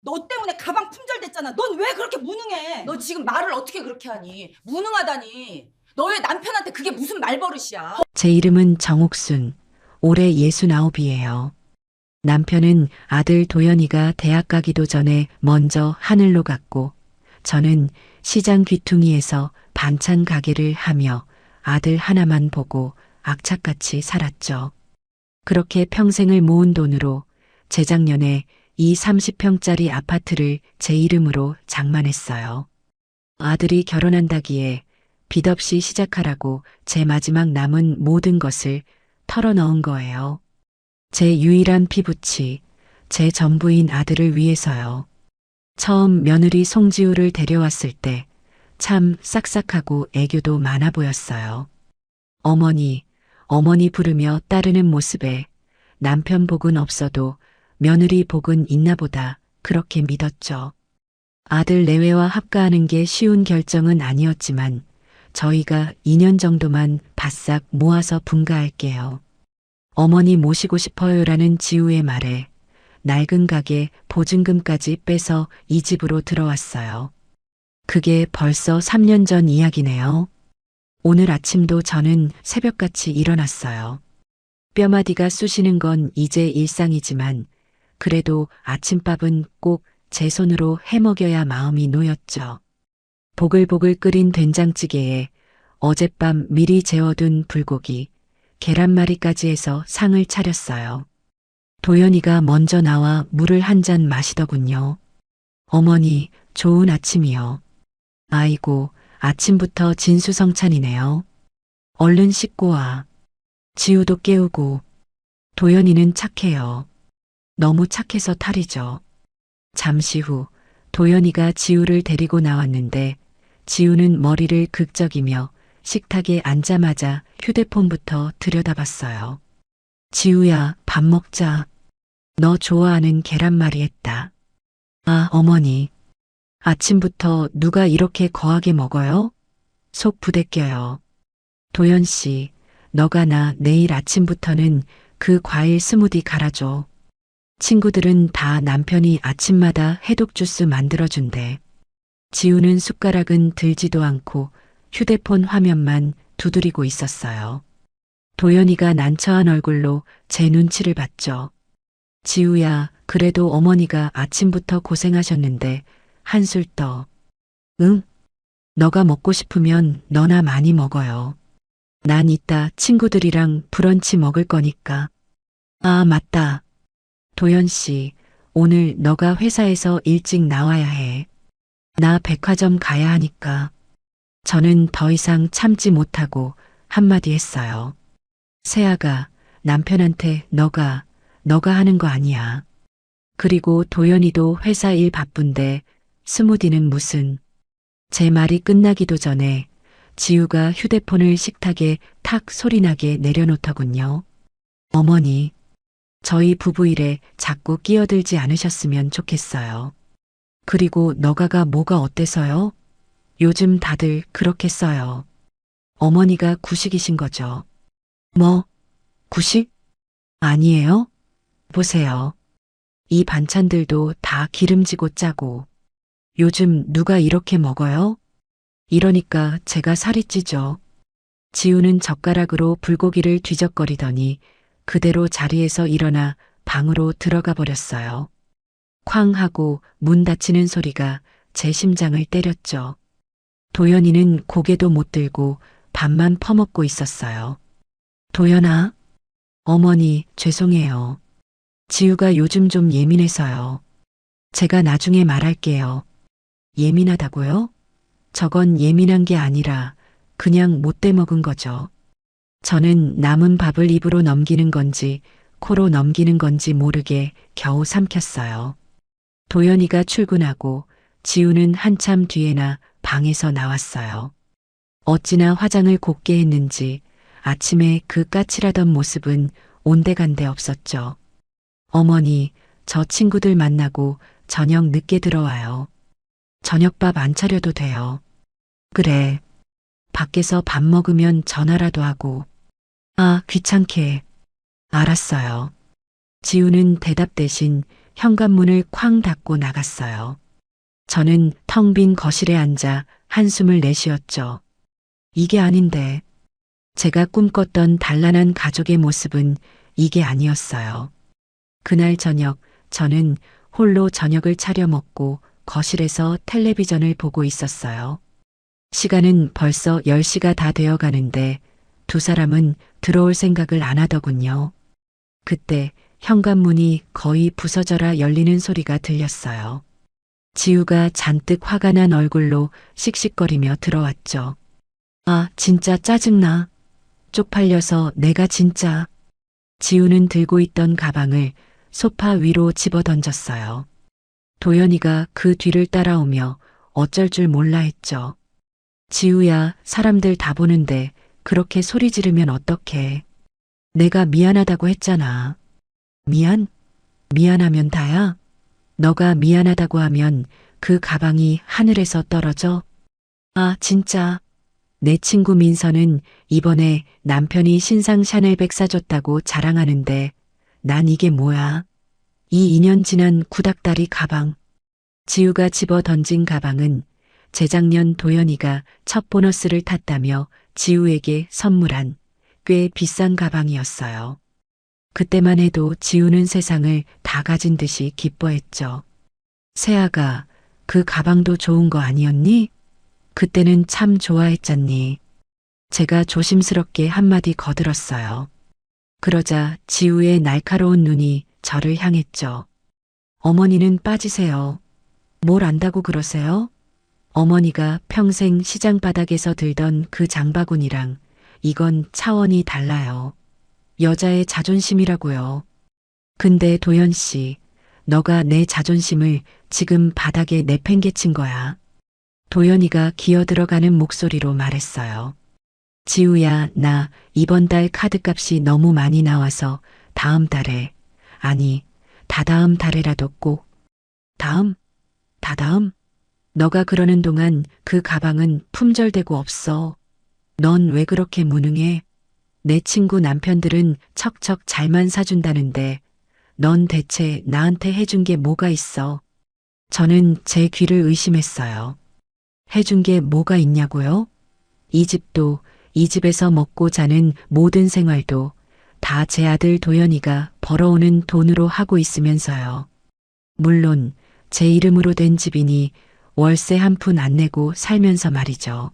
너 때문에 가방 품절됐잖아. 넌 왜 그렇게 무능해? 너 지금 말을 어떻게 그렇게 하니? 무능하다니. 너의 남편한테 그게 무슨 말버릇이야? 제 이름은 정옥순. 올해 69이에요. 남편은 아들 도연이가 대학 가기도 전에 먼저 하늘로 갔고, 저는 시장 귀퉁이에서 반찬 가게를 하며 아들 하나만 보고 악착같이 살았죠. 그렇게 평생을 모은 돈으로 재작년에 이 30평짜리 아파트를 제 이름으로 장만했어요. 아들이 결혼한다기에 빚 없이 시작하라고 제 마지막 남은 모든 것을 털어넣은 거예요. 제 유일한 피부치, 제 전부인 아들을 위해서요. 처음 며느리 송지우를 데려왔을 때 참 싹싹하고 애교도 많아 보였어요. 어머니, 어머니 부르며 따르는 모습에 남편 복은 없어도 며느리 복은 있나 보다 그렇게 믿었죠. 아들 내외와 합가하는 게 쉬운 결정은 아니었지만 저희가 2년 정도만 바싹 모아서 분가할게요. 어머니 모시고 싶어요라는 지우의 말에 낡은 가게 보증금까지 빼서 이 집으로 들어왔어요. 그게 벌써 3년 전 이야기네요. 오늘 아침도 저는 새벽같이 일어났어요. 뼈마디가 쑤시는 건 이제 일상이지만 그래도 아침밥은 꼭 제 손으로 해먹여야 마음이 놓였죠. 보글보글 끓인 된장찌개에 어젯밤 미리 재워둔 불고기, 계란말이까지 해서 상을 차렸어요. 도연이가 먼저 나와 물을 한 잔 마시더군요. 어머니, 좋은 아침이요. 아이고, 아침부터 진수성찬이네요. 얼른 씻고 와. 지우도 깨우고. 도연이는 착해요. 너무 착해서 탈이죠. 잠시 후 도연이가 지우를 데리고 나왔는데 지우는 머리를 극적이며 식탁에 앉자마자 휴대폰부터 들여다봤어요. 지우야, 밥 먹자. 너 좋아하는 계란말이 했다. 아, 어머니. 아침부터 누가 이렇게 거하게 먹어요? 속 부대껴요. 도연 씨, 너가 나 내일 아침부터는 그 과일 스무디 갈아줘. 친구들은 다 남편이 아침마다 해독 주스 만들어준대. 지우는 숟가락은 들지도 않고 휴대폰 화면만 두드리고 있었어요. 도연이가 난처한 얼굴로 제 눈치를 봤죠. 지우야, 그래도 어머니가 아침부터 고생하셨는데 한술 떠. 응? 너가 먹고 싶으면 너나 많이 먹어요. 난 이따 친구들이랑 브런치 먹을 거니까. 아, 맞다. 도연 씨, 오늘 너가 회사에서 일찍 나와야 해. 나 백화점 가야 하니까. 저는 더 이상 참지 못하고 한마디 했어요. 세아가 남편한테 너가 하는 거 아니야. 그리고 도연이도 회사 일 바쁜데 스무디는 무슨. 제 말이 끝나기도 전에 지우가 휴대폰을 식탁에 탁 소리나게 내려놓더군요. 어머니, 저희 부부 일에 자꾸 끼어들지 않으셨으면 좋겠어요. 그리고 너가가 뭐가 어때서요? 요즘 다들 그렇게 써요. 어머니가 구식이신 거죠. 뭐, 구식? 아니에요? 보세요. 이 반찬들도 다 기름지고 짜고. 요즘 누가 이렇게 먹어요? 이러니까 제가 살이 찌죠. 지우는 젓가락으로 불고기를 뒤적거리더니 그대로 자리에서 일어나 방으로 들어가 버렸어요. 쾅 하고 문 닫히는 소리가 제 심장을 때렸죠. 도연이는 고개도 못 들고 밥만 퍼먹고 있었어요. 도연아, 어머니 죄송해요. 지우가 요즘 좀 예민해서요. 제가 나중에 말할게요. 예민하다고요? 저건 예민한 게 아니라 그냥 못돼 먹은 거죠. 저는 남은 밥을 입으로 넘기는 건지 코로 넘기는 건지 모르게 겨우 삼켰어요. 도연이가 출근하고 지우는 한참 뒤에나 방에서 나왔어요. 어찌나 화장을 곱게 했는지 아침에 그 까칠하던 모습은 온데간데 없었죠. 어머니, 저 친구들 만나고 저녁 늦게 들어와요. 저녁밥 안 차려도 돼요. 그래. 밖에서 밥 먹으면 전화라도 하고. 아, 귀찮게. 알았어요. 지우는 대답 대신 현관문을 쾅 닫고 나갔어요. 저는 텅 빈 거실에 앉아 한숨을 내쉬었죠. 이게 아닌데. 제가 꿈꿨던 단란한 가족의 모습은 이게 아니었어요. 그날 저녁 저는 홀로 저녁을 차려 먹고 거실에서 텔레비전을 보고 있었어요. 시간은 벌써 10시가 다 되어 가는데 두 사람은 들어올 생각을 안 하더군요. 그때 현관문이 거의 부서져라 열리는 소리가 들렸어요. 지우가 잔뜩 화가 난 얼굴로 씩씩거리며 들어왔죠. 아, 진짜 짜증나. 쪽팔려서 내가 진짜. 지우는 들고 있던 가방을 소파 위로 집어 던졌어요. 도연이가 그 뒤를 따라오며 어쩔 줄 몰라 했죠. 지우야, 사람들 다 보는데 그렇게 소리 지르면 어떡해. 내가 미안하다고 했잖아. 미안하면 다야? 너가 미안하다고 하면 그 가방이 하늘에서 떨어져? 아, 진짜. 내 친구 민서는 이번에 남편이 신상 샤넬백 사줬다고 자랑하는데 난 이게 뭐야? 이 2년 지난 구닥다리 가방. 지우가 집어 던진 가방은 재작년 도연이가 첫 보너스를 탔다며 지우에게 선물한 꽤 비싼 가방이었어요. 그때만 해도 지우는 세상을 다 가진 듯이 기뻐했죠. 세아가 그 가방도 좋은 거 아니었니? 그때는 참 좋아했잖니. 제가 조심스럽게 한마디 거들었어요. 그러자 지우의 날카로운 눈이 저를 향했죠. 어머니는 빠지세요. 뭘 안다고 그러세요? 어머니가 평생 시장 바닥에서 들던 그 장바구니랑 이건 차원이 달라요. 여자의 자존심이라고요. 근데 도연 씨, 너가 내 자존심을 지금 바닥에 내팽개친 거야. 도연이가 기어들어가는 목소리로 말했어요. 지우야, 나 이번 달 카드값이 너무 많이 나와서 다음 달에, 아니, 다다음 달에라도 꼭. 다다음? 너가 그러는 동안 그 가방은 품절되고 없어. 넌 왜 그렇게 무능해? 내 친구 남편들은 척척 잘만 사준다는데 넌 대체 나한테 해준 게 뭐가 있어? 저는 제 귀를 의심했어요. 해준 게 뭐가 있냐고요? 이 집도, 이 집에서 먹고 자는 모든 생활도 다 제 아들 도연이가 벌어오는 돈으로 하고 있으면서요. 물론 제 이름으로 된 집이니 월세 한 푼 안 내고 살면서 말이죠.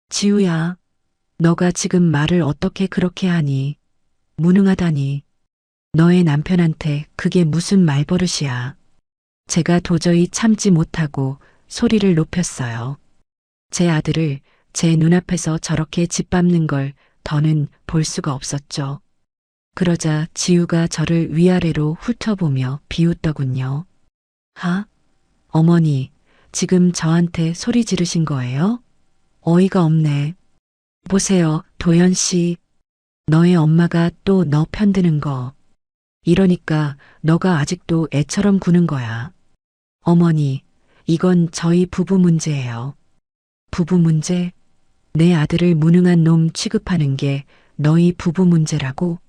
지우야, 너가 지금 말을 어떻게 그렇게 하니? 무능하다니. 너의 남편한테 그게 무슨 말버릇이야. 제가 도저히 참지 못하고 소리를 높였어요. 제 아들을 제 눈앞에서 저렇게 짓밟는 걸 더는 볼 수가 없었죠. 그러자 지우가 저를 위아래로 훑어보며 비웃더군요. 어머니, 지금 저한테 소리 지르신 거예요? 어이가 없네. 보세요, 도연 씨. 너의 엄마가 또 너 편드는 거. 이러니까 너가 아직도 애처럼 구는 거야. 어머니, 이건 저희 부부 문제예요. 부부 문제? 내 아들을 무능한 놈 취급하는 게 너희 부부 문제라고?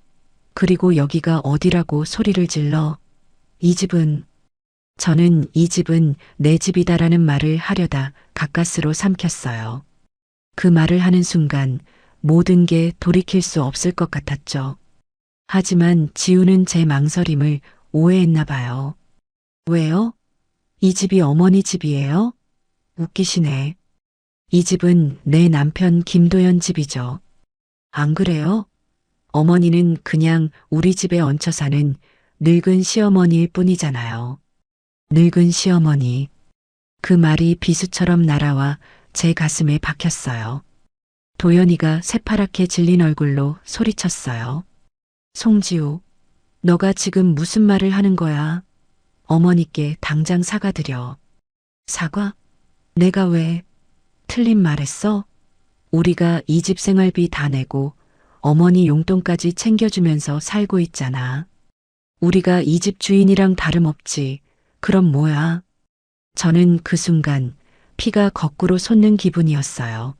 그리고 여기가 어디라고 소리를 질러? 저는 이 집은 내 집이다라는 말을 하려다 가까스로 삼켰어요. 그 말을 하는 순간 모든 게 돌이킬 수 없을 것 같았죠. 하지만 지우는 제 망설임을 오해했나 봐요. 왜요? 이 집이 어머니 집이에요? 웃기시네. 이 집은 내 남편 김도연 집이죠. 안 그래요? 어머니는 그냥 우리 집에 얹혀 사는 늙은 시어머니일 뿐이잖아요. 늙은 시어머니. 그 말이 비수처럼 날아와 제 가슴에 박혔어요. 도연이가 새파랗게 질린 얼굴로 소리쳤어요. 송지우, 너가 지금 무슨 말을 하는 거야? 어머니께 당장 사과드려. 사과? 내가 왜? 틀린 말했어? 우리가 이 집 생활비 다 내고 어머니 용돈까지 챙겨주면서 살고 있잖아. 우리가 이 집 주인이랑 다름없지. 그럼 뭐야? 저는 그 순간 피가 거꾸로 솟는 기분이었어요.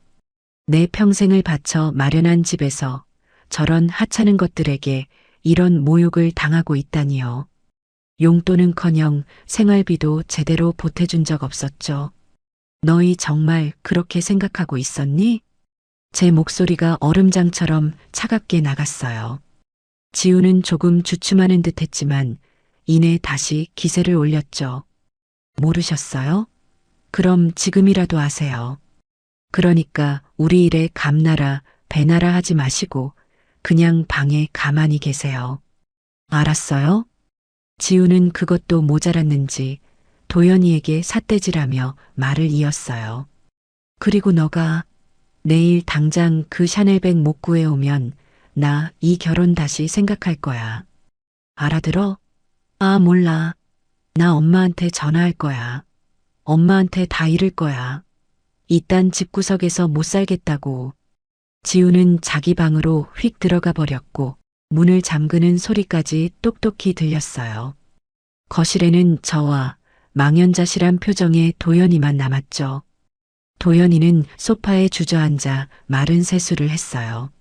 내 평생을 바쳐 마련한 집에서 저런 하찮은 것들에게 이런 모욕을 당하고 있다니요. 용돈은커녕 생활비도 제대로 보태준 적 없었죠. 너희 정말 그렇게 생각하고 있었니? 제 목소리가 얼음장처럼 차갑게 나갔어요. 지우는 조금 주춤하는 듯 했지만 이내 다시 기세를 올렸죠. 모르셨어요? 그럼 지금이라도 아세요. 그러니까 우리 일에 감나라, 배나라 하지 마시고 그냥 방에 가만히 계세요. 알았어요? 지우는 그것도 모자랐는지 도연이에게 삿대질하며 말을 이었어요. 그리고 너가 내일 당장 그 샤넬백 못 구해오면 나 이 결혼 다시 생각할 거야. 알아들어? 아, 몰라. 나 엄마한테 전화할 거야. 엄마한테 다 이를 거야. 이딴 집구석에서 못 살겠다고. 지우는 자기 방으로 휙 들어가 버렸고 문을 잠그는 소리까지 똑똑히 들렸어요. 거실에는 저와 망연자실한 표정의 도연이만 남았죠. 도연이는 소파에 주저앉아 마른 세수를 했어요.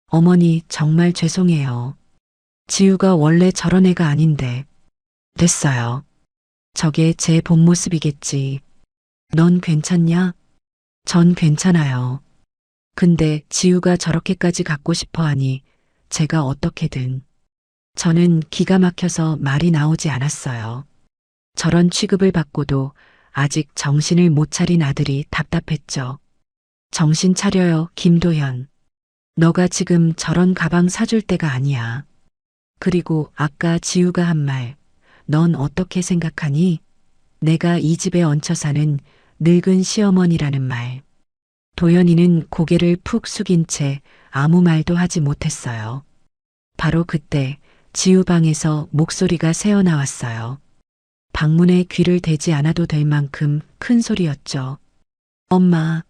어머니, 정말 죄송해요. 지우가 원래 저런 애가 아닌데. 됐어요. 저게 제 본 모습이겠지. 넌 괜찮냐? 전 괜찮아요. 근데 지우가 저렇게까지 갖고 싶어 하니 제가 어떻게든. 저는 기가 막혀서 말이 나오지 않았어요. 저런 취급을 받고도 아직 정신을 못 차린 아들이 답답했죠. 정신 차려요, 김도현. 너가 지금 저런 가방 사줄 때가 아니야. 그리고 아까 지우가 한 말, 넌 어떻게 생각하니? 내가 이 집에 얹혀 사는 늙은 시어머니라는 말. 도연이는 고개를 푹 숙인 채 아무 말도 하지 못했어요. 바로 그때 지우 방에서 목소리가 새어나왔어요. 방문에 귀를 대지 않아도 될 만큼 큰 소리였죠. 엄마,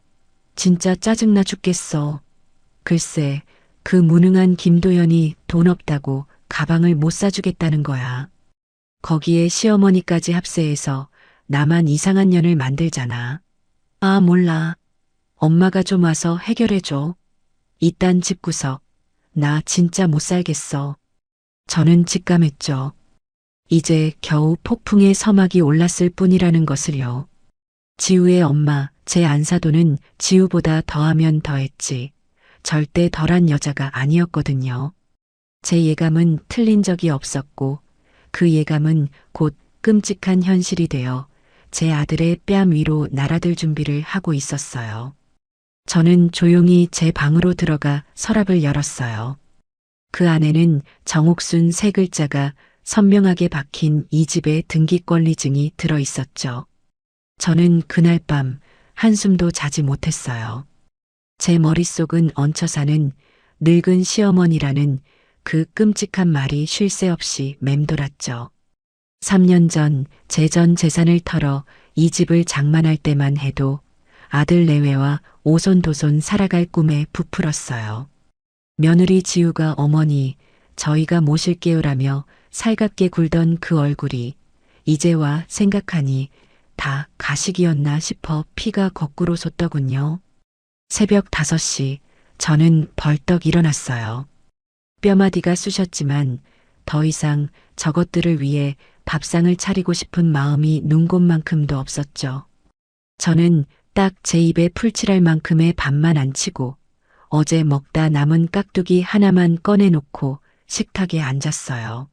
진짜 짜증나 죽겠어. 글쎄, 그 무능한 김도연이 돈 없다고 가방을 못 사주겠다는 거야. 거기에 시어머니까지 합세해서 나만 이상한 년을 만들잖아. 아, 몰라. 엄마가 좀 와서 해결해줘. 이딴 집구석, 나 진짜 못 살겠어. 저는 직감했죠. 이제 겨우 폭풍의 서막이 올랐을 뿐이라는 것을요. 지우의 엄마, 제 안사돈은 지우보다 더하면 더했지. 절대 덜한 여자가 아니었거든요. 제 예감은 틀린 적이 없었고 그 예감은 곧 끔찍한 현실이 되어 제 아들의 뺨 위로 날아들 준비를 하고 있었어요. 저는 조용히 제 방으로 들어가 서랍을 열었어요. 그 안에는 정옥순 세 글자가 선명하게 박힌 이 집의 등기권리증이 들어 있었죠. 저는 그날 밤 한숨도 자지 못했어요. 제 머릿속은 얹혀 사는 늙은 시어머니라는 그 끔찍한 말이 쉴 새 없이 맴돌았죠. 3년 전 제 전 재산을 털어 이 집을 장만할 때만 해도 아들 내외와 오손도손 살아갈 꿈에 부풀었어요. 며느리 지우가 어머니, 저희가 모실게요라며 살갑게 굴던 그 얼굴이 이제와 생각하니 다 가식이었나 싶어 피가 거꾸로 솟더군요. 새벽 5시 저는 벌떡 일어났어요. 뼈마디가 쑤셨지만 더 이상 저것들을 위해 밥상을 차리고 싶은 마음이 눈곱만큼도 없었죠. 저는 딱 제 입에 풀칠할 만큼의 밥만 안 치고 어제 먹다 남은 깍두기 하나만 꺼내놓고 식탁에 앉았어요.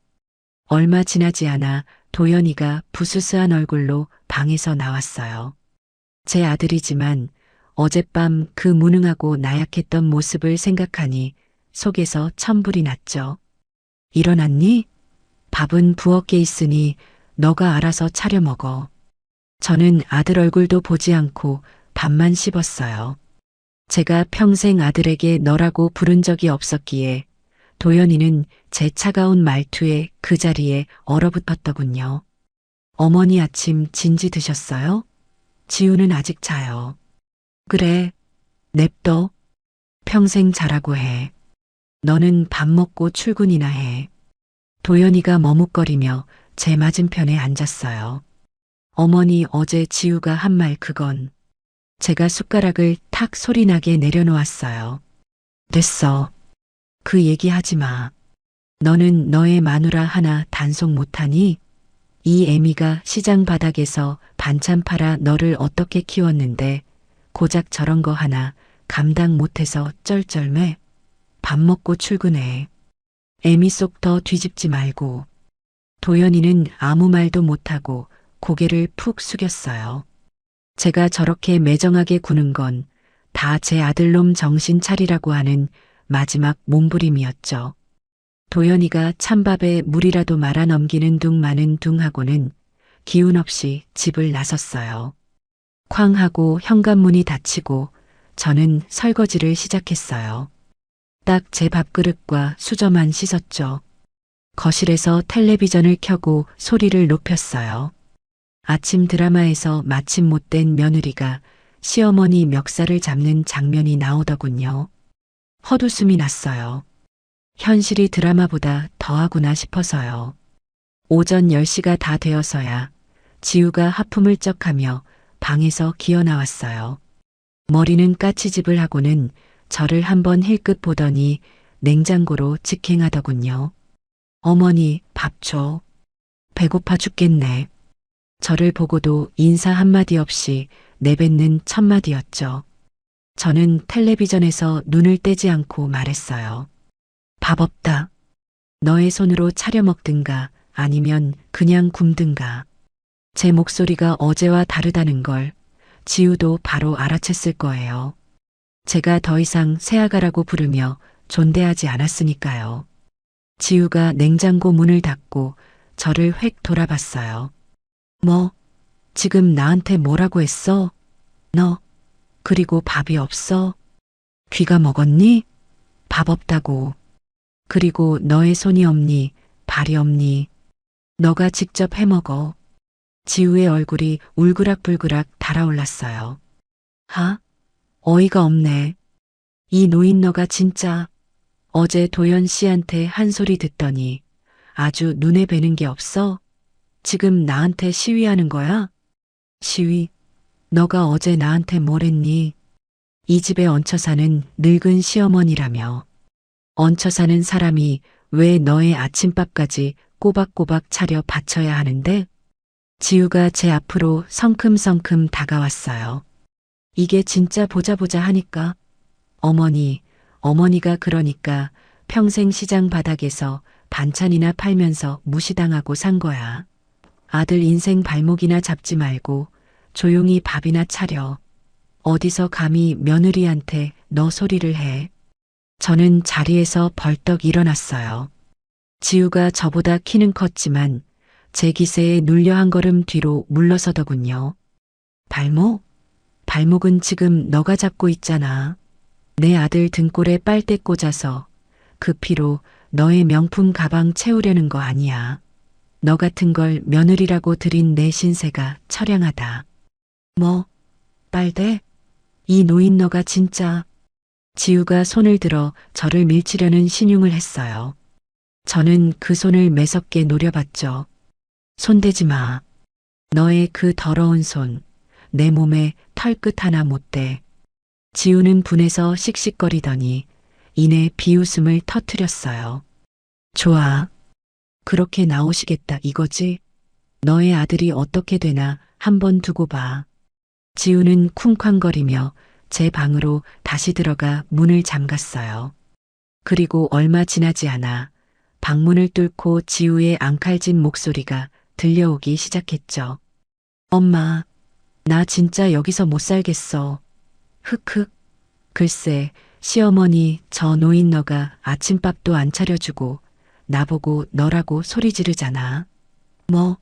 얼마 지나지 않아 도연이가 부스스한 얼굴로 방에서 나왔어요. 제 아들이지만 어젯밤 그 무능하고 나약했던 모습을 생각하니 속에서 천불이 났죠. 일어났니? 밥은 부엌에 있으니 너가 알아서 차려 먹어. 저는 아들 얼굴도 보지 않고 밥만 씹었어요. 제가 평생 아들에게 너라고 부른 적이 없었기에 도연이는 제 차가운 말투에 그 자리에 얼어붙었더군요. 어머니 아침 진지 드셨어요? 지우는 아직 자요. 그래, 냅둬. 평생 자라고 해. 너는 밥 먹고 출근이나 해. 도연이가 머뭇거리며 제 맞은편에 앉았어요. 어머니 어제 지우가 한 말 그건. 제가 숟가락을 탁 소리나게 내려놓았어요. 됐어. 그 얘기하지 마. 너는 너의 마누라 하나 단속 못하니? 이 애미가 시장 바닥에서 반찬 팔아 너를 어떻게 키웠는데 고작 저런 거 하나 감당 못해서 쩔쩔매. 밥 먹고 출근해. 애미 속 더 뒤집지 말고. 도연이는 아무 말도 못하고 고개를 푹 숙였어요. 제가 저렇게 매정하게 구는 건 다 제 아들놈 정신 차리라고 하는 마지막 몸부림이었죠. 도연이가 찬밥에 물이라도 말아 넘기는 둥 마는 둥 하고는 기운 없이 집을 나섰어요. 쾅 하고 현관문이 닫히고 저는 설거지를 시작했어요. 딱 제 밥그릇과 수저만 씻었죠. 거실에서 텔레비전을 켜고 소리를 높였어요. 아침 드라마에서 마침 못된 며느리가 시어머니 멱살을 잡는 장면이 나오더군요. 헛웃음이 났어요. 현실이 드라마보다 더하구나 싶어서요. 오전 10시가 다 되어서야 지우가 하품을 쩍하며 방에서 기어 나왔어요. 머리는 까치집을 하고는 저를 한번 힐끗 보더니 냉장고로 직행하더군요. 어머니, 밥 줘. 배고파 죽겠네. 저를 보고도 인사 한마디 없이 내뱉는 첫마디였죠. 저는 텔레비전에서 눈을 떼지 않고 말했어요. 밥 없다. 너의 손으로 차려 먹든가 아니면 그냥 굶든가. 제 목소리가 어제와 다르다는 걸 지우도 바로 알아챘을 거예요. 제가 더 이상 새아가라고 부르며 존대하지 않았으니까요. 지우가 냉장고 문을 닫고 저를 획 돌아봤어요. 뭐, 지금 나한테 뭐라고 했어? 너, 그리고 밥이 없어? 귀가 먹었니? 밥 없다고. 그리고 너의 손이 없니? 발이 없니? 너가 직접 해먹어. 지우의 얼굴이 울그락불그락 달아올랐어요. 하? 어이가 없네. 이 노인 너가 진짜 어제 도연 씨한테 한 소리 듣더니 아주 눈에 뵈는 게 없어? 지금 나한테 시위하는 거야? 시위? 너가 어제 나한테 뭘 했니? 이 집에 얹혀 사는 늙은 시어머니라며. 얹혀 사는 사람이 왜 너의 아침밥까지 꼬박꼬박 차려 바쳐야 하는데? 지우가 제 앞으로 성큼성큼 다가왔어요. 이게 진짜 보자 하니까. 어머니가 그러니까 평생 시장 바닥에서 반찬이나 팔면서 무시당하고 산 거야. 아들 인생 발목이나 잡지 말고 조용히 밥이나 차려. 어디서 감히 며느리한테 너 소리를 해. 저는 자리에서 벌떡 일어났어요. 지우가 저보다 키는 컸지만 제 기세에 눌려 한 걸음 뒤로 물러서더군요. 발목? 발목은 지금 너가 잡고 있잖아. 내 아들 등골에 빨대 꽂아서 그 피로 너의 명품 가방 채우려는 거 아니야. 너 같은 걸 며느리라고 들인 내 신세가 처량하다. 뭐? 빨대? 이 노인 너가 진짜. 지우가 손을 들어 저를 밀치려는 신용을 했어요. 저는 그 손을 매섭게 노려봤죠. 손대지 마. 너의 그 더러운 손, 내 몸에 털끝 하나 못 대. 지우는 분해서 씩씩거리더니 이내 비웃음을 터뜨렸어요. 좋아. 그렇게 나오시겠다 이거지? 너의 아들이 어떻게 되나 한번 두고 봐. 지우는 쿵쾅거리며 제 방으로 다시 들어가 문을 잠갔어요. 그리고 얼마 지나지 않아 방문을 뚫고 지우의 앙칼진 목소리가 들려오기 시작했죠. 엄마, 나 진짜 여기서 못 살겠어. 흑흑. 글쎄, 시어머니 저 노인 너가 아침밥도 안 차려주고 나보고 너라고 소리 지르잖아. 뭐,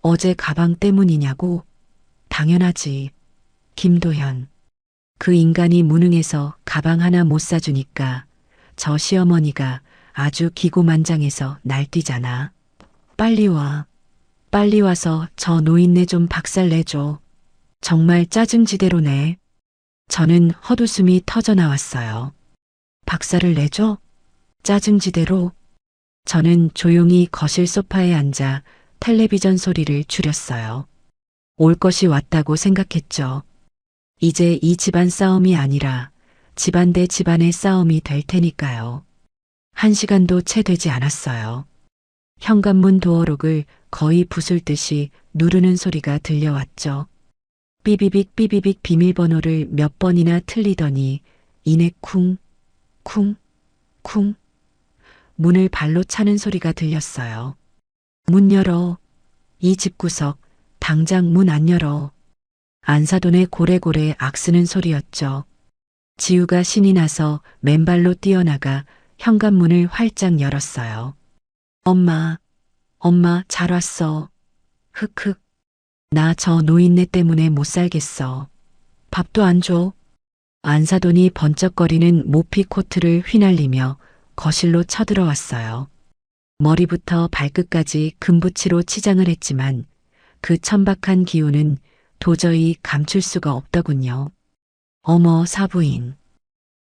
어제 가방 때문이냐고? 당연하지. 김도현. 그 인간이 무능해서 가방 하나 못 사주니까 저 시어머니가 아주 기고만장해서 날뛰잖아. 빨리 와. 빨리 와서 저 노인네 좀 박살내줘. 정말 짜증지대로네. 저는 헛웃음이 터져 나왔어요. 박살을 내줘? 짜증지대로? 저는 조용히 거실 소파에 앉아 텔레비전 소리를 줄였어요. 올 것이 왔다고 생각했죠. 이제 이 집안 싸움이 아니라 집안 대 집안의 싸움이 될 테니까요. 1시간도 채 되지 않았어요. 현관문 도어록을 거의 부술 듯이 누르는 소리가 들려왔죠. 삐비빅 삐비빅 비밀번호를 몇 번이나 틀리더니 이내 쿵, 쿵, 쿵 문을 발로 차는 소리가 들렸어요. 문 열어. 이 집구석 당장 문 안 열어. 안사돈의 고래고래 악쓰는 소리였죠. 지우가 신이 나서 맨발로 뛰어나가 현관문을 활짝 열었어요. 엄마, 엄마 잘 왔어. 흑흑. 나 저 노인네 때문에 못 살겠어. 밥도 안 줘. 안사돈이 번쩍거리는 모피 코트를 휘날리며 거실로 쳐들어왔어요. 머리부터 발끝까지 금붙이로 치장을 했지만 그 천박한 기운은 도저히 감출 수가 없더군요. 어머 사부인.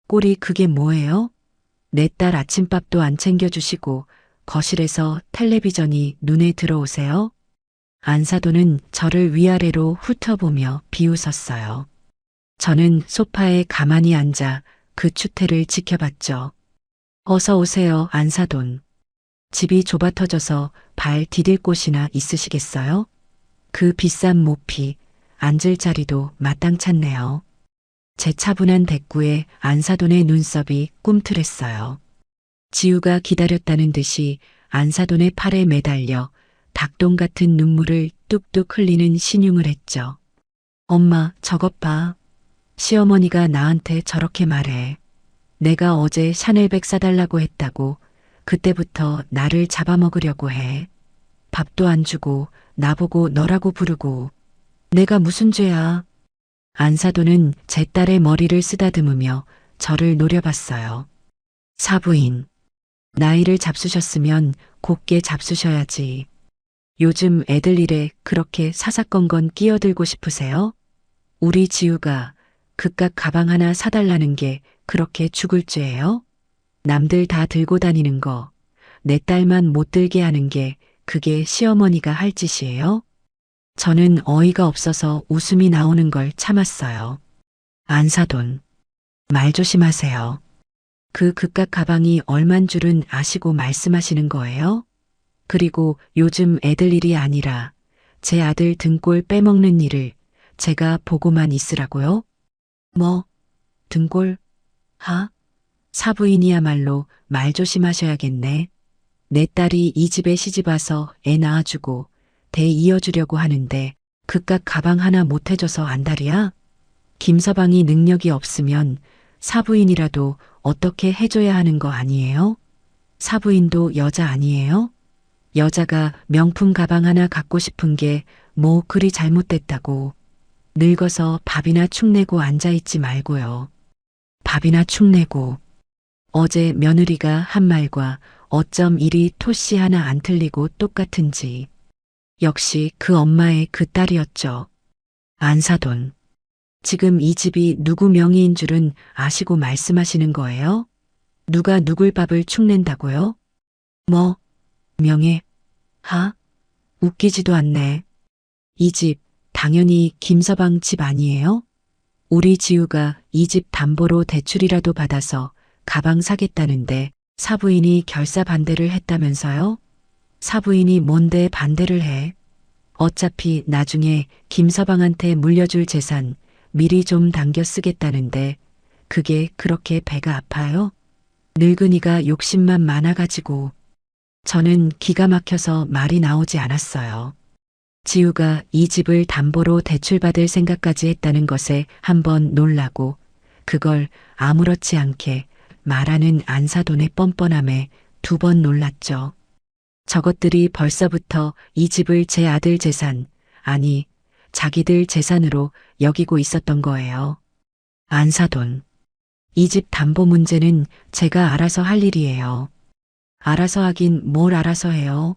꼴이 그게 뭐예요? 내 딸 아침밥도 안 챙겨주시고 거실에서 텔레비전이 눈에 들어오세요? 안사돈은 저를 위아래로 훑어보며 비웃었어요. 저는 소파에 가만히 앉아 그 추태를 지켜봤죠. 어서 오세요, 안사돈. 집이 좁아 터져서 발 디딜 곳이나 있으시겠어요? 그 비싼 모피, 앉을 자리도 마땅찮네요. 제 차분한 대꾸에 안사돈의 눈썹이 꿈틀했어요. 지우가 기다렸다는 듯이 안사돈의 팔에 매달려 닭똥 같은 눈물을 뚝뚝 흘리는 신용을 했죠. 엄마, 저것 봐. 시어머니가 나한테 저렇게 말해. 내가 어제 샤넬백 사달라고 했다고 그때부터 나를 잡아먹으려고 해. 밥도 안 주고 나보고 너라고 부르고. 내가 무슨 죄야. 안사돈은 제 딸의 머리를 쓰다듬으며 저를 노려봤어요. 사부인. 나이를 잡수셨으면 곱게 잡수셔야지. 요즘 애들 일에 그렇게 사사건건 끼어들고 싶으세요? 우리 지우가 그깟 가방 하나 사달라는 게 그렇게 죽을 죄예요? 남들 다 들고 다니는 거, 내 딸만 못 들게 하는 게 그게 시어머니가 할 짓이에요? 저는 어이가 없어서 웃음이 나오는 걸 참았어요. 안사돈, 말 조심하세요. 그 그깟 가방이 얼만 줄은 아시고 말씀하시는 거예요? 그리고 요즘 애들 일이 아니라 제 아들 등골 빼먹는 일을 제가 보고만 있으라고요? 뭐, 등골? 하? 사부인이야말로 말 조심하셔야겠네. 내 딸이 이 집에 시집와서 애 낳아주고 대 이어주려고 하는데 그깟 가방 하나 못 해줘서 안달이야? 김서방이 능력이 없으면 사부인이라도 어떻게 해줘야 하는 거 아니에요? 사부인도 여자 아니에요? 여자가 명품 가방 하나 갖고 싶은 게 뭐 그리 잘못됐다고. 늙어서 밥이나 축내고 앉아있지 말고요. 밥이나 축내고. 어제 며느리가 한 말과 어쩜 이리 토씨 하나 안 틀리고 똑같은지. 역시 그 엄마의 그 딸이었죠. 안사돈. 지금 이 집이 누구 명의인 줄은 아시고 말씀하시는 거예요? 누가 누굴 밥을 축낸다고요? 뭐, 명예? 하? 웃기지도 않네. 이 집 당연히 김서방 집 아니에요? 우리 지우가 이 집 담보로 대출이라도 받아서 가방 사겠다는데 사부인이 결사 반대를 했다면서요? 사부인이 뭔데 반대를 해? 어차피 나중에 김서방한테 물려줄 재산 미리 좀 당겨 쓰겠다는데 그게 그렇게 배가 아파요? 늙은이가 욕심만 많아가지고. 저는 기가 막혀서 말이 나오지 않았어요. 지우가 이 집을 담보로 대출받을 생각까지 했다는 것에 한번 놀라고 그걸 아무렇지 않게 말하는 안사돈의 뻔뻔함에 두 번 놀랐죠. 저것들이 벌써부터 이 집을 제 아들 재산, 아니 자기들 재산으로 여기고 있었던 거예요. 안사돈. 이 집 담보 문제는 제가 알아서 할 일이에요. 알아서 하긴 뭘 알아서 해요.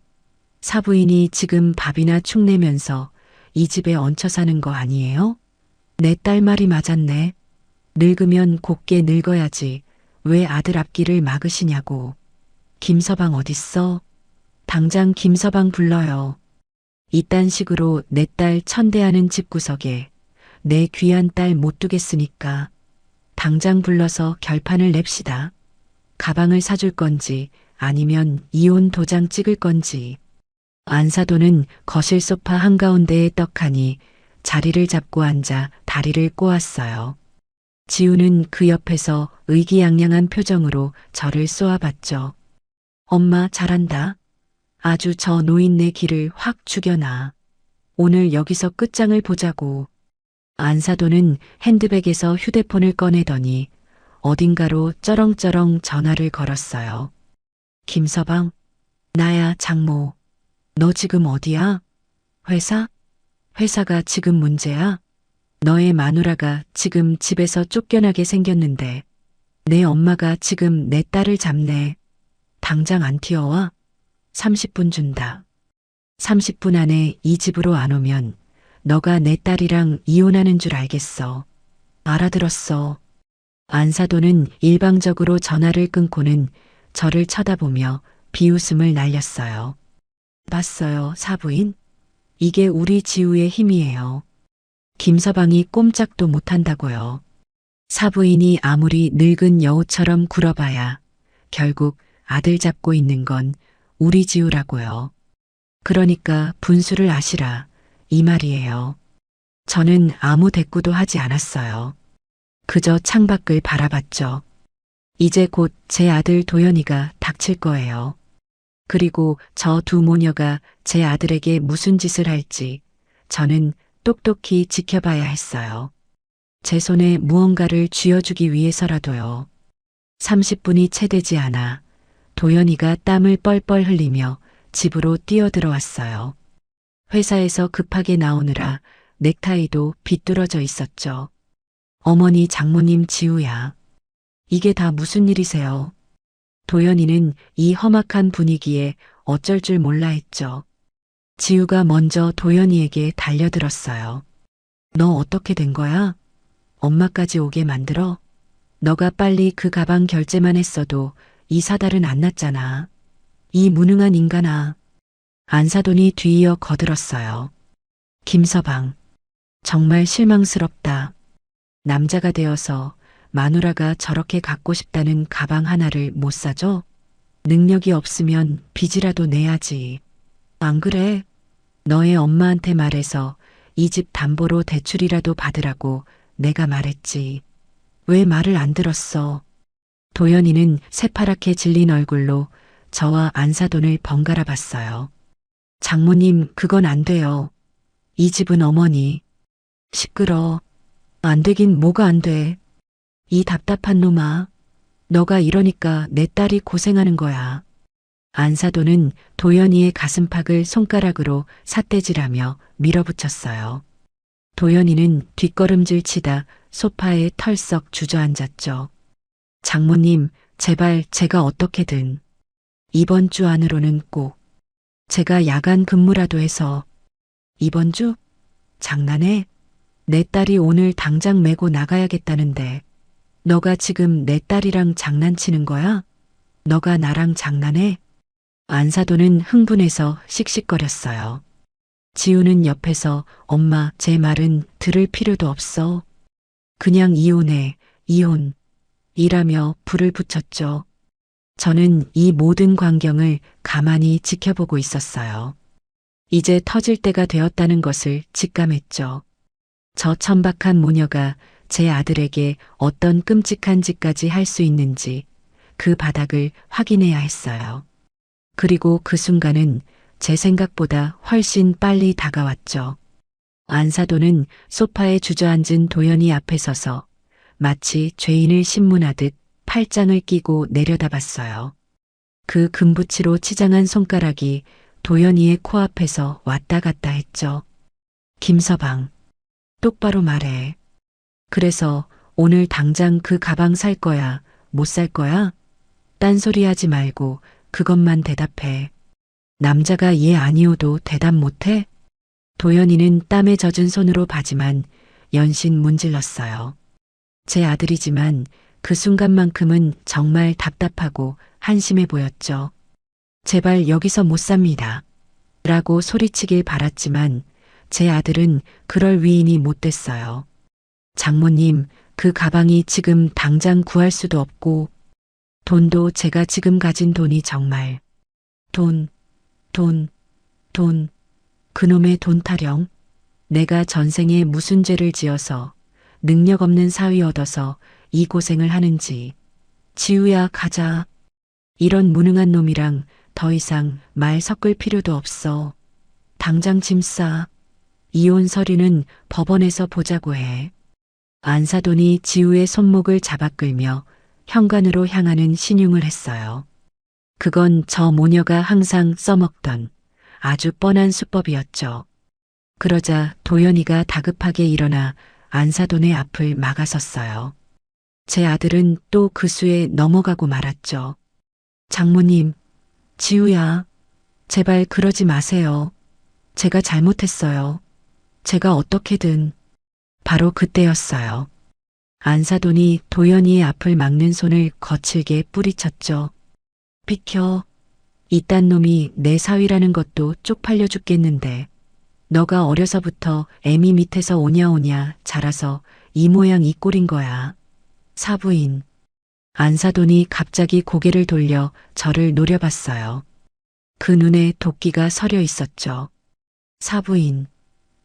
사부인이 지금 밥이나 축내면서 이 집에 얹혀 사는 거 아니에요? 내 딸 말이 맞았네. 늙으면 곱게 늙어야지. 왜 아들 앞길을 막으시냐고. 김서방 어딨어? 당장 김서방 불러요. 이딴 식으로 내 딸 천대하는 집구석에 내 귀한 딸 못 두겠으니까 당장 불러서 결판을 냅시다. 가방을 사줄 건지 아니면 이혼 도장 찍을 건지. 안사돈은 거실 소파 한가운데에 떡하니 자리를 잡고 앉아 다리를 꼬았어요. 지우는 그 옆에서 의기양양한 표정으로 저를 쏘아봤죠. 엄마 잘한다. 아주 저 노인네 길을 확 죽여놔. 오늘 여기서 끝장을 보자고. 안사돈은 핸드백에서 휴대폰을 꺼내더니 어딘가로 쩌렁쩌렁 전화를 걸었어요. 김서방, 나야 장모. 너 지금 어디야? 회사? 회사가 지금 문제야? 너의 마누라가 지금 집에서 쫓겨나게 생겼는데 내 엄마가 지금 내 딸을 잡네. 당장 안 튀어와? 30분 준다. 30분 안에 이 집으로 안 오면 너가 내 딸이랑 이혼하는 줄 알겠어. 알아들었어. 안사돈은 일방적으로 전화를 끊고는 저를 쳐다보며 비웃음을 날렸어요. 봤어요, 사부인? 이게 우리 지우의 힘이에요. 김서방이 꼼짝도 못한다고요. 사부인이 아무리 늙은 여우처럼 굴어봐야 결국 아들 잡고 있는 건 우리 지우라고요. 그러니까 분수를 아시라 이 말이에요. 저는 아무 대꾸도 하지 않았어요. 그저 창밖을 바라봤죠. 이제 곧 제 아들 도연이가 닥칠 거예요. 그리고 저 두 모녀가 제 아들에게 무슨 짓을 할지 저는 똑똑히 지켜봐야 했어요. 제 손에 무언가를 쥐어주기 위해서라도요. 30분이 채 되지 않아 도연이가 땀을 뻘뻘 흘리며 집으로 뛰어들어왔어요. 회사에서 급하게 나오느라 넥타이도 비뚤어져 있었죠. 어머니 장모님 지우야. 이게 다 무슨 일이세요? 도연이는 이 험악한 분위기에 어쩔 줄 몰라 했죠. 지우가 먼저 도연이에게 달려들었어요. 너 어떻게 된 거야? 엄마까지 오게 만들어? 너가 빨리 그 가방 결제만 했어도 이 사달은 안 났잖아. 이 무능한 인간아. 안사돈이 뒤이어 거들었어요. 김서방. 정말 실망스럽다. 남자가 되어서 마누라가 저렇게 갖고 싶다는 가방 하나를 못 사줘? 능력이 없으면 빚이라도 내야지. 안 그래? 너의 엄마한테 말해서 이 집 담보로 대출이라도 받으라고 내가 말했지. 왜 말을 안 들었어? 도연이는 새파랗게 질린 얼굴로 저와 안사돈을 번갈아 봤어요. 장모님, 그건 안 돼요. 이 집은 어머니. 시끄러. 안 되긴 뭐가 안 돼. 이 답답한 놈아. 너가 이러니까 내 딸이 고생하는 거야. 안사돈은 도연이의 가슴팍을 손가락으로 삿대질하며 밀어붙였어요. 도연이는 뒷걸음질 치다 소파에 털썩 주저앉았죠. 장모님, 제발 제가 어떻게든. 이번 주 안으로는 꼭. 제가 야간 근무라도 해서. 이번 주? 장난해? 내 딸이 오늘 당장 메고 나가야겠다는데. 너가 지금 내 딸이랑 장난치는 거야? 너가 나랑 장난해? 안사돈은 흥분해서 씩씩거렸어요. 지우는 옆에서 엄마 제 말은 들을 필요도 없어. 그냥 이혼해, 이혼. 이라며 불을 붙였죠. 저는 이 모든 광경을 가만히 지켜보고 있었어요. 이제 터질 때가 되었다는 것을 직감했죠. 저 천박한 모녀가 제 아들에게 어떤 끔찍한 짓까지 할 수 있는지 그 바닥을 확인해야 했어요. 그리고 그 순간은 제 생각보다 훨씬 빨리 다가왔죠. 안사돈은 소파에 주저앉은 도연이 앞에 서서 마치 죄인을 신문하듯 팔짱을 끼고 내려다봤어요. 그 금붙이로 치장한 손가락이 도연이의 코앞에서 왔다 갔다 했죠. 김서방, 똑바로 말해. 그래서 오늘 당장 그 가방 살 거야, 못 살 거야? 딴소리 하지 말고 그것만 대답해. 남자가 얘 아니어도 대답 못해? 도연이는 땀에 젖은 손으로 바지만 연신 문질렀어요. 제 아들이지만 그 순간만큼은 정말 답답하고 한심해 보였죠. 제발 여기서 못 삽니다. 라고 소리치길 바랐지만 제 아들은 그럴 위인이 못 됐어요. 장모님, 그 가방이 지금 당장 구할 수도 없고 돈도 제가 지금 가진 돈이 정말 돈 돈, 그놈의 돈 타령. 내가 전생에 무슨 죄를 지어서 능력 없는 사위 얻어서 이 고생을 하는지. 지우야, 가자. 이런 무능한 놈이랑 더 이상 말 섞을 필요도 없어. 당장 짐 싸. 이혼 서류는 법원에서 보자고 해. 안사돈이 지우의 손목을 잡아 끌며 현관으로 향하는 신용을 했어요. 그건 저 모녀가 항상 써먹던 아주 뻔한 수법이었죠. 그러자 도연이가 다급하게 일어나 안사돈의 앞을 막아섰어요. 제 아들은 또 그 수에 넘어가고 말았죠. 장모님, 지우야, 제발 그러지 마세요. 제가 잘못했어요. 제가 어떻게든. 바로 그때였어요. 안사돈이 도연이의 앞을 막는 손을 거칠게 뿌리쳤죠. 비켜. 이딴 놈이 내 사위라는 것도 쪽팔려 죽겠는데. 너가 어려서부터 애미 밑에서 오냐오냐 자라서 이 모양 이 꼴인 거야. 사부인. 안사돈이 갑자기 고개를 돌려 저를 노려봤어요. 그 눈에 도끼가 서려 있었죠. 사부인.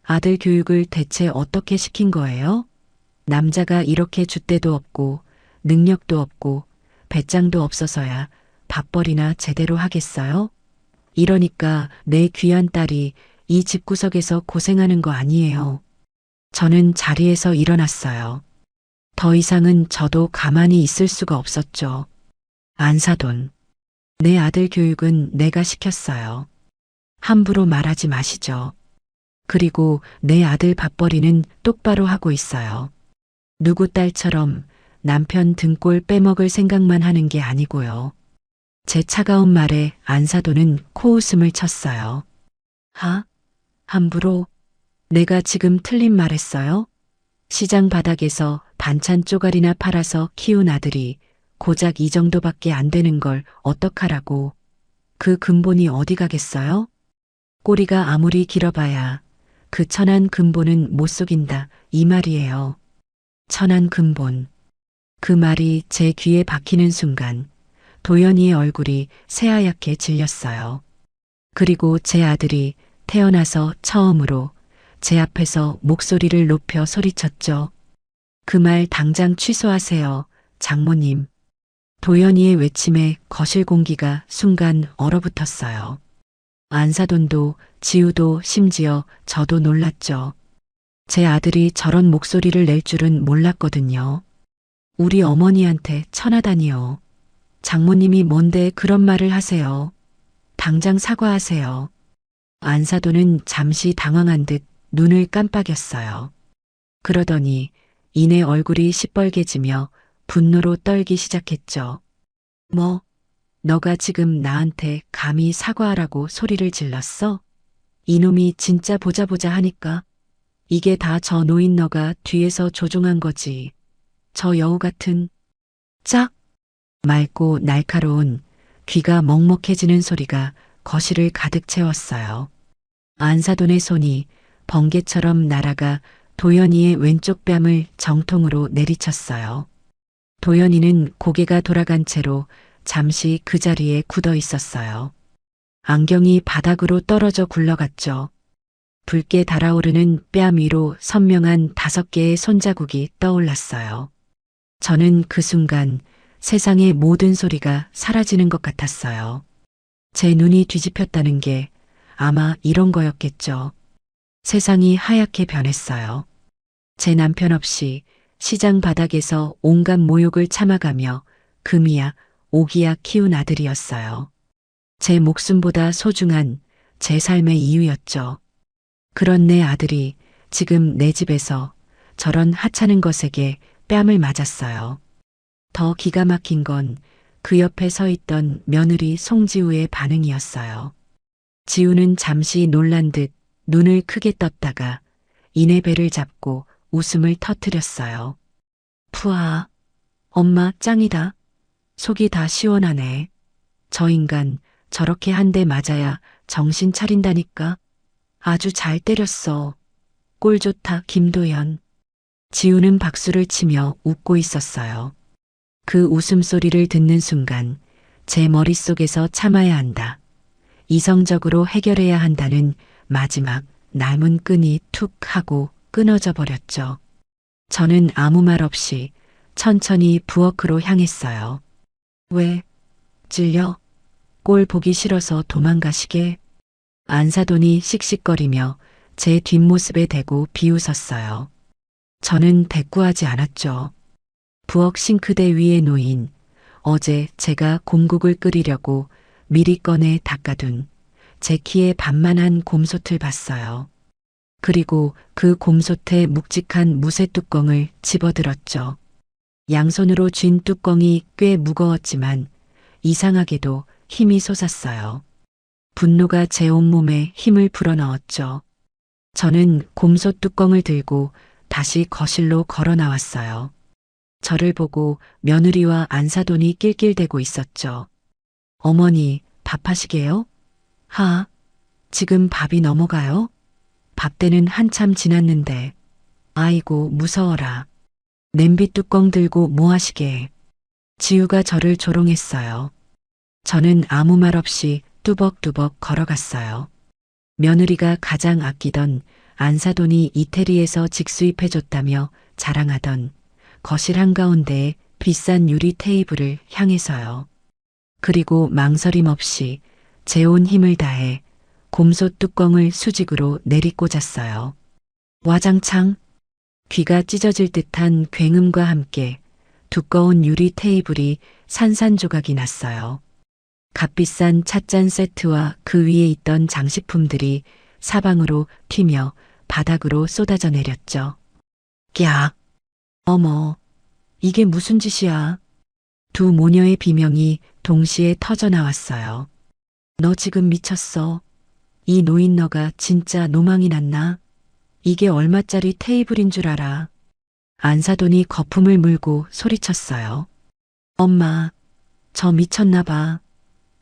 아들 교육을 대체 어떻게 시킨 거예요? 남자가 이렇게 줏대도 없고 능력도 없고 배짱도 없어서야 밥벌이나 제대로 하겠어요? 이러니까 내 귀한 딸이 이 집구석에서 고생하는 거 아니에요. 저는 자리에서 일어났어요. 더 이상은 저도 가만히 있을 수가 없었죠. 안사돈. 내 아들 교육은 내가 시켰어요. 함부로 말하지 마시죠. 그리고 내 아들 밥벌이는 똑바로 하고 있어요. 누구 딸처럼 남편 등골 빼먹을 생각만 하는 게 아니고요. 제 차가운 말에 안사돈은 코웃음을 쳤어요. 함부로? 내가 지금 틀린 말했어요? 시장 바닥에서 반찬 쪼가리나 팔아서 키운 아들이 고작 이 정도밖에 안 되는 걸 어떡하라고. 그 근본이 어디 가겠어요? 꼬리가 아무리 길어봐야 그 천한 근본은 못 속인다, 이 말이에요. 천한 근본. 그 말이 제 귀에 박히는 순간 도연이의 얼굴이 새하얗게 질렸어요. 그리고 제 아들이 태어나서 처음으로 제 앞에서 목소리를 높여 소리쳤죠. 그 말 당장 취소하세요, 장모님. 도연이의 외침에 거실 공기가 순간 얼어붙었어요. 안사돈도 지우도 심지어 저도 놀랐죠. 제 아들이 저런 목소리를 낼 줄은 몰랐거든요. 우리 어머니한테 천하다니요. 장모님이 뭔데 그런 말을 하세요. 당장 사과하세요. 안사돈은 잠시 당황한 듯 눈을 깜빡였어요. 그러더니 이내 얼굴이 시뻘개지며 분노로 떨기 시작했죠. 뭐, 너가 지금 나한테 감히 사과하라고 소리를 질렀어? 이놈이 진짜 보자 하니까 이게 다 저 노인 너가 뒤에서 조종한 거지. 저 여우 같은. 짝! 맑고 날카로운 귀가 먹먹해지는 소리가 거실을 가득 채웠어요. 안사돈의 손이 번개처럼 날아가 도연이의 왼쪽 뺨을 정통으로 내리쳤어요. 도연이는 고개가 돌아간 채로 잠시 그 자리에 굳어 있었어요. 안경이 바닥으로 떨어져 굴러갔죠. 붉게 달아오르는 뺨 위로 선명한 5개의 손자국이 떠올랐어요. 저는 그 순간 세상의 모든 소리가 사라지는 것 같았어요. 제 눈이 뒤집혔다는 게 아마 이런 거였겠죠. 세상이 하얗게 변했어요. 제 남편 없이 시장 바닥에서 온갖 모욕을 참아가며 금이야 오기야 키운 아들이었어요. 제 목숨보다 소중한 제 삶의 이유였죠. 그런 내 아들이 지금 내 집에서 저런 하찮은 것에게 뺨을 맞았어요. 더 기가 막힌 건 그 옆에 서 있던 며느리 송지우의 반응이었어요. 지우는 잠시 놀란 듯 눈을 크게 떴다가 이내 배를 잡고 웃음을 터뜨렸어요. 푸아, 엄마 짱이다. 속이 다 시원하네. 저 인간 저렇게 한 대 맞아야 정신 차린다니까. 아주 잘 때렸어. 꼴 좋다, 김도연. 지우는 박수를 치며 웃고 있었어요. 그 웃음소리를 듣는 순간 제 머릿속에서 참아야 한다. 이성적으로 해결해야 한다는 마지막 남은 끈이 툭 하고 끊어져 버렸죠. 저는 아무 말 없이 천천히 부엌으로 향했어요. 왜? 찔려? 꼴 보기 싫어서 도망가시게? 안사돈이 씩씩거리며 제 뒷모습에 대고 비웃었어요. 저는 대꾸하지 않았죠. 부엌 싱크대 위에 놓인 어제 제가 곰국을 끓이려고 미리 꺼내 닦아둔 제 키에 반만한 곰솥을 봤어요. 그리고 그 곰솥의 묵직한 무쇠 뚜껑을 집어들었죠. 양손으로 쥔 뚜껑이 꽤 무거웠지만 이상하게도 힘이 솟았어요. 분노가 제 온몸에 힘을 불어넣었죠. 저는 곰솥 뚜껑을 들고 다시 거실로 걸어 나왔어요. 저를 보고 며느리와 안사돈이 낄낄대고 있었죠. 어머니, 밥하시게요? 하, 지금 밥이 넘어가요? 밥 때는 한참 지났는데. 아이고, 무서워라. 냄비 뚜껑 들고 뭐 하시게. 지우가 저를 조롱했어요. 저는 아무 말 없이 뚜벅뚜벅 걸어갔어요. 며느리가 가장 아끼던 안사돈이 이태리에서 직수입해줬다며 자랑하던 거실 한가운데에 비싼 유리 테이블을 향해서요. 그리고 망설임 없이 제 온 힘을 다해 곰솥 뚜껑을 수직으로 내리꽂았어요. 와장창 귀가 찢어질 듯한 굉음과 함께 두꺼운 유리 테이블이 산산조각이 났어요. 값비싼 찻잔 세트와 그 위에 있던 장식품들이 사방으로 튀며 바닥으로 쏟아져 내렸죠. 깍! 어머, 이게 무슨 짓이야? 두 모녀의 비명이 동시에 터져 나왔어요. 너 지금 미쳤어. 이 노인 너가 진짜 노망이 났나? 이게 얼마짜리 테이블인 줄 알아. 안사돈이 거품을 물고 소리쳤어요. 엄마, 저 미쳤나 봐.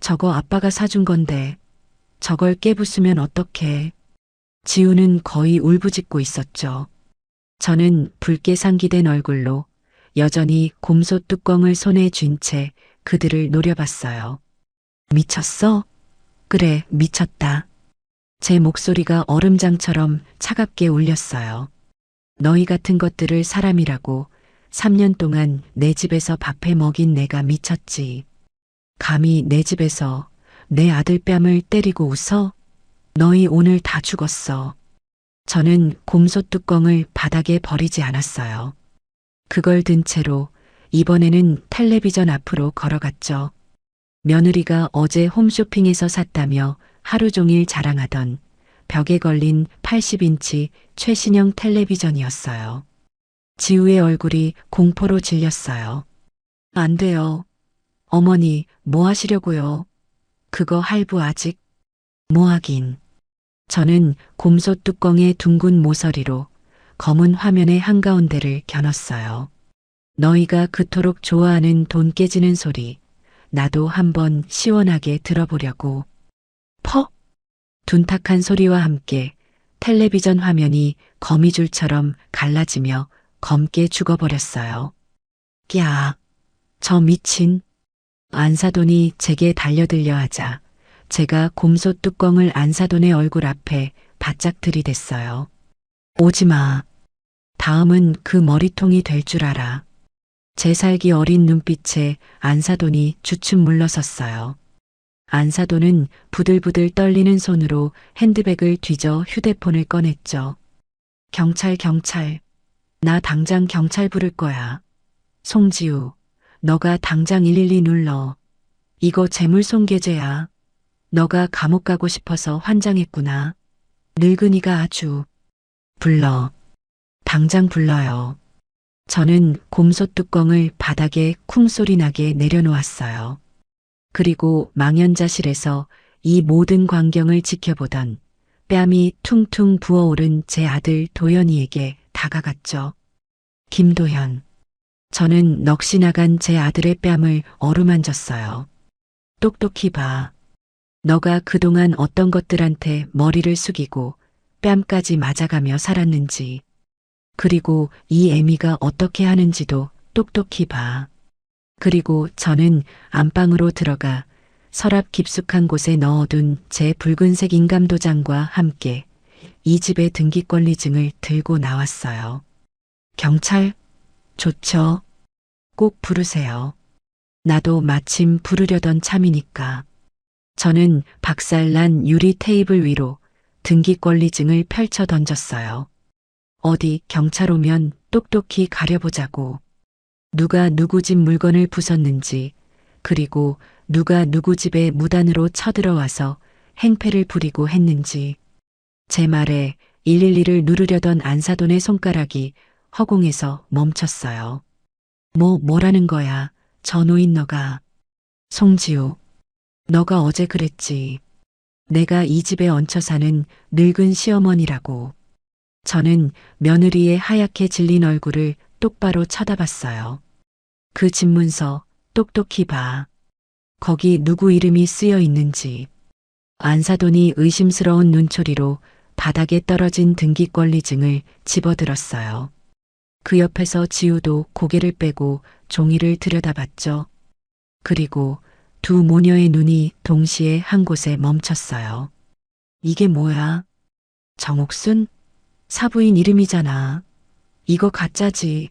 저거 아빠가 사준 건데 저걸 깨부수면 어떡해. 지우는 거의 울부짖고 있었죠. 저는 붉게 상기된 얼굴로 여전히 곰솥 뚜껑을 손에 쥔 채 그들을 노려봤어요. 미쳤어? 그래, 미쳤다. 제 목소리가 얼음장처럼 차갑게 울렸어요. 너희 같은 것들을 사람이라고 3년 동안 내 집에서 밥해 먹인 내가 미쳤지. 감히 내 집에서 내 아들 뺨을 때리고 웃어? 너희 오늘 다 죽었어. 저는 곰솥 뚜껑을 바닥에 버리지 않았어요. 그걸 든 채로 이번에는 텔레비전 앞으로 걸어갔죠. 며느리가 어제 홈쇼핑에서 샀다며 하루 종일 자랑하던 벽에 걸린 80인치 최신형 텔레비전이었어요. 지우의 얼굴이 공포로 질렸어요. 안 돼요. 어머니, 뭐 하시려고요? 그거 할부 아직? 뭐 하긴. 저는 곰솥 뚜껑의 둥근 모서리로 검은 화면의 한가운데를 겨눴어요. 너희가 그토록 좋아하는 돈 깨지는 소리, 나도 한번 시원하게 들어보려고. 퍽! 둔탁한 소리와 함께 텔레비전 화면이 거미줄처럼 갈라지며 검게 죽어버렸어요. 야, 저 미친. 안사돈이 제게 달려들려 하자 제가 곰솥 뚜껑을 안사돈의 얼굴 앞에 바짝 들이댔어요. 오지마. 다음은 그 머리통이 될 줄 알아. 제 살기 어린 눈빛에 안사돈이 주춤 물러섰어요. 안사돈은 부들부들 떨리는 손으로 핸드백을 뒤져 휴대폰을 꺼냈죠. 경찰. 나 당장 경찰 부를 거야. 송지우, 너가 당장 112 눌러. 이거 재물손괴죄야. 너가 감옥 가고 싶어서 환장했구나. 늙은이가 아주. 불러. 당장 불러요. 저는 곰솥 뚜껑을 바닥에 쿵소리 나게 내려놓았어요. 그리고 망연자실에서 이 모든 광경을 지켜보던 뺨이 퉁퉁 부어오른 제 아들 도연이에게 다가갔죠. 김도현. 저는 넋이 나간 제 아들의 뺨을 어루만졌어요. 똑똑히 봐. 너가 그동안 어떤 것들한테 머리를 숙이고 뺨까지 맞아가며 살았는지, 그리고 이 애미가 어떻게 하는지도 똑똑히 봐. 그리고 저는 안방으로 들어가 서랍 깊숙한 곳에 넣어둔 제 붉은색 인감도장과 함께 이 집의 등기권리증을 들고 나왔어요. 경찰? 좋죠. 꼭 부르세요. 나도 마침 부르려던 참이니까. 저는 박살난 유리 테이블 위로 등기권리증을 펼쳐 던졌어요. 어디 경찰 오면 똑똑히 가려보자고. 누가 누구 집 물건을 부쉈는지, 그리고 누가 누구 집에 무단으로 쳐들어와서 행패를 부리고 했는지. 제 말에 112를 누르려던 안사돈의 손가락이 허공에서 멈췄어요. 뭐라는 거야, 저 노인 너가. 송지우, 너가 어제 그랬지. 내가 이 집에 얹혀 사는 늙은 시어머니라고. 저는 며느리의 하얗게 질린 얼굴을 똑바로 쳐다봤어요. 그 집문서 똑똑히 봐. 거기 누구 이름이 쓰여 있는지. 안사돈이 의심스러운 눈초리로 바닥에 떨어진 등기권리증을 집어들었어요. 그 옆에서 지우도 고개를 빼고 종이를 들여다봤죠. 그리고 두 모녀의 눈이 동시에 한 곳에 멈췄어요. 이게 뭐야? 정옥순? 사부인 이름이잖아. 이거 가짜지.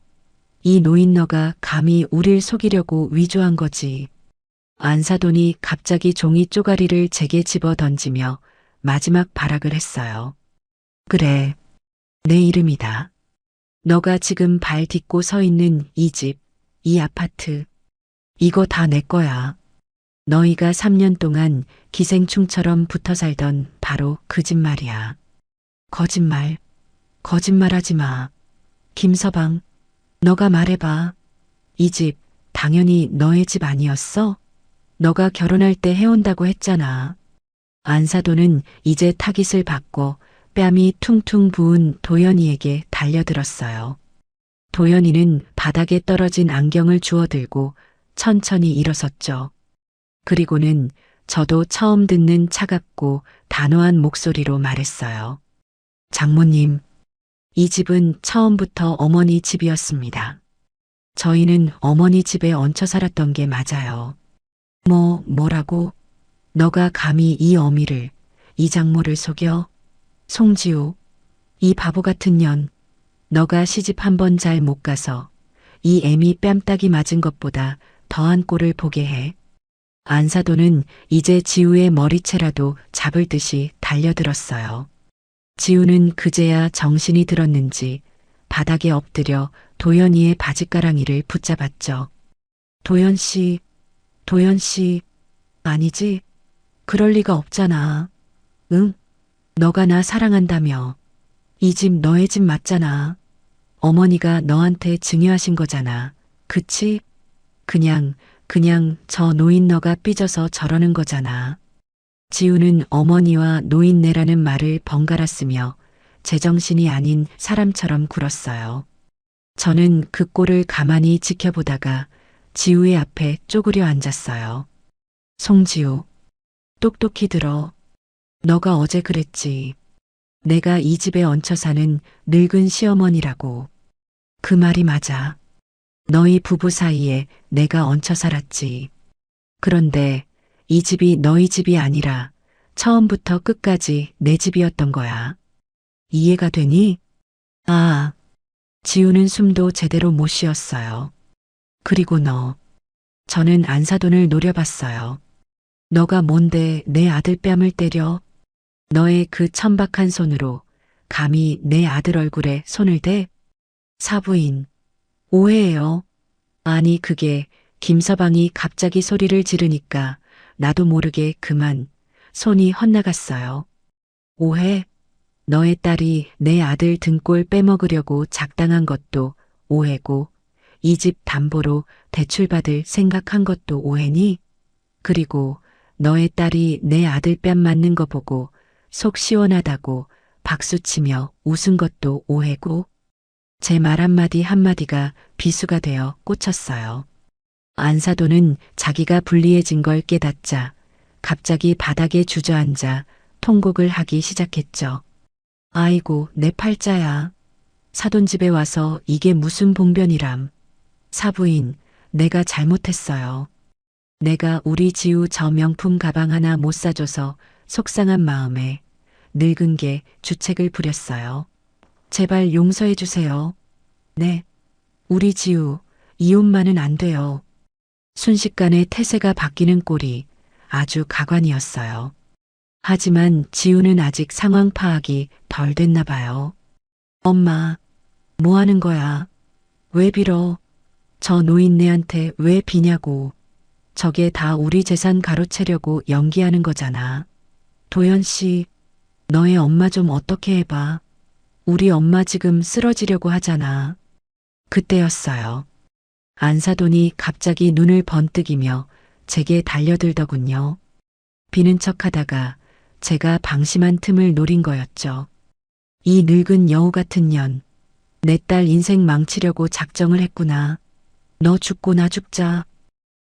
이 노인 너가 감히 우릴 속이려고 위조한 거지. 안사돈이 갑자기 종이 쪼가리를 제게 집어 던지며 마지막 발악을 했어요. 그래, 내 이름이다. 너가 지금 발 딛고 서 있는 이 집, 이 아파트, 이거 다 내 거야. 너희가 3년 동안 기생충처럼 붙어 살던 바로 그 집 말이야. 거짓말, 거짓말하지 마. 김서방, 너가 말해봐. 이 집 당연히 너의 집 아니었어? 너가 결혼할 때 해온다고 했잖아. 안사돈은 이제 타깃을 바꿔 뺨이 퉁퉁 부은 도연이에게 달려들었어요. 도연이는 바닥에 떨어진 안경을 주워들고 천천히 일어섰죠. 그리고는 저도 처음 듣는 차갑고 단호한 목소리로 말했어요. 장모님, 이 집은 처음부터 어머니 집이었습니다. 저희는 어머니 집에 얹혀 살았던 게 맞아요. 뭐라고? 너가 감히 이 어미를, 이 장모를 속여? 송지우, 이 바보 같은 년, 너가 시집 한 번 잘 못 가서 이 애미 뺨따기 맞은 것보다 더한 꼴을 보게 해. 안사돈은 이제 지우의 머리채라도 잡을 듯이 달려들었어요. 지우는 그제야 정신이 들었는지 바닥에 엎드려 도연이의 바짓가랑이를 붙잡았죠. 도연 씨, 아니지? 그럴 리가 없잖아. 응? 너가 나 사랑한다며. 이 집 너의 집 맞잖아. 어머니가 너한테 증여하신 거잖아. 그치? 그냥 저 노인너가 삐져서 저러는 거잖아. 지우는 어머니와 노인네라는 말을 번갈아 쓰며 제정신이 아닌 사람처럼 굴었어요. 저는 그 꼴을 가만히 지켜보다가 지우의 앞에 쪼그려 앉았어요. 송지우, 똑똑히 들어. 너가 어제 그랬지. 내가 이 집에 얹혀 사는 늙은 시어머니라고. 그 말이 맞아. 너희 부부 사이에 내가 얹혀 살았지. 그런데 이 집이 너희 집이 아니라 처음부터 끝까지 내 집이었던 거야. 이해가 되니? 아, 지우는 숨도 제대로 못 쉬었어요. 그리고 너. 저는 안사돈을 노려봤어요. 너가 뭔데 내 아들 뺨을 때려? 너의 그 천박한 손으로 감히 내 아들 얼굴에 손을 대? 사부인, 오해예요. 아니 그게 김서방이 갑자기 소리를 지르니까 나도 모르게 그만 손이 헛나갔어요. 오해? 너의 딸이 내 아들 등골 빼먹으려고 작당한 것도 오해고 이 집 담보로 대출받을 생각한 것도 오해니? 그리고 너의 딸이 내 아들 뺨 맞는 거 보고 속 시원하다고 박수치며 웃은 것도 오해고 제 말 한마디 한마디가 비수가 되어 꽂혔어요. 안사돈은 자기가 불리해진 걸 깨닫자 갑자기 바닥에 주저앉아 통곡을 하기 시작했죠. 아이고 내 팔자야. 사돈집에 와서 이게 무슨 봉변이람. 사부인, 내가 잘못했어요. 내가 우리 지우 저 명품 가방 하나 못 사줘서 속상한 마음에 늙은 게 주책을 부렸어요. 제발 용서해 주세요. 네. 우리 지우 이혼만은 안 돼요. 순식간에 태세가 바뀌는 꼴이 아주 가관이었어요. 하지만 지우는 아직 상황 파악이 덜 됐나 봐요. 엄마, 뭐 하는 거야? 왜 빌어? 저 노인네한테 왜 비냐고. 저게 다 우리 재산 가로채려고 연기하는 거잖아. 도연 씨, 너의 엄마 좀 어떻게 해봐. 우리 엄마 지금 쓰러지려고 하잖아. 그때였어요. 안사돈이 갑자기 눈을 번뜩이며 제게 달려들더군요. 비는 척 하다가 제가 방심한 틈을 노린 거였죠. 이 늙은 여우 같은 년, 내 딸 인생 망치려고 작정을 했구나. 너 죽고 나 죽자.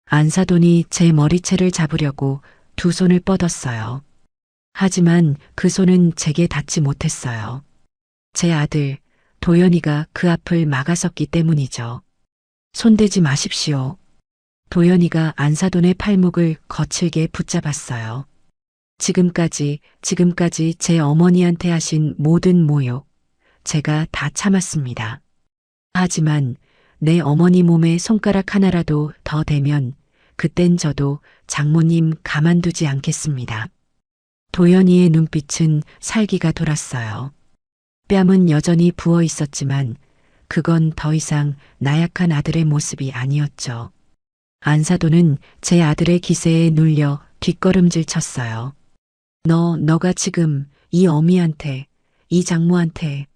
안사돈이 제 머리채를 잡으려고 두 손을 뻗었어요. 하지만 그 손은 제게 닿지 못했어요. 제 아들, 도연이가 그 앞을 막아섰기 때문이죠. 손대지 마십시오. 도연이가 안사돈의 팔목을 거칠게 붙잡았어요. 지금까지 제 어머니한테 하신 모든 모욕, 제가 다 참았습니다. 하지만 내 어머니 몸에 손가락 하나라도 더 대면 그땐 저도 장모님 가만두지 않겠습니다. 도연이의 눈빛은 살기가 돌았어요. 뺨은 여전히 부어 있었지만 그건 더 이상 나약한 아들의 모습이 아니었죠. 안사돈은 제 아들의 기세에 눌려 뒷걸음질 쳤어요. 너가 지금 이 어미한테, 이 장모한테,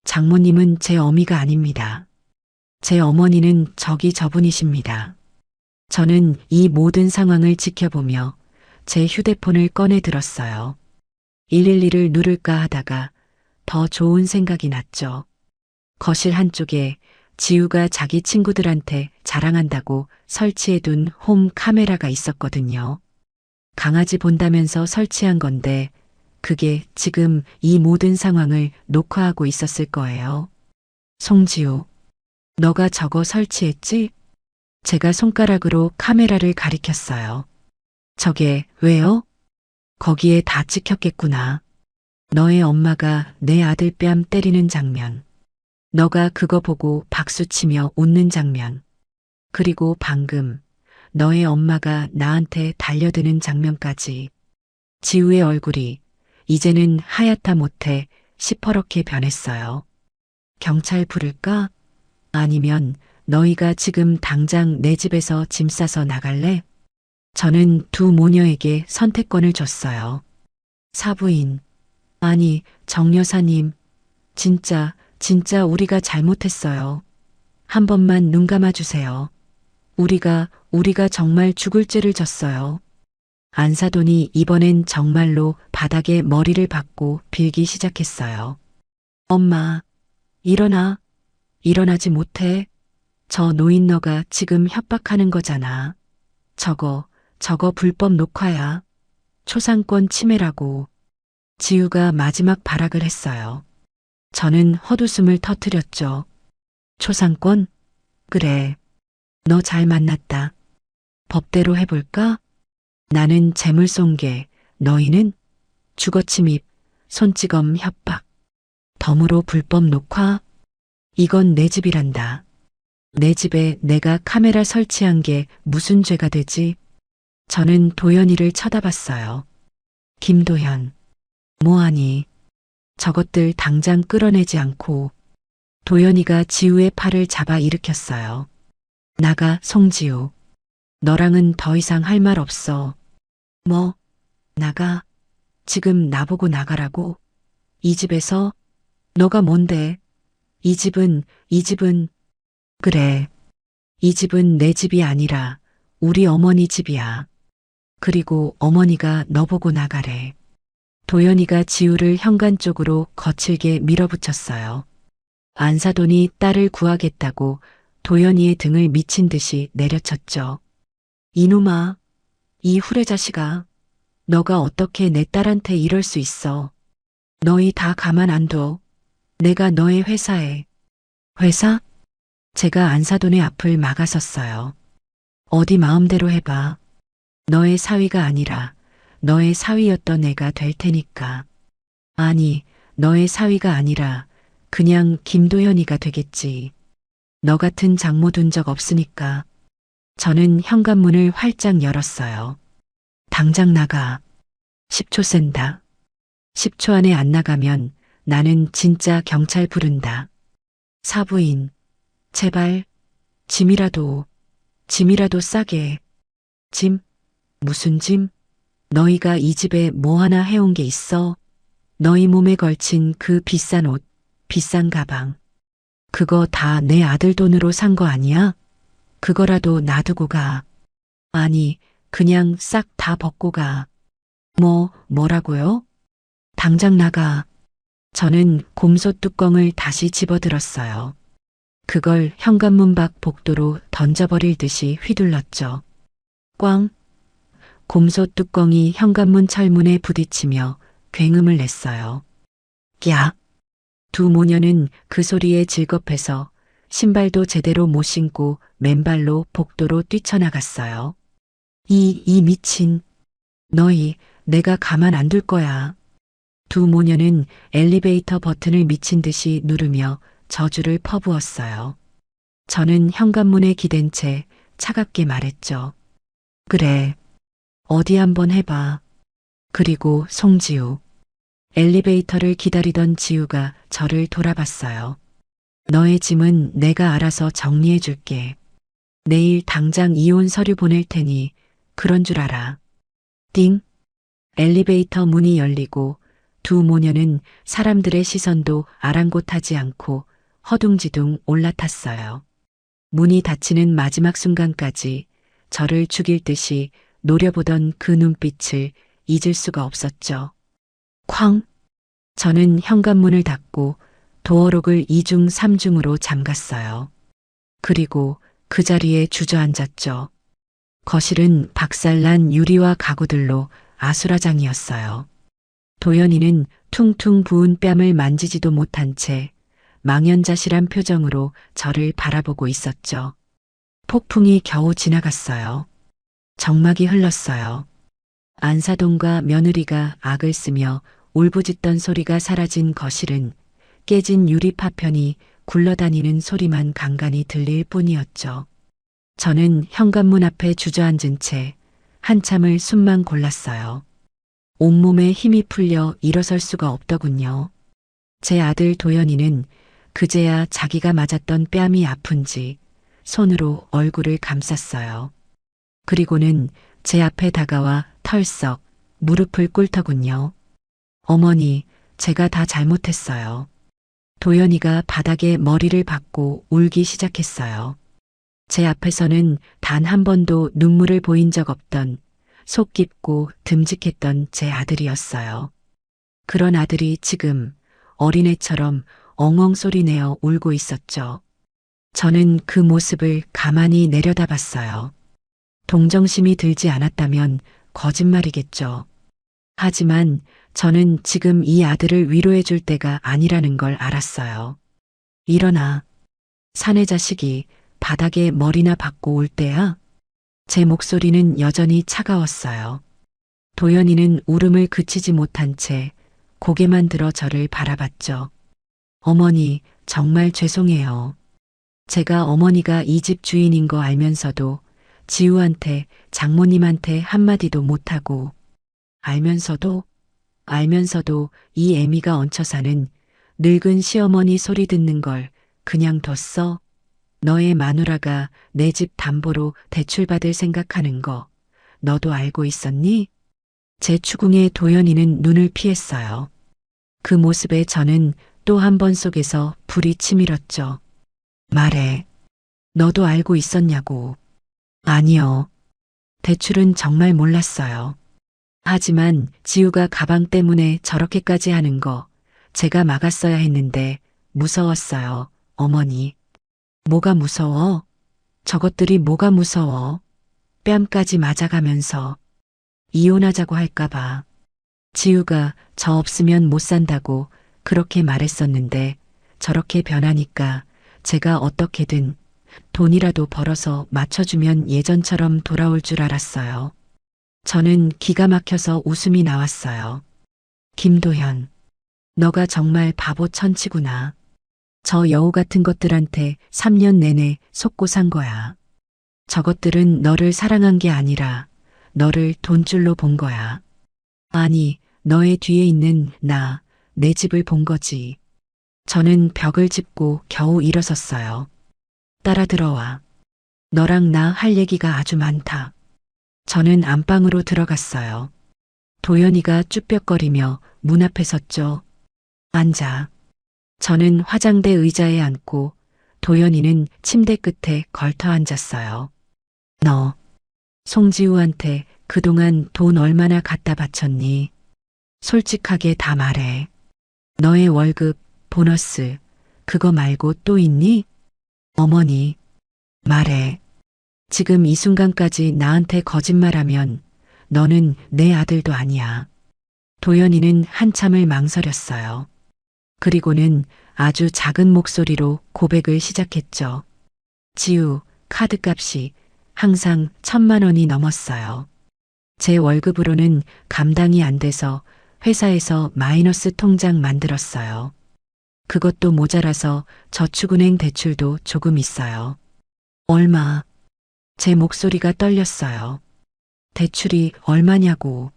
장모님은 제 어미가 아닙니다. 제 어머니는 저분이십니다. 저는 이 모든 상황을 지켜보며 제 휴대폰을 꺼내 들었어요. 112를 누를까 하다가 더 좋은 생각이 났죠. 거실 한쪽에 지우가 자기 친구들한테 자랑한다고 설치해둔 홈 카메라가 있었거든요. 강아지 본다면서 설치한 건데 그게 지금 이 모든 상황을 녹화하고 있었을 거예요. 송지우, 너가 저거 설치했지? 제가 손가락으로 카메라를 가리켰어요. 저게 왜요? 거기에 다 찍혔겠구나. 너의 엄마가 내 아들 뺨 때리는 장면. 너가 그거 보고 박수치며 웃는 장면. 그리고 방금 너의 엄마가 나한테 달려드는 장면까지. 지우의 얼굴이 이제는 하얗다 못해 시퍼렇게 변했어요. 경찰 부를까? 아니면 너희가 지금 당장 내 집에서 짐 싸서 나갈래? 저는 두 모녀에게 선택권을 줬어요. 사부인, 아니 정 여사님, 진짜 우리가 잘못했어요. 한 번만 눈 감아주세요. 우리가 정말 죽을 죄를 졌어요. 안사돈이 이번엔 정말로 바닥에 머리를 박고 빌기 시작했어요. 엄마, 일어나. 일어나지 못해. 저 노인 너가 지금 협박하는 거잖아. 저거 불법 녹화야. 초상권 침해라고. 지우가 마지막 발악을 했어요. 저는 헛웃음을 터뜨렸죠. 초상권? 그래. 너 잘 만났다. 법대로 해볼까? 나는 재물 손괴, 너희는 주거침입, 손찌검 협박. 덤으로 불법 녹화? 이건 내 집이란다. 내 집에 내가 카메라 설치한 게 무슨 죄가 되지? 저는 도연이를 쳐다봤어요. 김도현, 뭐하니? 저것들 당장 끌어내지 않고. 도연이가 지우의 팔을 잡아 일으켰어요. 나가, 송지우. 너랑은 더 이상 할 말 없어. 뭐? 나가? 지금 나보고 나가라고? 이 집에서? 너가 뭔데? 이 집은, 그래. 이 집은 내 집이 아니라 우리 어머니 집이야. 그리고 어머니가 너 보고 나가래. 도연이가 지우를 현관 쪽으로 거칠게 밀어붙였어요. 안사돈이 딸을 구하겠다고 도연이의 등을 미친 듯이 내려쳤죠. 이놈아, 이 후레자식아, 너가 어떻게 내 딸한테 이럴 수 있어. 너희 다 가만 안 둬. 내가 너의 회사에. 회사? 제가 안사돈의 앞을 막아섰어요. 어디 마음대로 해봐. 너의 사위가 아니라 너의 사위였던 애가 될 테니까. 아니, 너의 사위가 아니라 그냥 김도현이가 되겠지. 너 같은 장모 둔 적 없으니까. 저는 현관문을 활짝 열었어요. 당장 나가. 10초 센다. 10초 안에 안 나가면 나는 진짜 경찰 부른다. 사부인, 제발, 짐이라도 싸게. 짐? 무슨 짐? 너희가 이 집에 뭐 하나 해온 게 있어? 너희 몸에 걸친 그 비싼 옷, 비싼 가방. 그거 다 내 아들 돈으로 산 거 아니야? 그거라도 놔두고 가. 아니, 그냥 싹 다 벗고 가. 뭐라고요? 당장 나가. 저는 곰소 뚜껑을 다시 집어들었어요. 그걸 현관문 밖 복도로 던져버릴 듯이 휘둘렀죠. 꽝! 곰소 뚜껑이 현관문 철문에 부딪히며 굉음을 냈어요. 야! 두 모녀는 그 소리에 질겁해서 신발도 제대로 못 신고 맨발로 복도로 뛰쳐나갔어요. 이 미친. 너희, 내가 가만 안 둘 거야. 두 모녀는 엘리베이터 버튼을 미친 듯이 누르며 저주를 퍼부었어요. 저는 현관문에 기댄 채 차갑게 말했죠. 그래. 어디 한번 해봐. 그리고 송지우. 엘리베이터를 기다리던 지우가 저를 돌아봤어요. 너의 짐은 내가 알아서 정리해 줄게. 내일 당장 이혼 서류 보낼 테니 그런 줄 알아. 띵. 엘리베이터 문이 열리고 두 모녀는 사람들의 시선도 아랑곳하지 않고 허둥지둥 올라탔어요. 문이 닫히는 마지막 순간까지 저를 죽일 듯이 노려보던 그 눈빛을 잊을 수가 없었죠. 쾅! 저는 현관문을 닫고 도어록을 2중 3중으로 잠갔어요. 그리고 그 자리에 주저앉았죠. 거실은 박살난 유리와 가구들로 아수라장이었어요. 도연이는 퉁퉁 부은 뺨을 만지지도 못한 채 망연자실한 표정으로 저를 바라보고 있었죠. 폭풍이 겨우 지나갔어요. 정막이 흘렀어요. 안사돈과 며느리가 악을 쓰며 울부짖던 소리가 사라진 거실은 깨진 유리 파편이 굴러다니는 소리만 간간히 들릴 뿐이었죠. 저는 현관문 앞에 주저앉은 채 한참을 숨만 골랐어요. 온몸에 힘이 풀려 일어설 수가 없더군요. 제 아들 도연이는 그제야 자기가 맞았던 뺨이 아픈지 손으로 얼굴을 감쌌어요. 그리고는 제 앞에 다가와 털썩 무릎을 꿇더군요. 어머니, 제가 다 잘못했어요. 도연이가 바닥에 머리를 박고 울기 시작했어요. 제 앞에서는 단 한 번도 눈물을 보인 적 없던 속 깊고 듬직했던 제 아들이었어요. 그런 아들이 지금 어린애처럼 엉엉 소리내어 울고 있었죠. 저는 그 모습을 가만히 내려다봤어요. 동정심이 들지 않았다면 거짓말이겠죠. 하지만 저는 지금 이 아들을 위로해 줄 때가 아니라는 걸 알았어요. 일어나. 사내 자식이 바닥에 머리나 박고 울 때야? 제 목소리는 여전히 차가웠어요. 도연이는 울음을 그치지 못한 채 고개만 들어 저를 바라봤죠. 어머니, 정말 죄송해요. 제가 어머니가 이 집 주인인 거 알면서도 지우한테, 장모님한테 한마디도 못하고, 알면서도 이 애미가 얹혀 사는 늙은 시어머니 소리 듣는 걸 그냥 뒀어. 너의 마누라가 내 집 담보로 대출받을 생각하는 거 너도 알고 있었니? 제 추궁에 도연이는 눈을 피했어요. 그 모습에 저는 또 한 번 속에서 불이 치밀었죠. 말해. 너도 알고 있었냐고. 아니요. 대출은 정말 몰랐어요. 하지만 지우가 가방 때문에 저렇게까지 하는 거 제가 막았어야 했는데 무서웠어요, 어머니. 뭐가 무서워? 저것들이 뭐가 무서워? 뺨까지 맞아가면서 이혼하자고 할까봐. 지우가 저 없으면 못 산다고 그렇게 말했었는데 저렇게 변하니까 제가 어떻게든 돈이라도 벌어서 맞춰주면 예전처럼 돌아올 줄 알았어요. 저는 기가 막혀서 웃음이 나왔어요. 김도현, 너가 정말 바보 천치구나. 저 여우 같은 것들한테 3년 내내 속고 산 거야. 저것들은 너를 사랑한 게 아니라 너를 돈줄로 본 거야. 아니, 너의 뒤에 있는 나, 내 집을 본 거지. 저는 벽을 짚고 겨우 일어섰어요. 따라 들어와. 너랑 나 할 얘기가 아주 많다. 저는 안방으로 들어갔어요. 도연이가 쭈뼛거리며 문 앞에 섰죠. 앉아. 저는 화장대 의자에 앉고 도연이는 침대 끝에 걸터 앉았어요. 너, 송지우한테 그동안 돈 얼마나 갖다 바쳤니? 솔직하게 다 말해. 너의 월급, 보너스, 그거 말고 또 있니? 어머니, 말해. 지금 이 순간까지 나한테 거짓말하면 너는 내 아들도 아니야. 도연이는 한참을 망설였어요. 그리고는 아주 작은 목소리로 고백을 시작했죠. 지우, 카드값이 항상 1,000만 원이 넘었어요. 제 월급으로는 감당이 안 돼서 회사에서 마이너스 통장 만들었어요. 그것도 모자라서 저축은행 대출도 조금 있어요. 얼마? 제 목소리가 떨렸어요. 대출이 얼마냐고.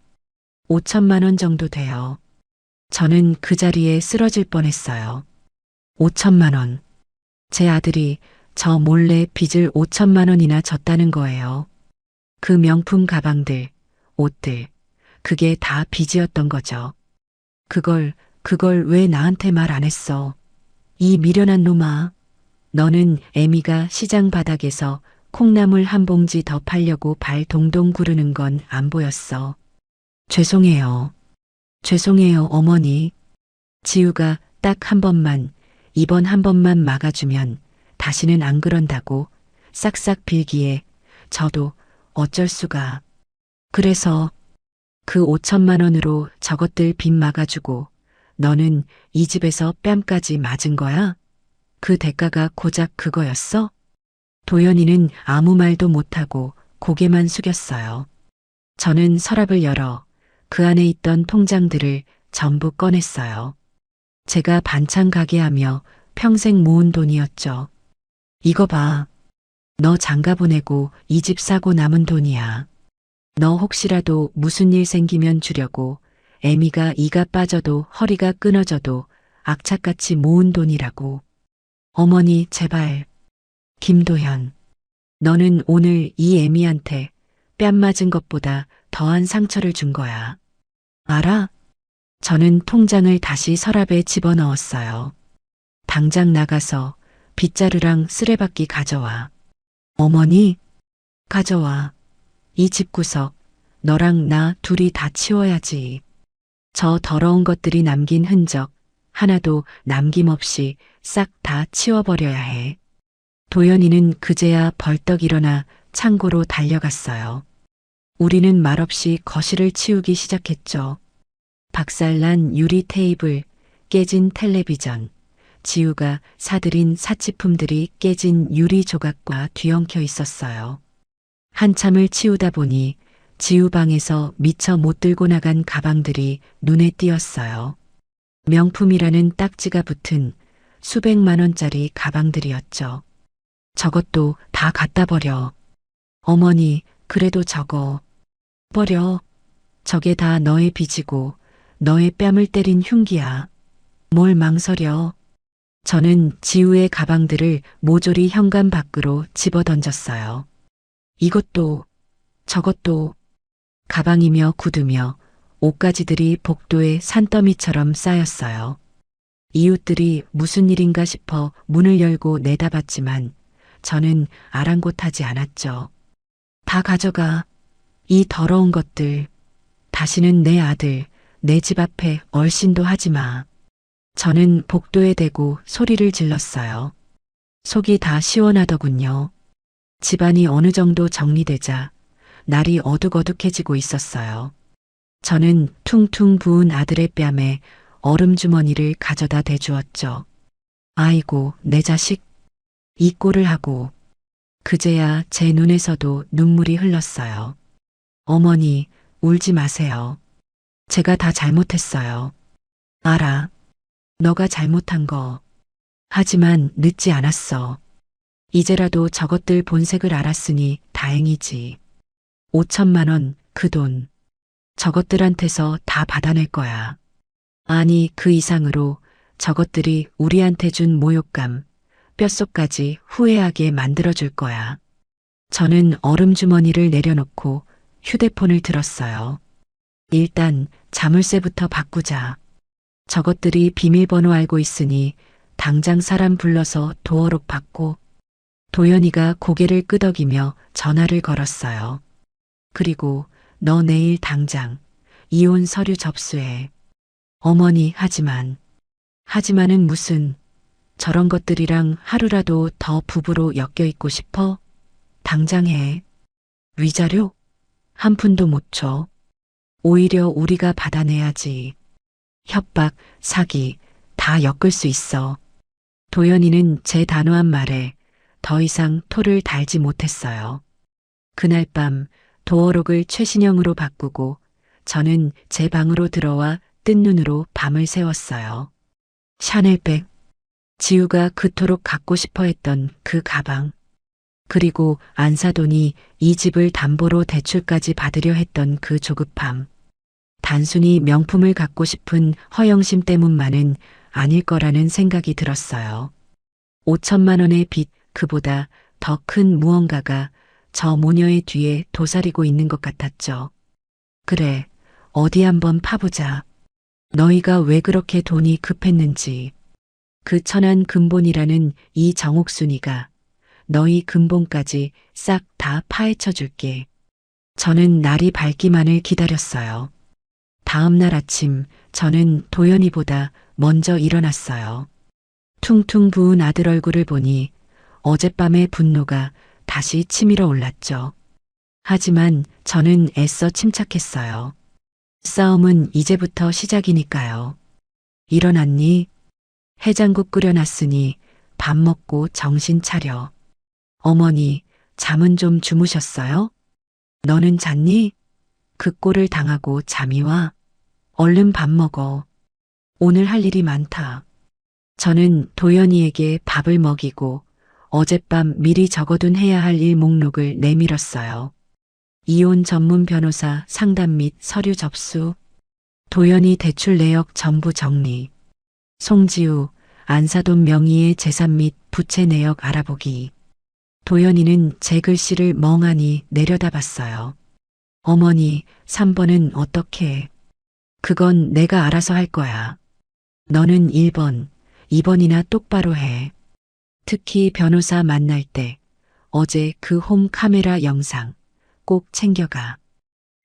5천만 원 정도 돼요. 저는 그 자리에 쓰러질 뻔했어요. 5천만 원. 제 아들이 저 몰래 빚을 5천만 원이나 졌다는 거예요. 그 명품 가방들, 옷들, 그게 다 빚이었던 거죠. 그걸 왜 나한테 말 안 했어? 이 미련한 놈아. 너는 애미가 시장 바닥에서 콩나물 한 봉지 더 팔려고 발 동동 구르는 건 안 보였어. 죄송해요. 죄송해요, 어머니. 지우가 딱 한 번만, 이번 한 번만 막아주면 다시는 안 그런다고 싹싹 빌기에 저도 어쩔 수가. 그래서 그 5천만 원으로 저것들 빚 막아주고 너는 이 집에서 뺨까지 맞은 거야? 그 대가가 고작 그거였어? 도연이는 아무 말도 못하고 고개만 숙였어요. 저는 서랍을 열어 그 안에 있던 통장들을 전부 꺼냈어요. 제가 반찬 가게 하며 평생 모은 돈이었죠. 이거 봐. 너 장가 보내고 이 집 사고 남은 돈이야. 너 혹시라도 무슨 일 생기면 주려고 애미가 이가 빠져도 허리가 끊어져도 악착같이 모은 돈이라고. 어머니 제발. 김도현. 너는 오늘 이 애미한테 뺨 맞은 것보다 더한 상처를 준 거야. 알아? 저는 통장을 다시 서랍에 집어넣었어요. 당장 나가서 빗자루랑 쓰레받기 가져와. 어머니? 가져와. 이 집구석 너랑 나 둘이 다 치워야지. 저 더러운 것들이 남긴 흔적 하나도 남김없이 싹 다 치워버려야 해. 도연이는 그제야 벌떡 일어나 창고로 달려갔어요. 우리는 말없이 거실을 치우기 시작했죠. 박살난 유리 테이블, 깨진 텔레비전, 지우가 사들인 사치품들이 깨진 유리 조각과 뒤엉켜 있었어요. 한참을 치우다 보니 지우 방에서 미처 못 들고 나간 가방들이 눈에 띄었어요. 명품이라는 딱지가 붙은 수백만 원짜리 가방들이었죠. 저것도 다 갖다 버려. 어머니, 그래도 저거. 버려. 저게 다 너의 빚이고 너의 뺨을 때린 흉기야. 뭘 망설여. 저는 지우의 가방들을 모조리 현관 밖으로 집어던졌어요. 이것도 저것도 가방이며 구두며 옷가지들이 복도에 산더미처럼 쌓였어요. 이웃들이 무슨 일인가 싶어 문을 열고 내다봤지만 저는 아랑곳하지 않았죠. 다 가져가. 이 더러운 것들. 다시는 내 아들, 내 집 앞에 얼씬도 하지 마. 저는 복도에 대고 소리를 질렀어요. 속이 다 시원하더군요. 집안이 어느 정도 정리되자 날이 어둑어둑해지고 있었어요. 저는 퉁퉁 부은 아들의 뺨에 얼음 주머니를 가져다 대주었죠. 아이고, 내 자식. 이 꼴을 하고. 그제야 제 눈에서도 눈물이 흘렀어요. 어머니, 울지 마세요. 제가 다 잘못했어요. 알아. 너가 잘못한 거. 하지만 늦지 않았어. 이제라도 저것들 본색을 알았으니 다행이지. 5천만 원, 그 돈. 저것들한테서 다 받아낼 거야. 아니, 그 이상으로 저것들이 우리한테 준 모욕감, 뼛속까지 후회하게 만들어줄 거야. 저는 얼음주머니를 내려놓고 휴대폰을 들었어요. 일단 자물쇠부터 바꾸자. 저것들이 비밀번호 알고 있으니 당장 사람 불러서 도어록 받고. 도연이가 고개를 끄덕이며 전화를 걸었어요. 그리고 너 내일 당장 이혼 서류 접수해. 어머니, 하지만은 무슨, 저런 것들이랑 하루라도 더 부부로 엮여 있고 싶어? 당장 해. 위자료? 한 푼도 못 줘. 오히려 우리가 받아내야지. 협박, 사기, 다 엮을 수 있어. 도연이는 제 단호한 말에 더 이상 토를 달지 못했어요. 그날 밤 도어록을 최신형으로 바꾸고 저는 제 방으로 들어와 뜬 눈으로 밤을 새웠어요. 샤넬백, 지우가 그토록 갖고 싶어 했던 그 가방, 그리고 안사돈이 이 집을 담보로 대출까지 받으려 했던 그 조급함. 단순히 명품을 갖고 싶은 허영심 때문만은 아닐 거라는 생각이 들었어요. 5천만 원의 빚, 그보다 더 큰 무언가가 저 모녀의 뒤에 도사리고 있는 것 같았죠. 그래, 어디 한번 파보자. 너희가 왜 그렇게 돈이 급했는지. 그 천한 근본이라는 이 정옥순이가 너희 근본까지 싹 다 파헤쳐 줄게. 저는 날이 밝기만을 기다렸어요. 다음 날 아침 저는 도연이보다 먼저 일어났어요. 퉁퉁 부은 아들 얼굴을 보니 어젯밤의 분노가 다시 치밀어 올랐죠. 하지만 저는 애써 침착했어요. 싸움은 이제부터 시작이니까요. 일어났니? 해장국 끓여놨으니 밥 먹고 정신 차려. 어머니, 잠은 좀 주무셨어요? 너는 잤니? 그 꼴을 당하고 잠이 와? 얼른 밥 먹어. 오늘 할 일이 많다. 저는 도연이에게 밥을 먹이고 어젯밤 미리 적어둔 해야 할 일 목록을 내밀었어요. 이혼 전문 변호사 상담 및 서류 접수, 도연이 대출 내역 전부 정리, 송지우, 안사돈 명의의 재산 및 부채 내역 알아보기. 도연이는 제 글씨를 멍하니 내려다봤어요. 어머니, 3번은 어떻게 해? 그건 내가 알아서 할 거야. 너는 1번, 2번이나 똑바로 해. 특히 변호사 만날 때 어제 그 홈 카메라 영상 꼭 챙겨가.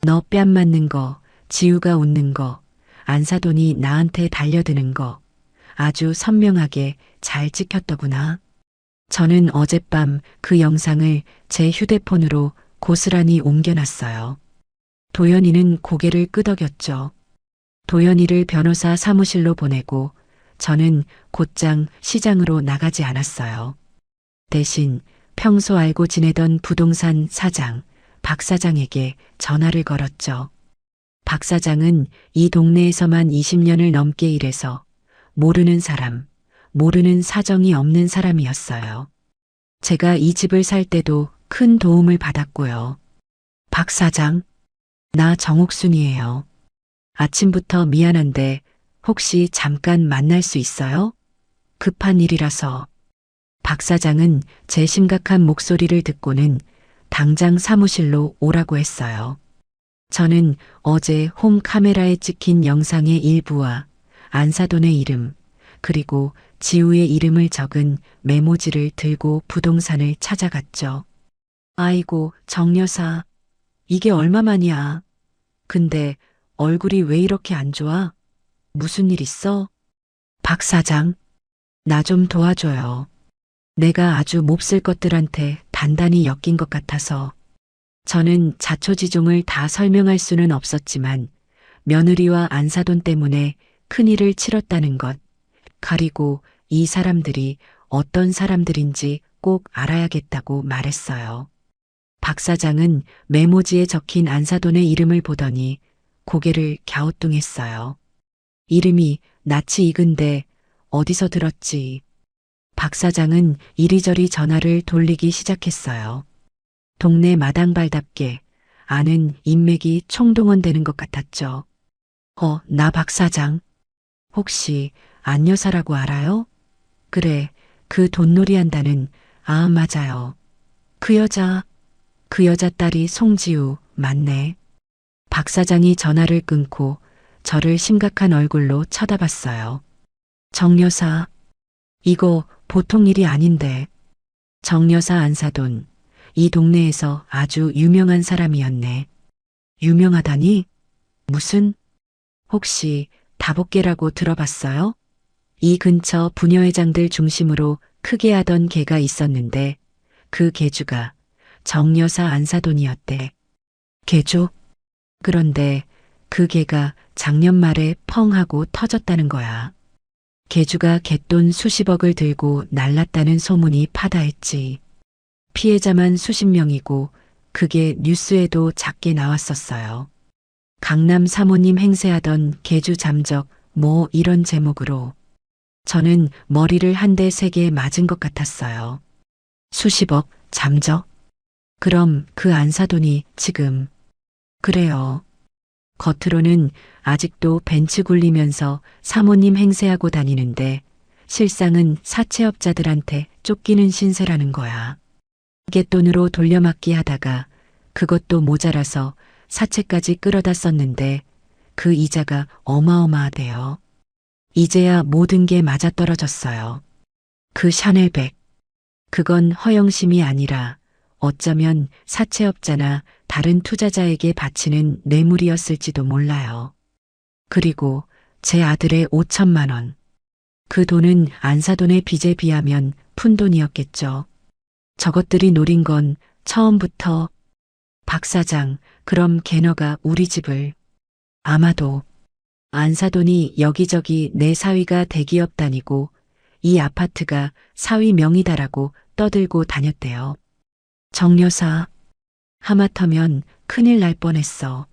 너 뺨 맞는 거, 지우가 웃는 거, 안사돈이 나한테 달려드는 거 아주 선명하게 잘 찍혔더구나. 저는 어젯밤 그 영상을 제 휴대폰으로 고스란히 옮겨놨어요. 도연이는 고개를 끄덕였죠. 도연이를 변호사 사무실로 보내고 저는 곧장 시장으로 나가지 않았어요. 대신 평소 알고 지내던 부동산 사장, 박 사장에게 전화를 걸었죠. 박 사장은 이 동네에서만 20년을 넘게 일해서 모르는 사람, 모르는 사정이 없는 사람이었어요. 제가 이 집을 살 때도 큰 도움을 받았고요. 박 사장, 나 정옥순이에요. 아침부터 미안한데 혹시 잠깐 만날 수 있어요? 급한 일이라서. 박 사장은 제 심각한 목소리를 듣고는 당장 사무실로 오라고 했어요. 저는 어제 홈 카메라에 찍힌 영상의 일부와 안사돈의 이름, 그리고 지우의 이름을 적은 메모지를 들고 부동산을 찾아갔죠. 아이고, 정 여사, 이게 얼마만이야? 근데 얼굴이 왜 이렇게 안 좋아? 무슨 일 있어? 박 사장, 나 좀 도와줘요. 내가 아주 몹쓸 것들한테 단단히 엮인 것 같아서. 저는 자초지종을 다 설명할 수는 없었지만 며느리와 안사돈 때문에 큰일을 치렀다는 것, 그리고 이 사람들이 어떤 사람들인지 꼭 알아야겠다고 말했어요. 박 사장은 메모지에 적힌 안사돈의 이름을 보더니 고개를 갸우뚱했어요. 이름이 낯이 익은데 어디서 들었지? 박 사장은 이리저리 전화를 돌리기 시작했어요. 동네 마당발답게 아는 인맥이 총동원되는 것 같았죠. 나 박 사장. 혹시 안 여사라고 알아요? 그래, 그 돈놀이 한다는, 맞아요. 그 여자 딸이 송지우, 맞네. 박 사장이 전화를 끊고 저를 심각한 얼굴로 쳐다봤어요. 정 여사, 이거 보통 일이 아닌데. 정 여사 안사돈, 이 동네에서 아주 유명한 사람이었네. 유명하다니? 무슨? 혹시 다복계라고 들어봤어요? 이 근처 부녀회장들 중심으로 크게 하던 개가 있었는데 그 개주가 정 여사 안사돈이었대. 개주? 그런데 그 개가 작년 말에 펑 하고 터졌다는 거야. 개주가 갯돈 수십억을 들고 날랐다는 소문이 파다했지. 피해자만 수십 명이고 그게 뉴스에도 작게 나왔었어요. 강남 사모님 행세하던 개주 잠적 뭐 이런 제목으로. 저는 머리를 한 대 세게 맞은 것 같았어요. 수십억 잠적? 그럼 그 안사돈이 지금. 그래요. 겉으로는 아직도 벤츠 굴리면서 사모님 행세하고 다니는데 실상은 사채업자들한테 쫓기는 신세라는 거야. 갯돈으로 돌려막기 하다가 그것도 모자라서 사채까지 끌어다 썼는데 그 이자가 어마어마하대요. 이제야 모든 게 맞아떨어졌어요. 그 샤넬백. 그건 허영심이 아니라 어쩌면 사채업자나 다른 투자자에게 바치는 뇌물이었을지도 몰라요. 그리고 제 아들의 5천만 원. 그 돈은 안사돈의 빚에 비하면 푼돈이었겠죠. 저것들이 노린 건 처음부터. 박 사장, 그럼 걔너가 우리 집을. 아마도. 안사돈이 여기저기 내 사위가 대기업 다니고 이 아파트가 사위 명의다라고 떠들고 다녔대요. 정 여사, 하마터면 큰일 날 뻔했어.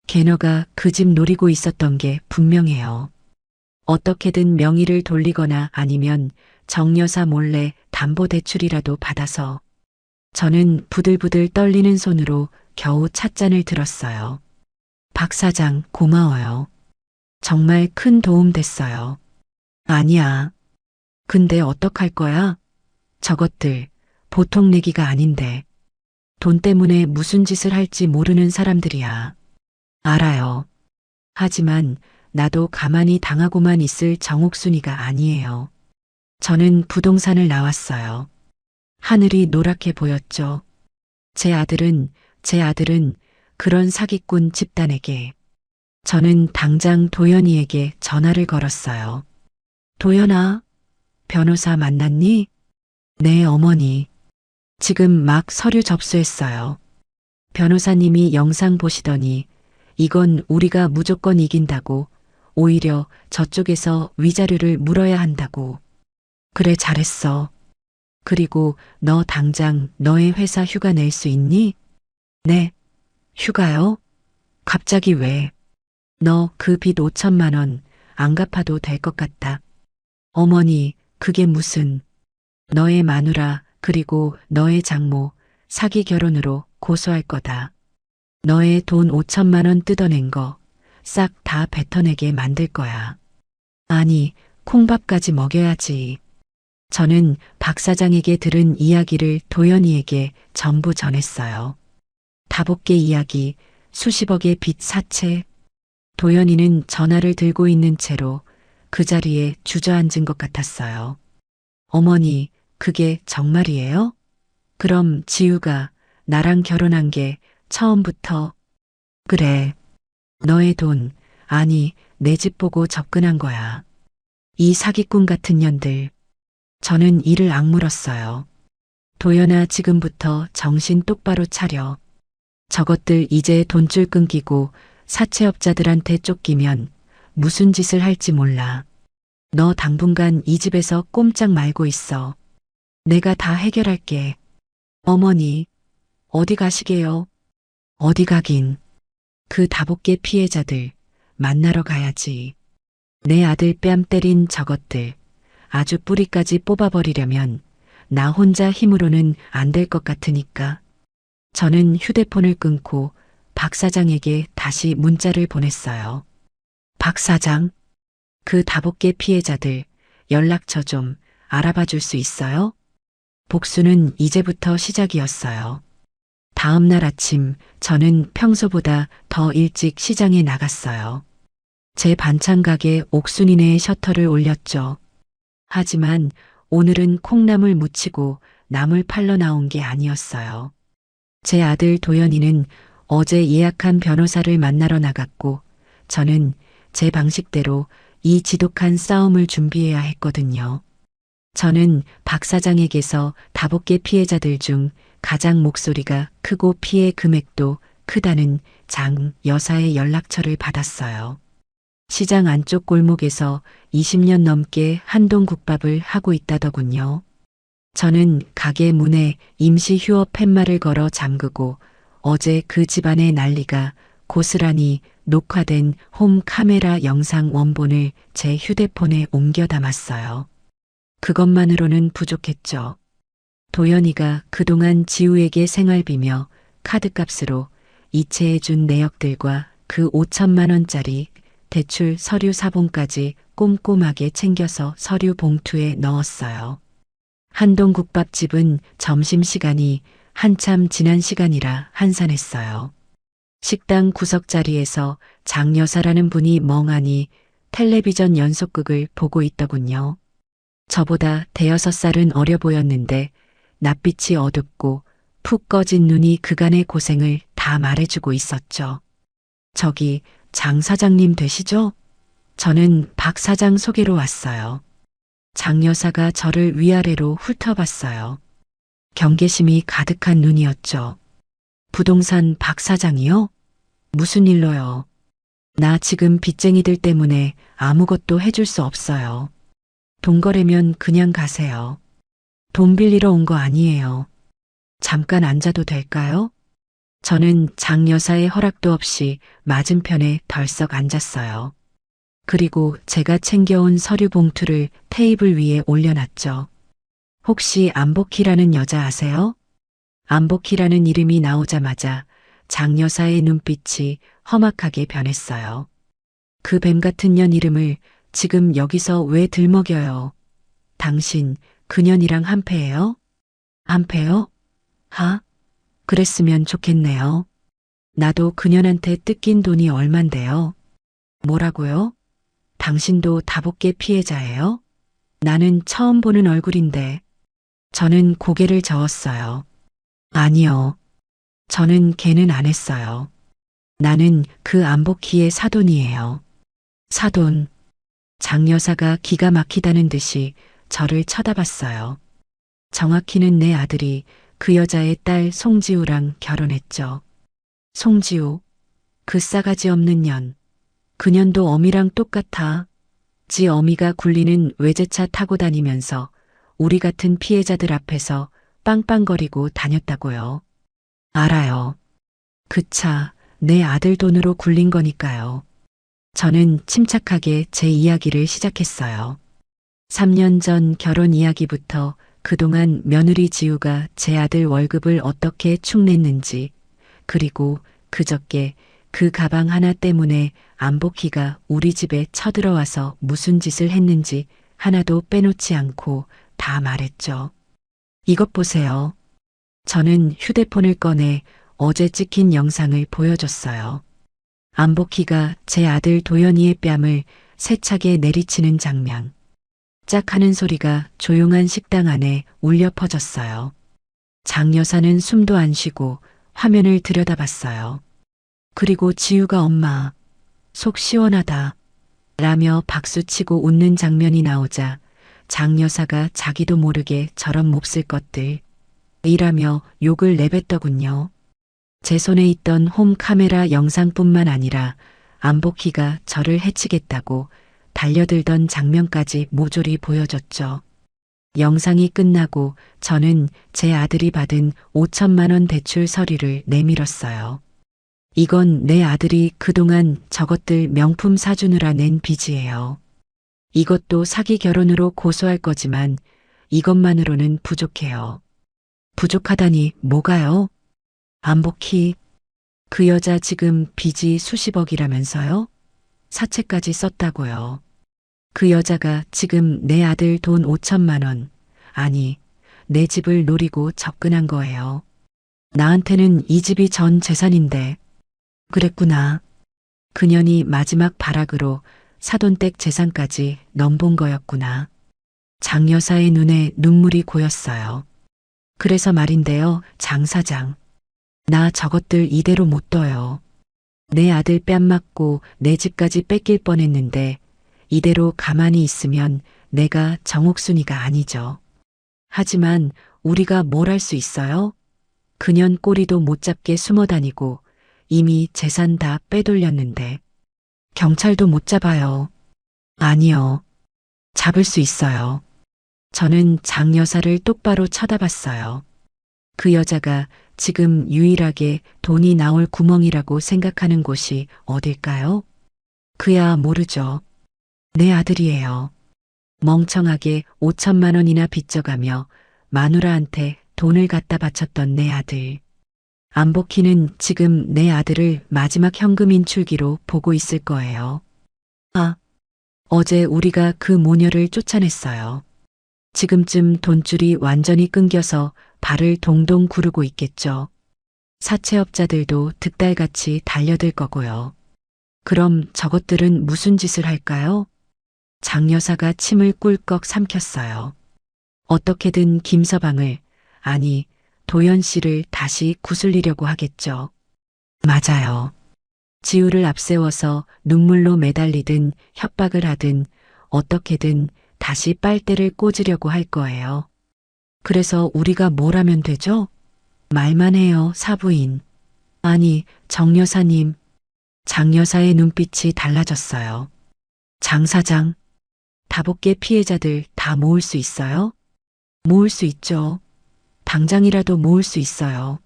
걔너가 그 집 노리고 있었던 게 분명해요. 어떻게든 명의를 돌리거나 아니면 정 여사 몰래 담보대출이라도 받아서. 저는 부들부들 떨리는 손으로 겨우 찻잔을 들었어요. 박 사장, 고마워요. 정말 큰 도움 됐어요. 아니야. 근데 어떡할 거야? 저것들 보통 내기가 아닌데. 돈 때문에 무슨 짓을 할지 모르는 사람들이야. 알아요. 하지만 나도 가만히 당하고만 있을 정옥순이가 아니에요. 저는 부동산을 나왔어요. 하늘이 노랗게 보였죠. 제 아들은 그런 사기꾼 집단에게. 저는 당장 도연이에게 전화를 걸었어요. 도연아, 변호사 만났니? 네, 어머니. 지금 막 서류 접수했어요. 변호사님이 영상 보시더니 이건 우리가 무조건 이긴다고, 오히려 저쪽에서 위자료를 물어야 한다고. 그래, 잘했어. 그리고 너 당장 너의 회사 휴가 낼 수 있니? 네. 휴가요? 갑자기 왜? 너 그 빚 5천만 원 안 갚아도 될 것 같다. 어머니, 그게 무슨. 너의 마누라 그리고 너의 장모 사기 결혼으로 고소할 거다. 너의 돈 5천만 원 뜯어낸 거 싹 다 뱉어내게 만들 거야. 아니, 콩밥까지 먹여야지. 저는 박 사장에게 들은 이야기를 도연이에게 전부 전했어요. 다복계 이야기, 수십억의 빚 사채. 도연이는 전화를 들고 있는 채로 그 자리에 주저앉은 것 같았어요. 어머니, 그게 정말이에요? 그럼 지우가 나랑 결혼한 게 처음부터. 그래. 너의 돈, 아니, 내 집 보고 접근한 거야. 이 사기꾼 같은 년들. 저는 이를 악물었어요. 도연아, 지금부터 정신 똑바로 차려. 저것들 이제 돈줄 끊기고 사채업자들한테 쫓기면 무슨 짓을 할지 몰라. 너 당분간 이 집에서 꼼짝 말고 있어. 내가 다 해결할게. 어머니, 어디 가시게요? 어디 가긴. 그 다복계 피해자들 만나러 가야지. 내 아들 뺨 때린 저것들 아주 뿌리까지 뽑아버리려면 나 혼자 힘으로는 안 될 것 같으니까. 저는 휴대폰을 끊고 박 사장에게 다시 문자를 보냈어요. 박 사장, 그 다복계 피해자들 연락처 좀 알아봐 줄 수 있어요? 복수는 이제부터 시작이었어요. 다음 날 아침 저는 평소보다 더 일찍 시장에 나갔어요. 제 반찬 가게 옥순이네의 셔터를 올렸죠. 하지만 오늘은 콩나물 무치고 나물 팔러 나온 게 아니었어요. 제 아들 도연이는 어제 예약한 변호사를 만나러 나갔고 저는 제 방식대로 이 지독한 싸움을 준비해야 했거든요. 저는 박 사장에게서 다복계 피해자들 중 가장 목소리가 크고 피해 금액도 크다는 장 여사의 연락처를 받았어요. 시장 안쪽 골목에서 20년 넘게 한동국밥을 하고 있다더군요. 저는 가게 문에 임시 휴업 팻말을 걸어 잠그고 어제 그 집안의 난리가 고스란히 녹화된 홈 카메라 영상 원본을 제 휴대폰에 옮겨 담았어요. 그것만으로는 부족했죠. 도연이가 그동안 지우에게 생활비며 카드값으로 이체해준 내역들과 그 5천만 원짜리 대출 서류 사본까지 꼼꼼하게 챙겨서 서류 봉투에 넣었어요. 한동국밥집은 점심시간이 한참 지난 시간이라 한산했어요. 식당 구석자리에서 장 여사라는 분이 멍하니 텔레비전 연속극을 보고 있더군요. 저보다 대여섯 살은 어려 보였는데 낯빛이 어둡고 푹 꺼진 눈이 그간의 고생을 다 말해주고 있었죠. 저기 장 사장님 되시죠? 저는 박 사장 소개로 왔어요. 장 여사가 저를 위아래로 훑어봤어요. 경계심이 가득한 눈이었죠. 부동산 박 사장이요? 무슨 일로요? 나 지금 빚쟁이들 때문에 아무것도 해줄 수 없어요. 돈 거래면 그냥 가세요. 돈 빌리러 온 거 아니에요. 잠깐 앉아도 될까요? 저는 장 여사의 허락도 없이 맞은편에 덜썩 앉았어요. 그리고 제가 챙겨온 서류 봉투를 테이블 위에 올려놨죠. 혹시 안복희라는 여자 아세요? 안복희라는 이름이 나오자마자 장 여사의 눈빛이 험악하게 변했어요. 그 뱀 같은 년 이름을 지금 여기서 왜 들먹여요? 당신 그년이랑 한패예요? 한패요? 하? 그랬으면 좋겠네요. 나도 그년한테 뜯긴 돈이 얼만데요. 뭐라고요? 당신도 다복계 피해자예요? 나는 처음 보는 얼굴인데. 저는 고개를 저었어요. 아니요. 저는 걔는 안 했어요. 나는 그 안복희의 사돈이에요. 사돈. 장 여사가 기가 막히다는 듯이 저를 쳐다봤어요. 정확히는 내 아들이 그 여자의 딸 송지우랑 결혼했죠. 송지우. 그 싸가지 없는 년. 그년도 어미랑 똑같아. 지 어미가 굴리는 외제차 타고 다니면서 우리 같은 피해자들 앞에서 빵빵거리고 다녔다고요. 알아요. 그 차 내 아들 돈으로 굴린 거니까요. 저는 침착하게 제 이야기를 시작했어요. 3년 전 결혼 이야기부터 그동안 며느리 지우가 제 아들 월급을 어떻게 축냈는지, 그리고 그저께 그 가방 하나 때문에 안복희가 우리 집에 쳐들어와서 무슨 짓을 했는지 하나도 빼놓지 않고 다 말했죠. 이것 보세요. 저는 휴대폰을 꺼내 어제 찍힌 영상을 보여줬어요. 안복희가 제 아들 도연이의 뺨을 세차게 내리치는 장면. 짝 하는 소리가 조용한 식당 안에 울려 퍼졌어요. 장 여사는 숨도 안 쉬고 화면을 들여다봤어요. 그리고 지우가 엄마, 속 시원하다 라며 박수치고 웃는 장면이 나오자 장 여사가 자기도 모르게 저런 몹쓸 것들 이라며 욕을 내뱉더군요. 제 손에 있던 홈 카메라 영상뿐만 아니라 안복희가 저를 해치겠다고 달려들던 장면까지 모조리 보여줬죠. 영상이 끝나고 저는 제 아들이 받은 5천만 원 대출 서류를 내밀었어요. 이건 내 아들이 그동안 저것들 명품 사주느라 낸 빚이에요. 이것도 사기 결혼으로 고소할 거지만 이것만으로는 부족해요. 부족하다니 뭐가요? 안복희, 그 여자 지금 빚이 수십억이라면서요? 사채까지 썼다고요. 그 여자가 지금 내 아들 돈 5천만 원, 아니, 내 집을 노리고 접근한 거예요. 나한테는 이 집이 전 재산인데. 그랬구나. 그년이 마지막 발악으로 사돈댁 재산까지 넘본 거였구나. 장 여사의 눈에 눈물이 고였어요. 그래서 말인데요, 장 사장. 나 저것들 이대로 못 둬요. 내 아들 뺨 맞고 내 집까지 뺏길 뻔했는데 이대로 가만히 있으면 내가 정옥순이가 아니죠. 하지만 우리가 뭘 할 수 있어요? 그년 꼬리도 못 잡게 숨어 다니고 이미 재산 다 빼돌렸는데 경찰도 못 잡아요. 아니요. 잡을 수 있어요. 저는 장 여사를 똑바로 쳐다봤어요. 그 여자가 지금 유일하게 돈이 나올 구멍이라고 생각하는 곳이 어딜까요? 그야 모르죠. 내 아들이에요. 멍청하게 5천만 원이나 빚져가며 마누라한테 돈을 갖다 바쳤던 내 아들. 안복희는 지금 내 아들을 마지막 현금 인출기로 보고 있을 거예요. 아, 어제 우리가 그 모녀를 쫓아냈어요. 지금쯤 돈줄이 완전히 끊겨서 발을 동동 구르고 있겠죠. 사채업자들도 득달같이 달려들 거고요. 그럼 저것들은 무슨 짓을 할까요? 장 여사가 침을 꿀꺽 삼켰어요. 어떻게든 김서방을, 아니 도연 씨를 다시 구슬리려고 하겠죠. 맞아요. 지우를 앞세워서 눈물로 매달리든 협박을 하든 어떻게든 다시 빨대를 꽂으려고 할 거예요. 그래서 우리가 뭘 하면 되죠? 말만 해요, 사부인. 아니, 정 여사님. 장 여사의 눈빛이 달라졌어요. 장 사장, 다복계 피해자들 다 모을 수 있어요? 모을 수 있죠. 당장이라도 모을 수 있어요.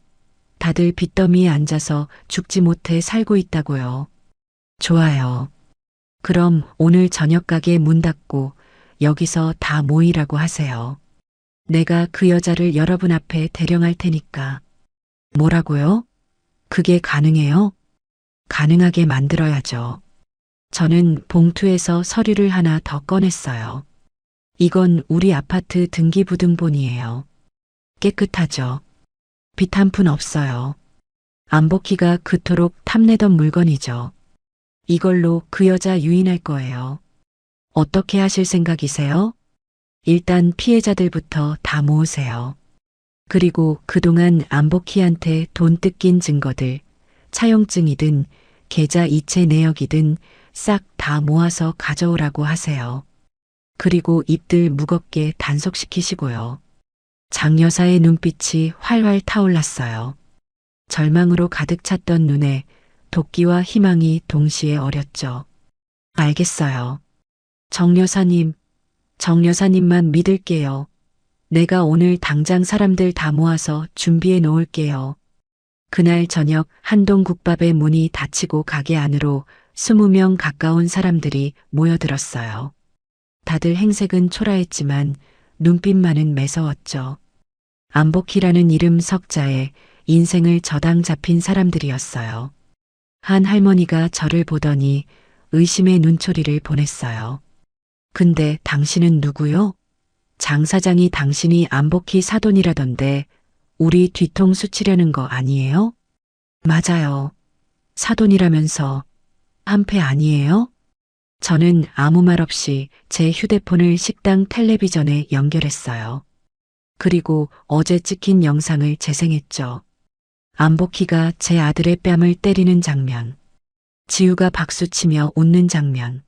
다들 빚더미에 앉아서 죽지 못해 살고 있다고요. 좋아요. 그럼 오늘 저녁 가게 문 닫고 여기서 다 모이라고 하세요. 내가 그 여자를 여러분 앞에 대령할 테니까. 뭐라고요? 그게 가능해요? 가능하게 만들어야죠. 저는 봉투에서 서류를 하나 더 꺼냈어요. 이건 우리 아파트 등기부등본이에요. 깨끗하죠. 빚 한 푼 없어요. 안복희가 그토록 탐내던 물건이죠. 이걸로 그 여자 유인할 거예요. 어떻게 하실 생각이세요? 일단 피해자들부터 다 모으세요. 그리고 그동안 안복희한테 돈 뜯긴 증거들, 차용증이든 계좌 이체 내역이든 싹 다 모아서 가져오라고 하세요. 그리고 입들 무겁게 단속시키시고요. 장 여사의 눈빛이 활활 타올랐어요. 절망으로 가득 찼던 눈에 도끼와 희망이 동시에 어렸죠. 알겠어요. 정 여사님, 정 여사님만 믿을게요. 내가 오늘 당장 사람들 다 모아서 준비해 놓을게요. 그날 저녁 한동국밥의 문이 닫히고 가게 안으로 20명 가까운 사람들이 모여들었어요. 다들 행색은 초라했지만 눈빛만은 매서웠죠. 안복희라는 이름 석자에 인생을 저당 잡힌 사람들이었어요. 한 할머니가 저를 보더니 의심의 눈초리를 보냈어요. 근데 당신은 누구요? 장 사장이 당신이 안복희 사돈이라던데 우리 뒤통수 치려는 거 아니에요? 맞아요. 사돈이라면서 한패 아니에요? 저는 아무 말 없이 제 휴대폰을 식당 텔레비전에 연결했어요. 그리고 어제 찍힌 영상을 재생했죠. 안복희가 제 아들의 뺨을 때리는 장면. 지우가 박수치며 웃는 장면.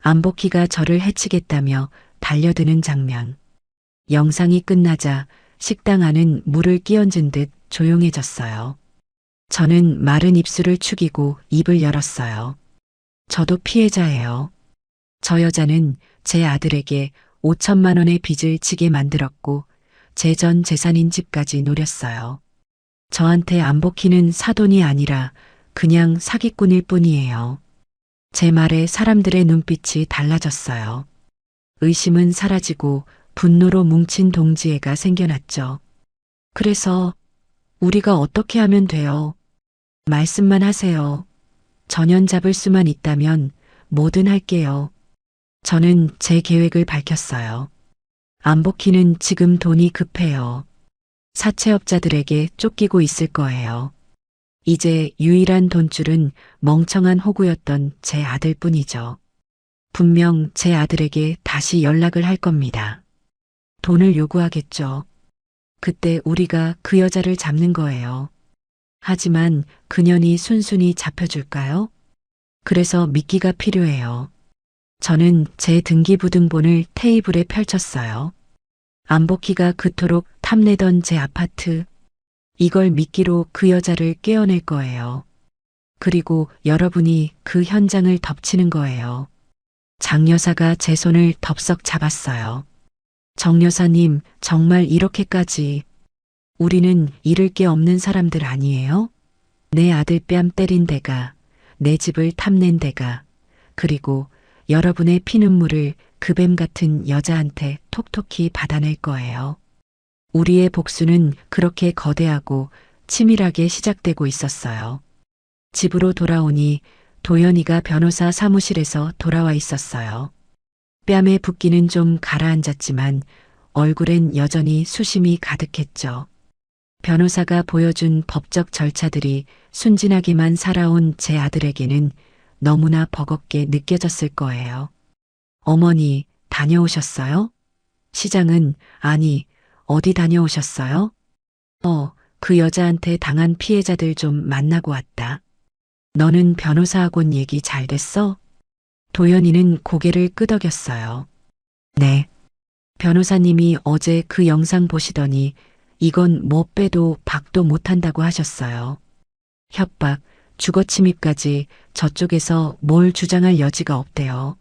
안복희가 저를 해치겠다며 달려드는 장면. 영상이 끝나자 식당 안은 물을 끼얹은 듯 조용해졌어요. 저는 마른 입술을 축이고 입을 열었어요. 저도 피해자예요. 저 여자는 제 아들에게 5천만 원의 빚을 지게 만들었고 제 전 재산인 집까지 노렸어요. 저한테 안복희는 사돈이 아니라 그냥 사기꾼일 뿐이에요. 제 말에 사람들의 눈빛이 달라졌어요. 의심은 사라지고 분노로 뭉친 동지애가 생겨났죠. 그래서 우리가 어떻게 하면 돼요? 말씀만 하세요. 전연 잡을 수만 있다면 뭐든 할게요. 저는 제 계획을 밝혔어요. 안복희는 지금 돈이 급해요. 사채업자들에게 쫓기고 있을 거예요. 이제 유일한 돈줄은 멍청한 호구였던 제 아들뿐이죠. 분명 제 아들에게 다시 연락을 할 겁니다. 돈을 요구하겠죠. 그때 우리가 그 여자를 잡는 거예요. 하지만 그년이 순순히 잡혀줄까요? 그래서 미끼가 필요해요. 저는 제 등기부등본을 테이블에 펼쳤어요. 안복희가 그토록 탐내던 제 아파트. 이걸 미끼로 그 여자를 깨어낼 거예요. 그리고 여러분이 그 현장을 덮치는 거예요. 장 여사가 제 손을 덥석 잡았어요. 정 여사님, 정말 이렇게까지. 우리는 잃을 게 없는 사람들 아니에요? 내 아들 뺨 때린 데가, 내 집을 탐낸 데가, 그리고 여러분의 피눈물을 그 뱀 같은 여자한테 톡톡히 받아낼 거예요. 우리의 복수는 그렇게 거대하고 치밀하게 시작되고 있었어요. 집으로 돌아오니 도연이가 변호사 사무실에서 돌아와 있었어요. 뺨에 붓기는 좀 가라앉았지만 얼굴엔 여전히 수심이 가득했죠. 변호사가 보여준 법적 절차들이 순진하게만 살아온 제 아들에게는 너무나 버겁게 느껴졌을 거예요. 어머니, 다녀오셨어요? 시장은, 아니, 어디 다녀오셨어요? 그 여자한테 당한 피해자들 좀 만나고 왔다. 너는 변호사하고는 얘기 잘 됐어? 도연이는 고개를 끄덕였어요. 네. 변호사님이 어제 그 영상 보시더니 이건 뭐 빼도 박도 못한다고 하셨어요. 협박, 주거침입까지 저쪽에서 뭘 주장할 여지가 없대요.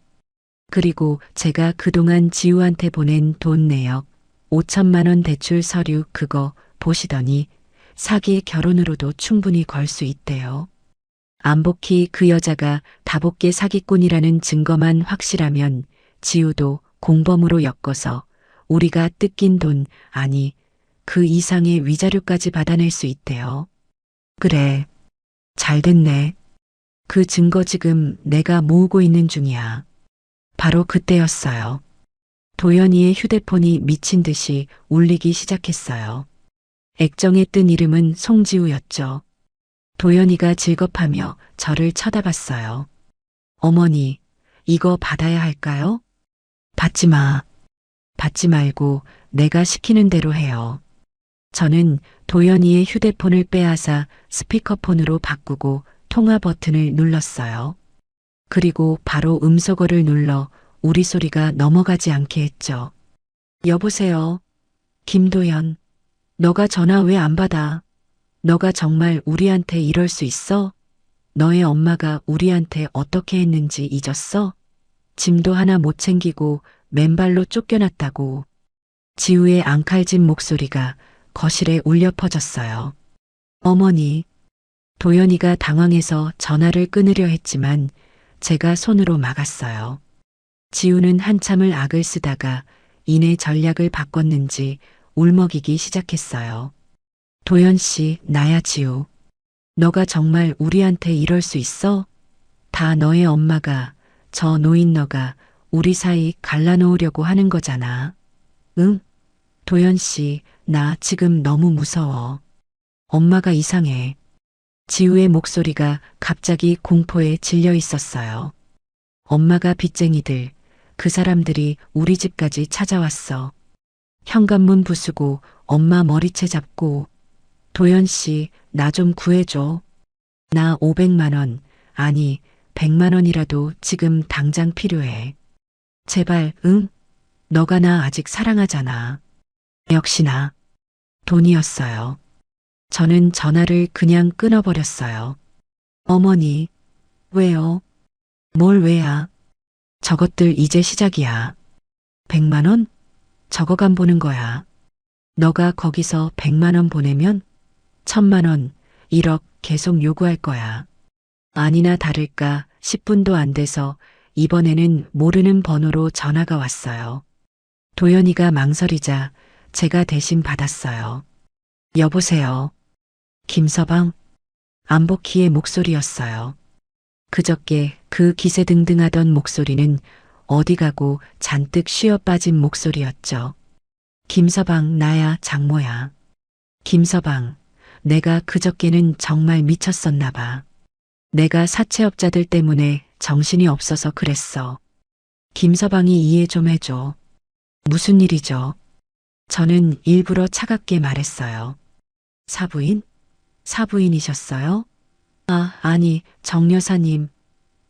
그리고 제가 그동안 지우한테 보낸 돈 내역, 5천만 원 대출 서류 그거 보시더니 사기 결혼으로도 충분히 걸 수 있대요. 안복희 그 여자가 다복계 사기꾼이라는 증거만 확실하면 지우도 공범으로 엮어서 우리가 뜯긴 돈, 아니 그 이상의 위자료까지 받아낼 수 있대요. 그래, 잘 됐네. 그 증거 지금 내가 모으고 있는 중이야. 바로 그때였어요. 도연이의 휴대폰이 미친 듯이 울리기 시작했어요. 액정에 뜬 이름은 송지우였죠. 도연이가 질겁하며 저를 쳐다봤어요. 어머니, 이거 받아야 할까요? 받지 마. 받지 말고 내가 시키는 대로 해요. 저는 도연이의 휴대폰을 빼앗아 스피커폰으로 바꾸고 통화 버튼을 눌렀어요. 그리고 바로 음소거를 눌러 우리 소리가 넘어가지 않게 했죠. 여보세요. 김도연. 너가 전화 왜 안 받아? 너가 정말 우리한테 이럴 수 있어? 너의 엄마가 우리한테 어떻게 했는지 잊었어? 짐도 하나 못 챙기고 맨발로 쫓겨났다고. 지우의 앙칼진 목소리가 거실에 울려 퍼졌어요. 어머니. 도연이가 당황해서 전화를 끊으려 했지만 제가 손으로 막았어요. 지우는 한참을 악을 쓰다가 이내 전략을 바꿨는지 울먹이기 시작했어요. 도연 씨, 나야 지우. 너가 정말 우리한테 이럴 수 있어? 다 너의 엄마가, 저 노인 너가 우리 사이 갈라놓으려고 하는 거잖아. 응? 도연 씨, 나 지금 너무 무서워. 엄마가 이상해. 지우의 목소리가 갑자기 공포에 질려 있었어요. 엄마가 빚쟁이들, 그 사람들이 우리 집까지 찾아왔어. 현관문 부수고 엄마 머리채 잡고. 도연 씨, 나 좀 구해줘. 나 500만 원, 아니 100만 원이라도 지금 당장 필요해. 제발, 응? 너가 나 아직 사랑하잖아. 역시나 돈이었어요. 저는 전화를 그냥 끊어버렸어요. 어머니, 왜요? 뭘 왜야? 저것들 이제 시작이야. 100만 원? 저거 간 보는 거야. 너가 거기서 100만 원 보내면 1000만 원, 1억 계속 요구할 거야. 아니나 다를까 10분도 안 돼서 이번에는 모르는 번호로 전화가 왔어요. 도연이가 망설이자 제가 대신 받았어요. 여보세요. 김서방? 안복희의 목소리였어요. 그저께 그 기세등등하던 목소리는 어디 가고 잔뜩 쉬어 빠진 목소리였죠. 김서방, 나야, 장모야. 김서방, 내가 그저께는 정말 미쳤었나 봐. 내가 사채업자들 때문에 정신이 없어서 그랬어. 김서방이 이해 좀 해줘. 무슨 일이죠? 저는 일부러 차갑게 말했어요. 사부인? 사부인이셨어요? 아니, 정 여사님.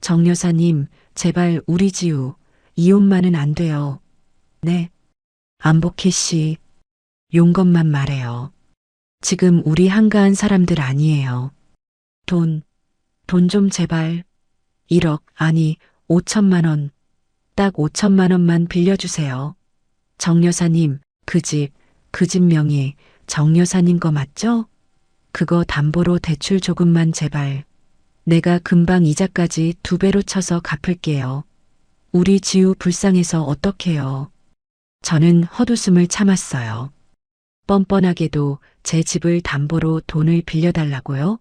정 여사님, 제발 우리 지우, 이혼만은 안 돼요. 네. 안복희 씨, 용건만 말해요. 지금 우리 한가한 사람들 아니에요. 돈 좀 제발. 1억, 아니, 5천만 원. 딱 5천만 원만 빌려주세요. 정 여사님, 그 집 명의 정 여사님 거 맞죠? 그거 담보로 대출 조금만 제발. 내가 금방 이자까지 2배로 쳐서 갚을게요. 우리 지우 불쌍해서 어떡해요. 저는 헛웃음을 참았어요. 뻔뻔하게도 제 집을 담보로 돈을 빌려달라고요?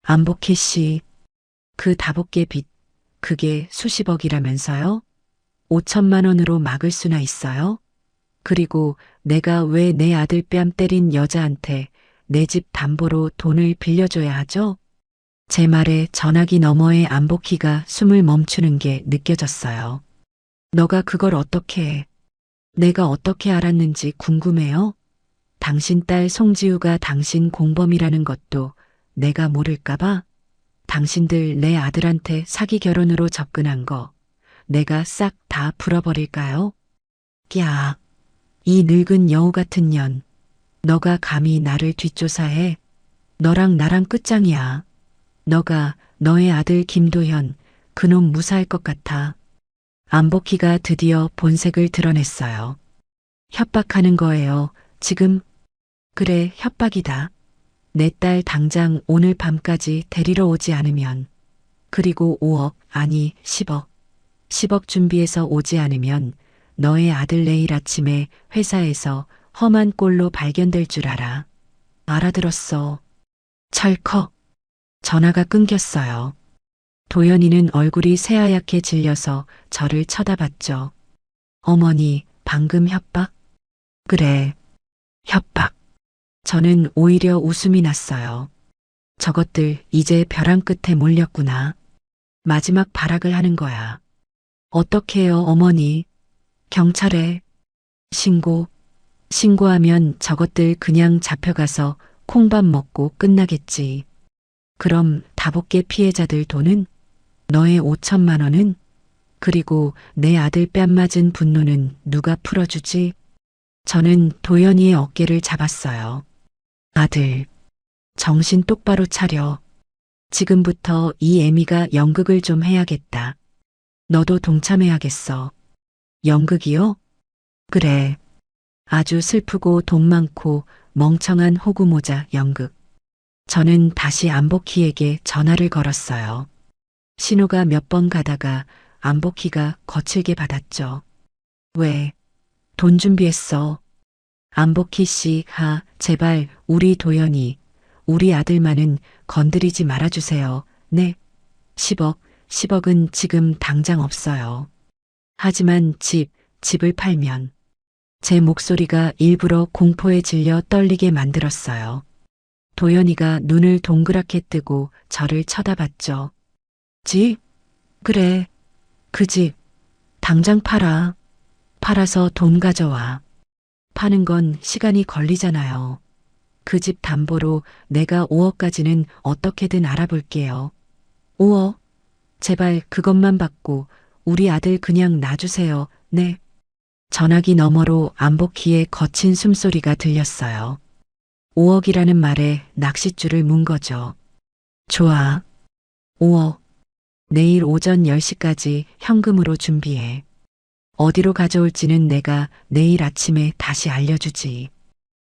안복희 씨, 그 다복계 빚, 그게 수십억이라면서요? 5천만 원으로 막을 수나 있어요? 그리고 내가 왜 내 아들 뺨 때린 여자한테 내 집 담보로 돈을 빌려줘야 하죠? 제 말에 전화기 너머의 안복희가 숨을 멈추는 게 느껴졌어요. 너가 그걸 어떻게 해? 내가 어떻게 알았는지 궁금해요? 당신 딸 송지우가 당신 공범이라는 것도 내가 모를까봐? 당신들 내 아들한테 사기 결혼으로 접근한 거 내가 싹 다 풀어버릴까요? 야, 이 늙은 여우 같은 년. 너가 감히 나를 뒷조사해? 너랑 나랑 끝장이야. 너가 너의 아들 김도현 그놈 무사할 것 같아. 안복희가 드디어 본색을 드러냈어요. 협박하는 거예요. 지금? 그래, 협박이다. 내 딸 당장 오늘 밤까지 데리러 오지 않으면. 그리고 5억, 아니 10억. 10억 준비해서 오지 않으면 너의 아들 내일 아침에 회사에서 험한 꼴로 발견될 줄 알아. 알아들었어. 철컥. 전화가 끊겼어요. 도연이는 얼굴이 새하얗게 질려서 저를 쳐다봤죠. 어머니, 방금 협박? 그래, 협박. 저는 오히려 웃음이 났어요. 저것들 이제 벼랑 끝에 몰렸구나. 마지막 발악을 하는 거야. 어떻게 해요, 어머니? 경찰에 신고하면 저것들 그냥 잡혀가서 콩밥 먹고 끝나겠지. 그럼 다복계 피해자들 돈은? 너의 5천만 원은? 그리고 내 아들 뺨 맞은 분노는 누가 풀어주지? 저는 도연이의 어깨를 잡았어요. 아들, 정신 똑바로 차려. 지금부터 이 애미가 연극을 좀 해야겠다. 너도 동참해야겠어. 연극이요? 그래. 아주 슬프고 돈 많고 멍청한 호구모자 연극. 저는 다시 안복희에게 전화를 걸었어요. 신호가 몇 번 가다가 안복희가 거칠게 받았죠. 왜? 돈 준비했어. 안복희 씨, 제발 우리 도연이, 우리 아들만은 건드리지 말아주세요. 네. 10억은 지금 당장 없어요. 하지만 집을 팔면. 제 목소리가 일부러 공포에 질려 떨리게 만들었어요. 도연이가 눈을 동그랗게 뜨고 저를 쳐다봤죠. 집? 그래. 그 집. 당장 팔아. 팔아서 돈 가져와. 파는 건 시간이 걸리잖아요. 그 집 담보로 내가 5억까지는 어떻게든 알아볼게요. 5억? 제발 그것만 받고 우리 아들 그냥 놔주세요. 네. 전화기 너머로 안복희의 거친 숨소리가 들렸어요. 5억이라는 말에 낚싯줄을 문 거죠. 좋아. 5억. 내일 오전 10시까지 현금으로 준비해. 어디로 가져올지는 내가 내일 아침에 다시 알려주지.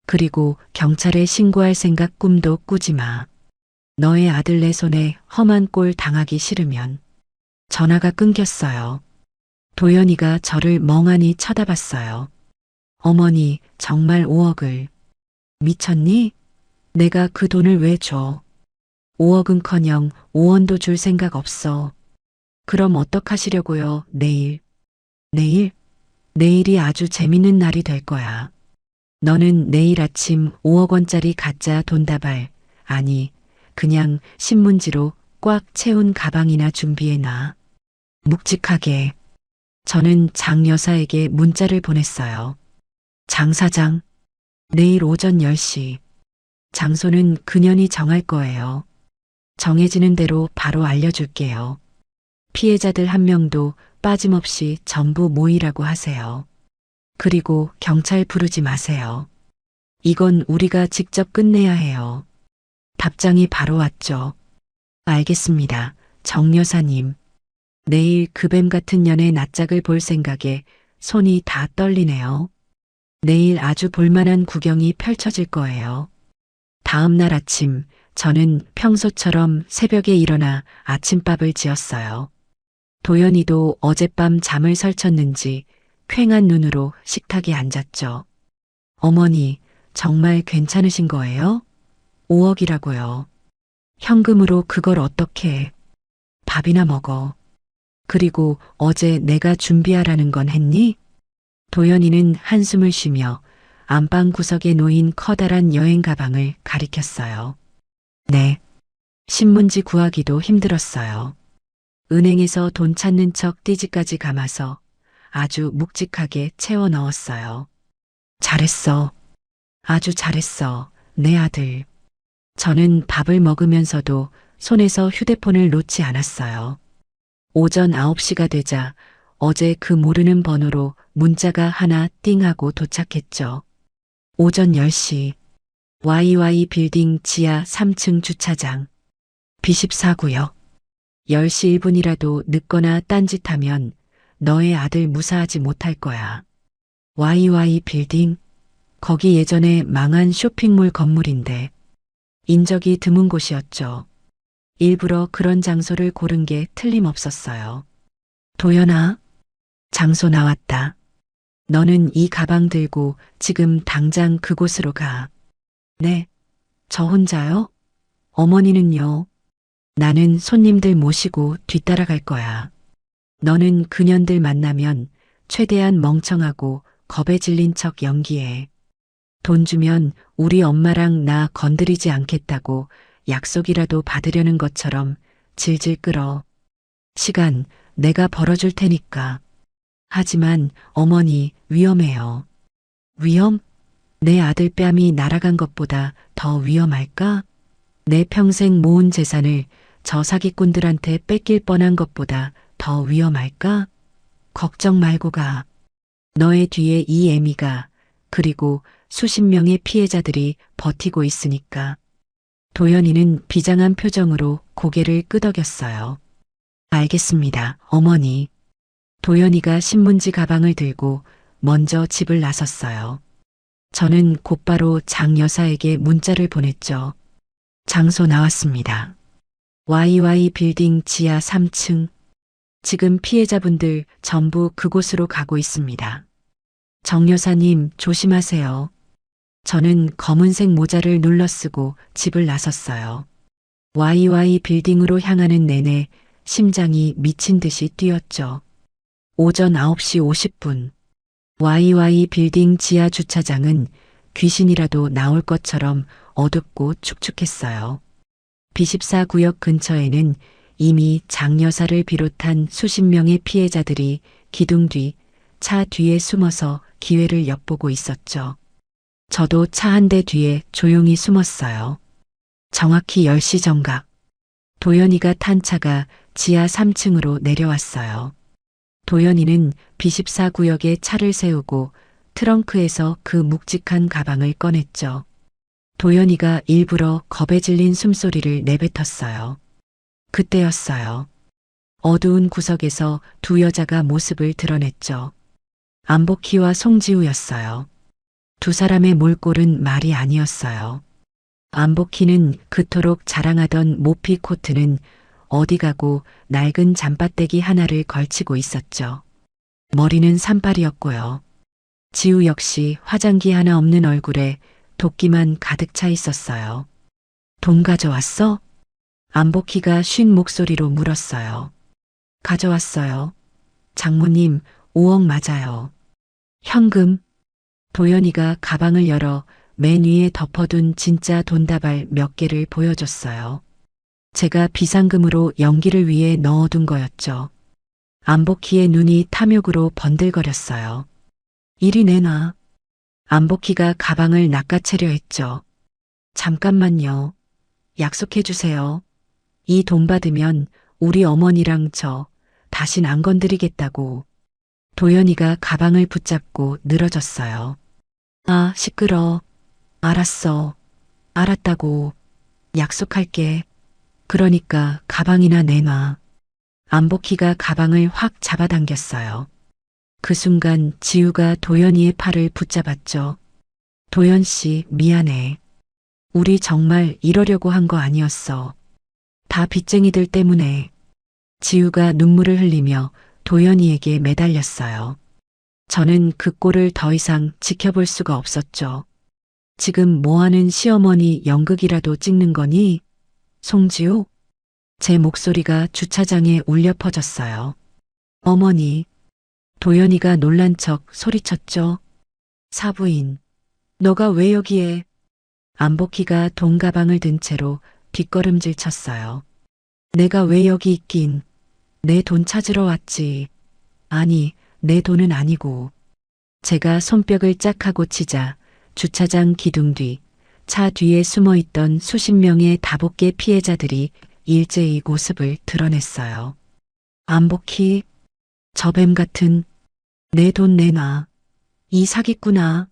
그리고 경찰에 신고할 생각 꿈도 꾸지 마. 너의 아들 내 손에 험한 꼴 당하기 싫으면. 전화가 끊겼어요. 도연이가 저를 멍하니 쳐다봤어요. 어머니, 정말 5억을. 미쳤니? 내가 그 돈을 왜 줘? 5억은커녕 5원도 줄 생각 없어. 그럼 어떡하시려고요, 내일? 내일? 내일이 아주 재밌는 날이 될 거야. 너는 내일 아침 5억 원짜리 가짜 돈다발, 아니, 그냥 신문지로 꽉 채운 가방이나 준비해놔. 묵직하게. 저는 장 여사에게 문자를 보냈어요. 장 사장, 내일 오전 10시. 장소는 그년이 정할 거예요. 정해지는 대로 바로 알려줄게요. 피해자들 한 명도 빠짐없이 전부 모이라고 하세요. 그리고 경찰 부르지 마세요. 이건 우리가 직접 끝내야 해요. 답장이 바로 왔죠. 알겠습니다, 정 여사님. 내일 그 뱀 같은 년의 낯짝을 볼 생각에 손이 다 떨리네요. 내일 아주 볼만한 구경이 펼쳐질 거예요. 다음 날 아침, 저는 평소처럼 새벽에 일어나 아침밥을 지었어요. 도연이도 어젯밤 잠을 설쳤는지 퀭한 눈으로 식탁에 앉았죠. 어머니, 정말 괜찮으신 거예요? 5억이라고요. 현금으로 그걸 어떻게 해? 밥이나 먹어. 그리고 어제 내가 준비하라는 건 했니? 도연이는 한숨을 쉬며 안방 구석에 놓인 커다란 여행 가방을 가리켰어요. 네. 신문지 구하기도 힘들었어요. 은행에서 돈 찾는 척 띠지까지 감아서 아주 묵직하게 채워 넣었어요. 잘했어. 아주 잘했어, 내 아들. 저는 밥을 먹으면서도 손에서 휴대폰을 놓지 않았어요. 오전 9시가 되자 어제 그 모르는 번호로 문자가 하나 띵하고 도착했죠. 오전 10시, YY 빌딩 지하 3층 주차장, B14구역. 10시 1분이라도 늦거나 딴짓하면 너의 아들 무사하지 못할 거야. YY 빌딩? 거기 예전에 망한 쇼핑몰 건물인데 인적이 드문 곳이었죠. 일부러 그런 장소를 고른 게 틀림없었어요. 도연아, 장소 나왔다. 너는 이 가방 들고 지금 당장 그곳으로 가. 네, 저 혼자요? 어머니는요? 나는 손님들 모시고 뒤따라갈 거야. 너는 그년들 만나면 최대한 멍청하고 겁에 질린 척 연기해. 돈 주면 우리 엄마랑 나 건드리지 않겠다고 약속이라도 받으려는 것처럼 질질 끌어. 시간 내가 벌어줄 테니까. 하지만 어머니, 위험해요. 위험? 내 아들 뺨이 날아간 것보다 더 위험할까? 내 평생 모은 재산을 저 사기꾼들한테 뺏길 뻔한 것보다 더 위험할까? 걱정 말고 가. 너의 뒤에 이 애미가, 그리고 수십 명의 피해자들이 버티고 있으니까. 도연이는 비장한 표정으로 고개를 끄덕였어요. 알겠습니다, 어머니. 도연이가 신문지 가방을 들고 먼저 집을 나섰어요. 저는 곧바로 장 여사에게 문자를 보냈죠. 장소 나왔습니다. YY 빌딩 지하 3층. 지금 피해자분들 전부 그곳으로 가고 있습니다. 정 여사님, 조심하세요. 저는 검은색 모자를 눌러쓰고 집을 나섰어요. YY 빌딩으로 향하는 내내 심장이 미친 듯이 뛰었죠. 오전 9시 50분. YY 빌딩 지하 주차장은 귀신이라도 나올 것처럼 어둡고 축축했어요. B14구역 근처에는 이미 장 여사를 비롯한 수십 명의 피해자들이 기둥 뒤, 차 뒤에 숨어서 기회를 엿보고 있었죠. 저도 차 한 대 뒤에 조용히 숨었어요. 정확히 10시 정각. 도연이가 탄 차가 지하 3층으로 내려왔어요. 도연이는 B14구역에 차를 세우고 트렁크에서 그 묵직한 가방을 꺼냈죠. 도연이가 일부러 겁에 질린 숨소리를 내뱉었어요. 그때였어요. 어두운 구석에서 두 여자가 모습을 드러냈죠. 안복희와 송지우였어요. 두 사람의 몰골은 말이 아니었어요. 안복희는 그토록 자랑하던 모피 코트는 어디 가고 낡은 잠바떼기 하나를 걸치고 있었죠. 머리는 산발이었고요. 지우 역시 화장기 하나 없는 얼굴에 도끼만 가득 차 있었어요. 돈 가져왔어? 안복희가 쉰 목소리로 물었어요. 가져왔어요. 장모님, 5억 맞아요. 현금? 도연이가 가방을 열어 맨 위에 덮어둔 진짜 돈다발 몇 개를 보여줬어요. 제가 비상금으로 연기를 위해 넣어둔 거였죠. 안복희의 눈이 탐욕으로 번들거렸어요. 이리 내놔. 안복희가 가방을 낚아채려 했죠. 잠깐만요. 약속해 주세요. 이 돈 받으면 우리 어머니랑 저 다신 안 건드리겠다고. 도연이가 가방을 붙잡고 늘어졌어요. 아, 시끄러. 알았어. 알았다고. 약속할게. 그러니까 가방이나 내놔. 안복희가 가방을 확 잡아당겼어요. 그 순간 지우가 도연이의 팔을 붙잡았죠. 도연 씨, 미안해. 우리 정말 이러려고 한 거 아니었어. 다 빚쟁이들 때문에. 지우가 눈물을 흘리며 도연이에게 매달렸어요. 저는 그 꼴을 더 이상 지켜볼 수가 없었죠. 지금 뭐하는 시어머니 연극이라도 찍는 거니? 송지우? 제 목소리가 주차장에 울려 퍼졌어요. 어머니. 도연이가 놀란 척 소리쳤죠. 사부인. 너가 왜 여기에? 안복희가 돈 가방을 든 채로 뒷걸음질 쳤어요. 내가 왜 여기 있긴. 내 돈 찾으러 왔지. 아니, 내 돈은 아니고. 제가 손뼉을 짝 하고 치자 주차장 기둥 뒤, 차 뒤에 숨어 있던 수십 명의 다복계 피해자들이 일제히 모습을 드러냈어요. 안복희, 저 뱀 같은, 내 돈 내놔. 이 사기꾼아.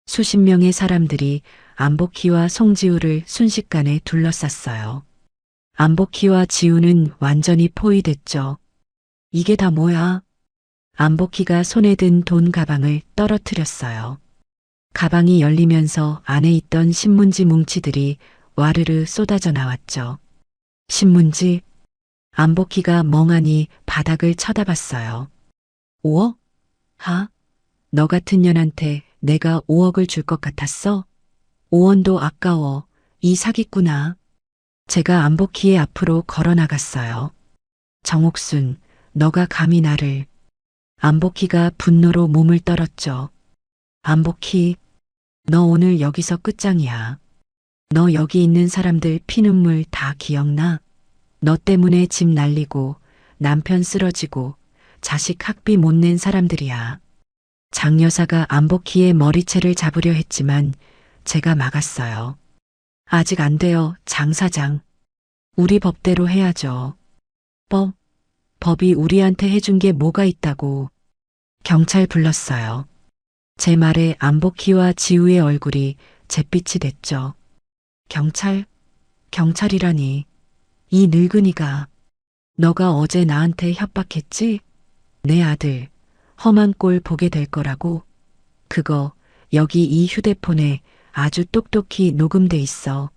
수십 명의 사람들이 안복희와 송지우를 순식간에 둘러쌌어요. 안복희와 지우는 완전히 포위됐죠. 이게 다 뭐야? 안복희가 손에 든 돈 가방을 떨어뜨렸어요. 가방이 열리면서 안에 있던 신문지 뭉치들이 와르르 쏟아져 나왔죠. 신문지? 안복희가 멍하니 바닥을 쳐다봤어요. 5억? 하? 너 같은 년한테 내가 5억을 줄 것 같았어? 5원도 아까워. 이 사기꾼아. 제가 안복희의 앞으로 걸어 나갔어요. 정옥순, 너가 감히 나를. 안복희가 분노로 몸을 떨었죠. 안복희, 너 오늘 여기서 끝장이야. 너 여기 있는 사람들 피눈물 다 기억나? 너 때문에 집 날리고 남편 쓰러지고 자식 학비 못 낸 사람들이야. 장 여사가 안복희의 머리채를 잡으려 했지만 제가 막았어요. 아직 안 돼요, 장 사장. 우리 법대로 해야죠. 법이 우리한테 해준 게 뭐가 있다고. 경찰 불렀어요. 제 말에 안복희와 지우의 얼굴이 잿빛이 됐죠. 경찰? 경찰이라니. 이 늙은이가. 너가 어제 나한테 협박했지? 내 아들 험한 꼴 보게 될 거라고. 그거 여기 이 휴대폰에 아주 똑똑히 녹음돼 있어.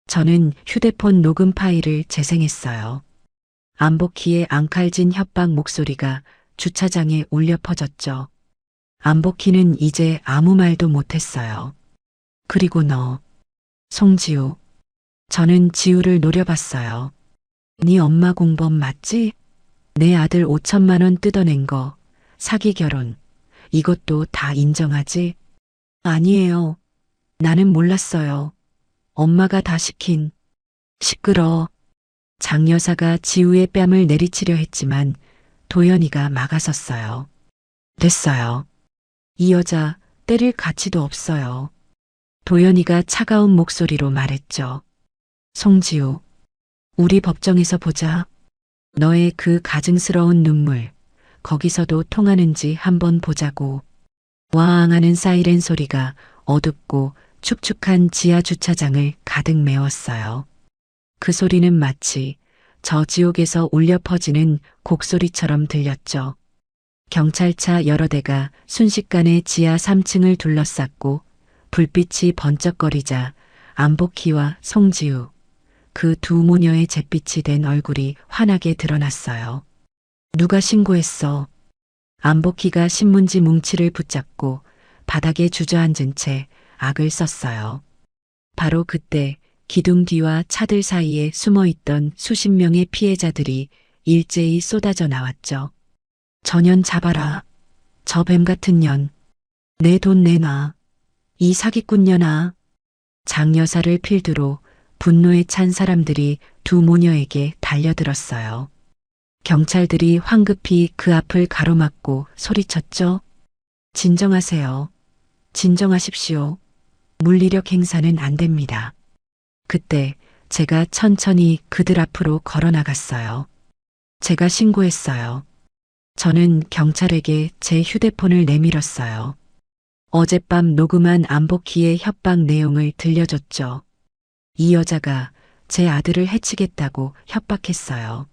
저는 휴대폰 녹음 파일을 재생했어요. 안복희의 앙칼진 협박 목소리가 주차장에 울려 퍼졌죠. 안복희는 이제 아무 말도 못했어요. 그리고 너, 송지우. 저는 지우를 노려봤어요. 네 엄마 공범 맞지? 내 아들 5천만 원 뜯어낸 거, 사기 결혼, 이것도 다 인정하지? 아니에요. 나는 몰랐어요. 엄마가 다 시킨. 시끄러. 장 여사가 지우의 뺨을 내리치려 했지만 도연이가 막아섰어요. 됐어요. 이 여자 때릴 가치도 없어요. 도연이가 차가운 목소리로 말했죠. 송지우, 우리 법정에서 보자. 너의 그 가증스러운 눈물, 거기서도 통하는지 한번 보자고. 와앙 하는 사이렌 소리가 어둡고 축축한 지하 주차장을 가득 메웠어요. 그 소리는 마치 저 지옥에서 울려 퍼지는 곡소리처럼 들렸죠. 경찰차 여러 대가 순식간에 지하 3층을 둘러쌌고 불빛이 번쩍거리자 안복희와 송지우, 그 두 모녀의 잿빛이 된 얼굴이 환하게 드러났어요. 누가 신고했어? 안복희가 신문지 뭉치를 붙잡고 바닥에 주저앉은 채 악을 썼어요. 바로 그때 기둥 뒤와 차들 사이에 숨어있던 수십 명의 피해자들이 일제히 쏟아져 나왔죠. 저년 잡아라. 저 뱀 같은 년. 내 돈 내놔. 이 사기꾼 년아. 장여사를 필두로 분노에 찬 사람들이 두 모녀에게 달려들었어요. 경찰들이 황급히 그 앞을 가로막고 소리쳤죠. 진정하세요. 진정하십시오. 물리력 행사는 안 됩니다. 그때 제가 천천히 그들 앞으로 걸어 나갔어요. 제가 신고했어요. 저는 경찰에게 제 휴대폰을 내밀었어요. 어젯밤 녹음한 안복희의 협박 내용을 들려줬죠. 이 여자가 제 아들을 해치겠다고 협박했어요.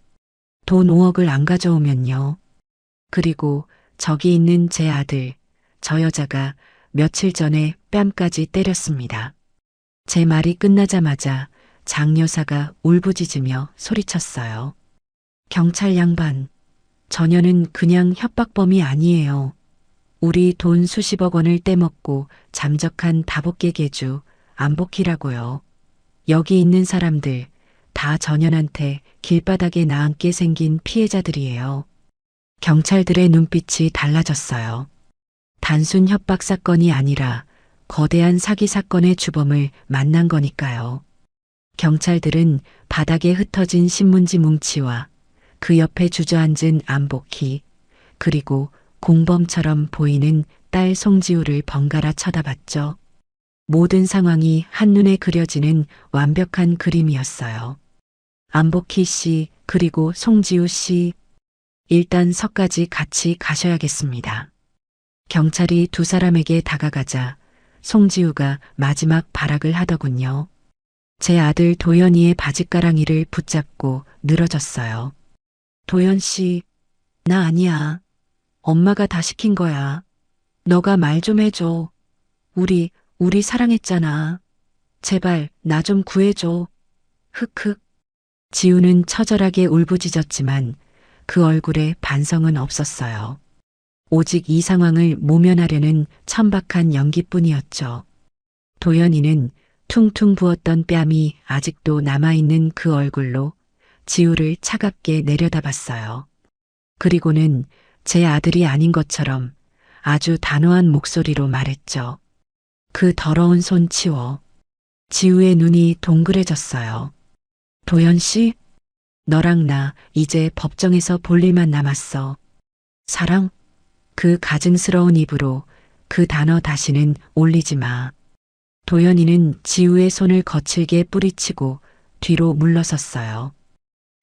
돈 5억을 안 가져오면요. 그리고 저기 있는 제 아들, 저 여자가 며칠 전에 뺨까지 때렸습니다. 제 말이 끝나자마자 장여사가 울부짖으며 소리쳤어요. 경찰 양반, 저녀는 그냥 협박범이 아니에요. 우리 돈 수십억 원을 떼먹고 잠적한 다복계 개주 안복희라고요. 여기 있는 사람들 다 저년한테 길바닥에 나앉게 생긴 피해자들이에요. 경찰들의 눈빛이 달라졌어요. 단순 협박 사건이 아니라 거대한 사기 사건의 주범을 만난 거니까요. 경찰들은 바닥에 흩어진 신문지 뭉치와 그 옆에 주저앉은 안복희, 그리고 공범처럼 보이는 딸 송지우를 번갈아 쳐다봤죠. 모든 상황이 한눈에 그려지는 완벽한 그림이었어요. 안복희 씨, 그리고 송지우 씨, 일단 서까지 같이 가셔야겠습니다. 경찰이 두 사람에게 다가가자 송지우가 마지막 발악을 하더군요. 제 아들 도연이의 바짓가랑이를 붙잡고 늘어졌어요. 도연 씨, 나 아니야. 엄마가 다 시킨 거야. 너가 말 좀 해줘. 우리 사랑했잖아. 제발 나 좀 구해줘. 흑흑. 지우는 처절하게 울부짖었지만 그 얼굴에 반성은 없었어요. 오직 이 상황을 모면하려는 천박한 연기뿐이었죠. 도연이는 퉁퉁 부었던 뺨이 아직도 남아있는 그 얼굴로 지우를 차갑게 내려다봤어요. 그리고는 제 아들이 아닌 것처럼 아주 단호한 목소리로 말했죠. 그 더러운 손 치워. 지우의 눈이 동그래졌어요. 도연 씨, 너랑 나 이제 법정에서 볼 일만 남았어. 사랑? 그 가증스러운 입으로 그 단어 다시는 올리지 마. 도연이는 지우의 손을 거칠게 뿌리치고 뒤로 물러섰어요.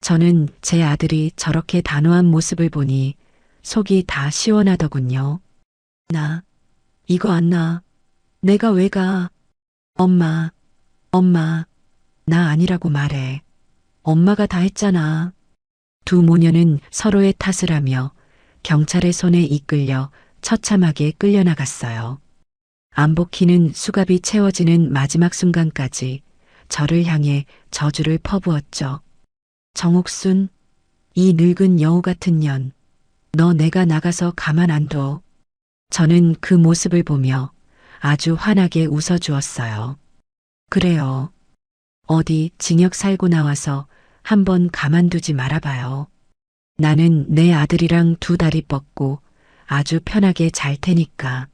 저는 제 아들이 저렇게 단호한 모습을 보니 속이 다 시원하더군요. 나 이거 안 나. 내가 왜 가? 엄마, 나 아니라고 말해. 엄마가 다 했잖아. 두 모녀는 서로의 탓을 하며 경찰의 손에 이끌려 처참하게 끌려나갔어요. 안복희는 수갑이 채워지는 마지막 순간까지 저를 향해 저주를 퍼부었죠. 정옥순, 이 늙은 여우 같은 년, 너 내가 나가서 가만 안 둬. 저는 그 모습을 보며 아주 환하게 웃어주었어요. 그래요. 어디 징역 살고 나와서 한번 가만두지 말아봐요. 나는 내 아들이랑 두 다리 뻗고 아주 편하게 잘 테니까.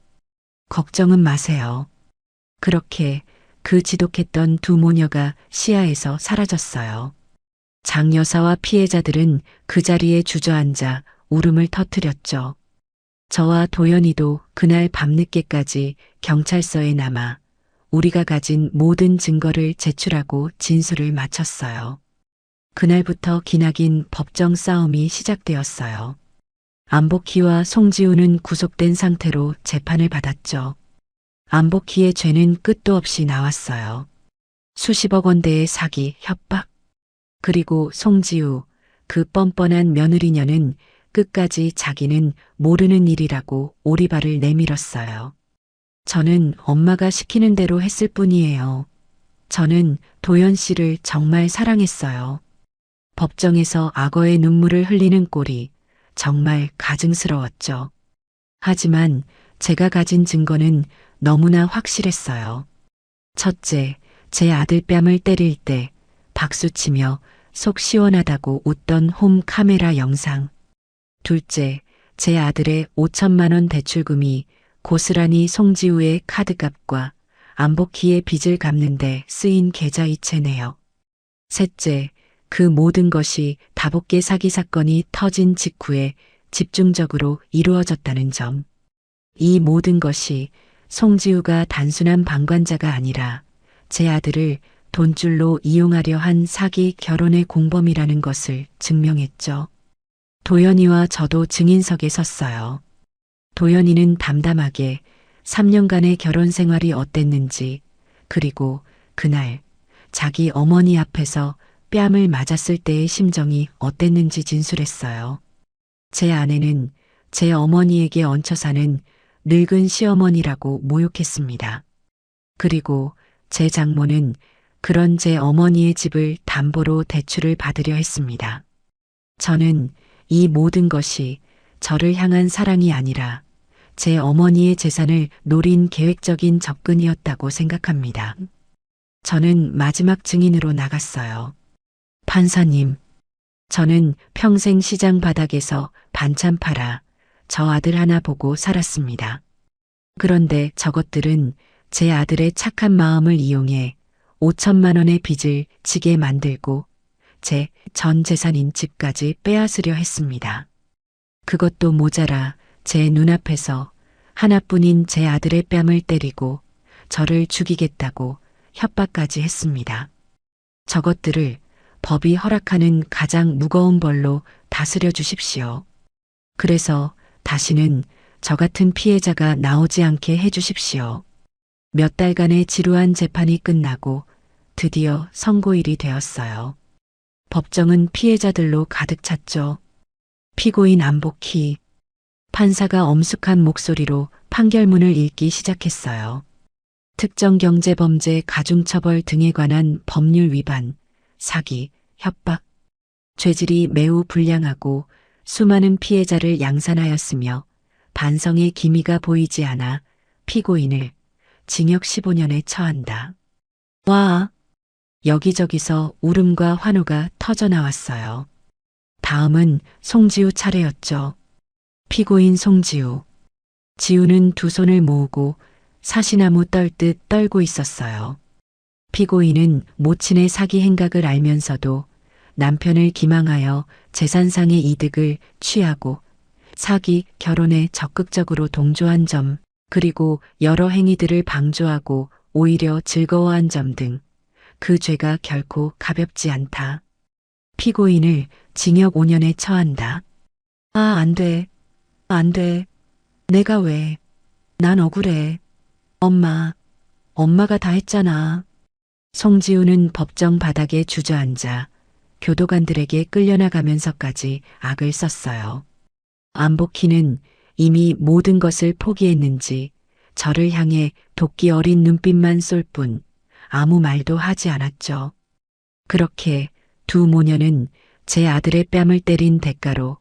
걱정은 마세요. 그렇게 그 지독했던 두 모녀가 시야에서 사라졌어요. 장여사와 피해자들은 그 자리에 주저앉아 울음을 터뜨렸죠. 저와 도연이도 그날 밤늦게까지 경찰서에 남아 우리가 가진 모든 증거를 제출하고 진술을 마쳤어요. 그날부터 기나긴 법정 싸움이 시작되었어요. 안복희와 송지우는 구속된 상태로 재판을 받았죠. 안복희의 죄는 끝도 없이 나왔어요. 수십억 원대의 사기, 협박. 그리고 송지우, 그 뻔뻔한 며느리녀는 끝까지 자기는 모르는 일이라고 오리발을 내밀었어요. 저는 엄마가 시키는 대로 했을 뿐이에요. 저는 도연 씨를 정말 사랑했어요. 법정에서 악어의 눈물을 흘리는 꼴이 정말 가증스러웠죠. 하지만 제가 가진 증거는 너무나 확실했어요. 첫째, 제 아들 뺨을 때릴 때 박수치며 속 시원하다고 웃던 홈 카메라 영상. 둘째, 제 아들의 5천만 원 대출금이 고스란히 송지우의 카드값과 안복희의 빚을 갚는데 쓰인 계좌이체네요. 셋째, 그 모든 것이 다복계 사기 사건이 터진 직후에 집중적으로 이루어졌다는 점. 이 모든 것이 송지우가 단순한 방관자가 아니라 제 아들을 돈줄로 이용하려 한 사기 결혼의 공범이라는 것을 증명했죠. 도연이와 저도 증인석에 섰어요. 도연이는 담담하게 3년간의 결혼 생활이 어땠는지, 그리고 그날 자기 어머니 앞에서 뺨을 맞았을 때의 심정이 어땠는지 진술했어요. 제 아내는 제 어머니에게 얹혀 사는 늙은 시어머니라고 모욕했습니다. 그리고 제 장모는 그런 제 어머니의 집을 담보로 대출을 받으려 했습니다. 저는 이 모든 것이 저를 향한 사랑이 아니라 제 어머니의 재산을 노린 계획적인 접근이었다고 생각합니다. 저는 마지막 증인으로 나갔어요. 판사님, 저는 평생 시장 바닥에서 반찬 팔아 저 아들 하나 보고 살았습니다. 그런데 저것들은 제 아들의 착한 마음을 이용해 5천만 원의 빚을 지게 만들고 제 전 재산인 집까지 빼앗으려 했습니다. 그것도 모자라 제 눈앞에서 하나뿐인 제 아들의 뺨을 때리고 저를 죽이겠다고 협박까지 했습니다. 저것들을 법이 허락하는 가장 무거운 벌로 다스려 주십시오. 그래서 다시는 저 같은 피해자가 나오지 않게 해 주십시오. 몇 달간의 지루한 재판이 끝나고 드디어 선고일이 되었어요. 법정은 피해자들로 가득 찼죠. 피고인 안복희. 판사가 엄숙한 목소리로 판결문을 읽기 시작했어요. 특정경제범죄 가중처벌 등에 관한 법률 위반, 사기, 협박, 죄질이 매우 불량하고 수많은 피해자를 양산하였으며 반성의 기미가 보이지 않아 피고인을 징역 15년에 처한다. 와! 여기저기서 울음과 환호가 터져나왔어요. 다음은 송지우 차례였죠. 피고인 송지우. 지우는 두 손을 모으고 사시나무 떨듯 떨고 있었어요. 피고인은 모친의 사기 행각을 알면서도 남편을 기망하여 재산상의 이득을 취하고 사기 결혼에 적극적으로 동조한 점, 그리고 여러 행위들을 방조하고 오히려 즐거워한 점 등 그 죄가 결코 가볍지 않다. 피고인을 징역 5년에 처한다. 아, 안 돼. 안 돼. 내가 왜. 난 억울해. 엄마가 다 했잖아. 송지우는 법정 바닥에 주저앉아 교도관들에게 끌려나가면서까지 악을 썼어요. 안복희는 이미 모든 것을 포기했는지 저를 향해 도끼 어린 눈빛만 쏠 뿐 아무 말도 하지 않았죠. 그렇게 두 모녀는 제 아들의 뺨을 때린 대가로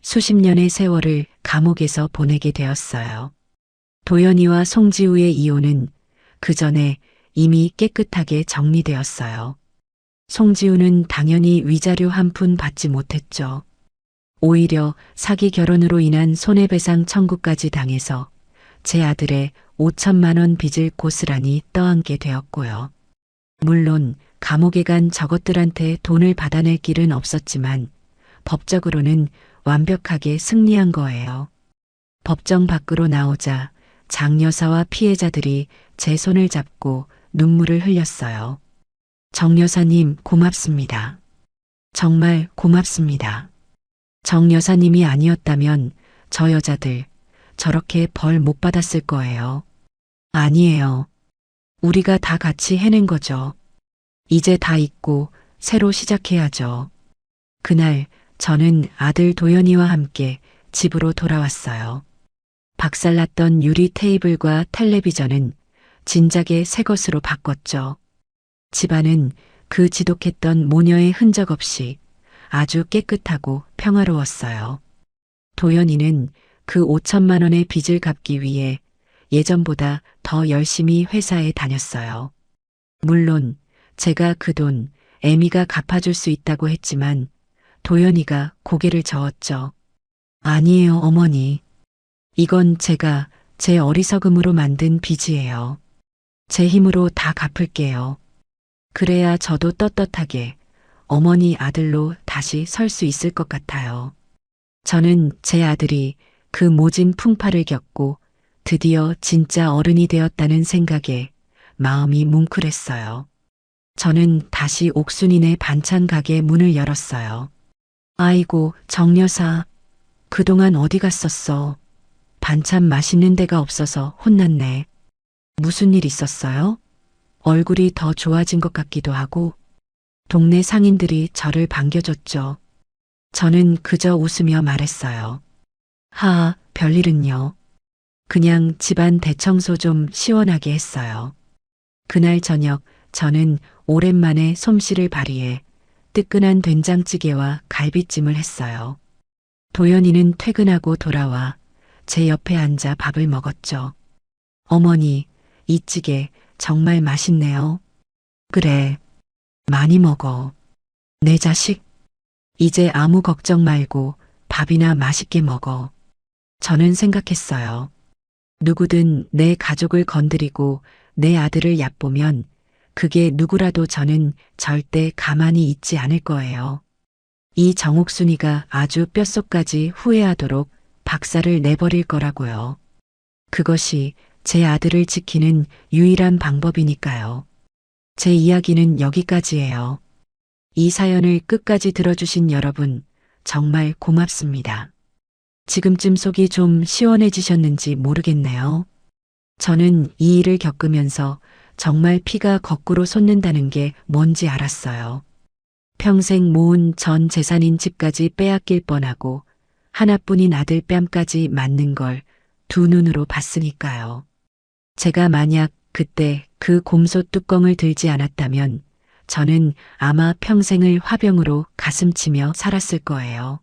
수십 년의 세월을 감옥에서 보내게 되었어요. 도연이와 송지우의 이혼은 그 전에 이미 깨끗하게 정리되었어요. 송지우는 당연히 위자료 한 푼 받지 못했죠. 오히려 사기 결혼으로 인한 손해배상 청구까지 당해서 제 아들의 5천만 원 빚을 고스란히 떠안게 되었고요. 물론 감옥에 간 저것들한테 돈을 받아낼 길은 없었지만 법적으로는 완벽하게 승리한 거예요. 법정 밖으로 나오자 장 여사와 피해자들이 제 손을 잡고 눈물을 흘렸어요. 정 여사님 고맙습니다. 정말 고맙습니다. 정 여사님이 아니었다면 저 여자들 저렇게 벌 못 받았을 거예요. 아니에요. 우리가 다 같이 해낸 거죠. 이제 다 잊고 새로 시작해야죠. 그날 저는 아들 도연이와 함께 집으로 돌아왔어요. 박살났던 유리 테이블과 텔레비전은 진작에 새 것으로 바꿨죠. 집안은 그 지독했던 모녀의 흔적 없이 아주 깨끗하고 평화로웠어요. 도연이는 그 5천만 원의 빚을 갚기 위해 예전보다 더 열심히 회사에 다녔어요. 물론 제가 그 돈 애미가 갚아줄 수 있다고 했지만 도연이가 고개를 저었죠. 아니에요, 어머니. 이건 제가 제 어리석음으로 만든 빚이에요. 제 힘으로 다 갚을게요. 그래야 저도 떳떳하게 어머니 아들로 다시 설 수 있을 것 같아요. 저는 제 아들이 그 모진 풍파를 겪고 드디어 진짜 어른이 되었다는 생각에 마음이 뭉클했어요. 저는 다시 옥순이네 반찬 가게 문을 열었어요. 아이고, 정여사. 그동안 어디 갔었어? 반찬 맛있는 데가 없어서 혼났네. 무슨 일 있었어요? 얼굴이 더 좋아진 것 같기도 하고 동네 상인들이 저를 반겨줬죠. 저는 그저 웃으며 말했어요. 별일은요. 그냥 집안 대청소 좀 시원하게 했어요. 그날 저녁 저는 오랜만에 솜씨를 발휘해 뜨끈한 된장찌개와 갈비찜을 했어요. 도연이는 퇴근하고 돌아와 제 옆에 앉아 밥을 먹었죠. 어머니, 이 찌개 정말 맛있네요. 그래, 많이 먹어. 내 자식, 이제 아무 걱정 말고 밥이나 맛있게 먹어. 저는 생각했어요. 누구든 내 가족을 건드리고 내 아들을 얕보면 그게 누구라도 저는 절대 가만히 있지 않을 거예요. 이 정옥순이가 아주 뼛속까지 후회하도록 박살을 내버릴 거라고요. 그것이 제 아들을 지키는 유일한 방법이니까요. 제 이야기는 여기까지예요. 이 사연을 끝까지 들어주신 여러분, 정말 고맙습니다. 지금쯤 속이 좀 시원해지셨는지 모르겠네요. 저는 이 일을 겪으면서 정말 피가 거꾸로 솟는다는 게 뭔지 알았어요. 평생 모은 전 재산인 집까지 빼앗길 뻔하고 하나뿐인 아들 뺨까지 맞는 걸 두 눈으로 봤으니까요. 제가 만약 그때 그 곰소 뚜껑을 들지 않았다면 저는 아마 평생을 화병으로 가슴치며 살았을 거예요.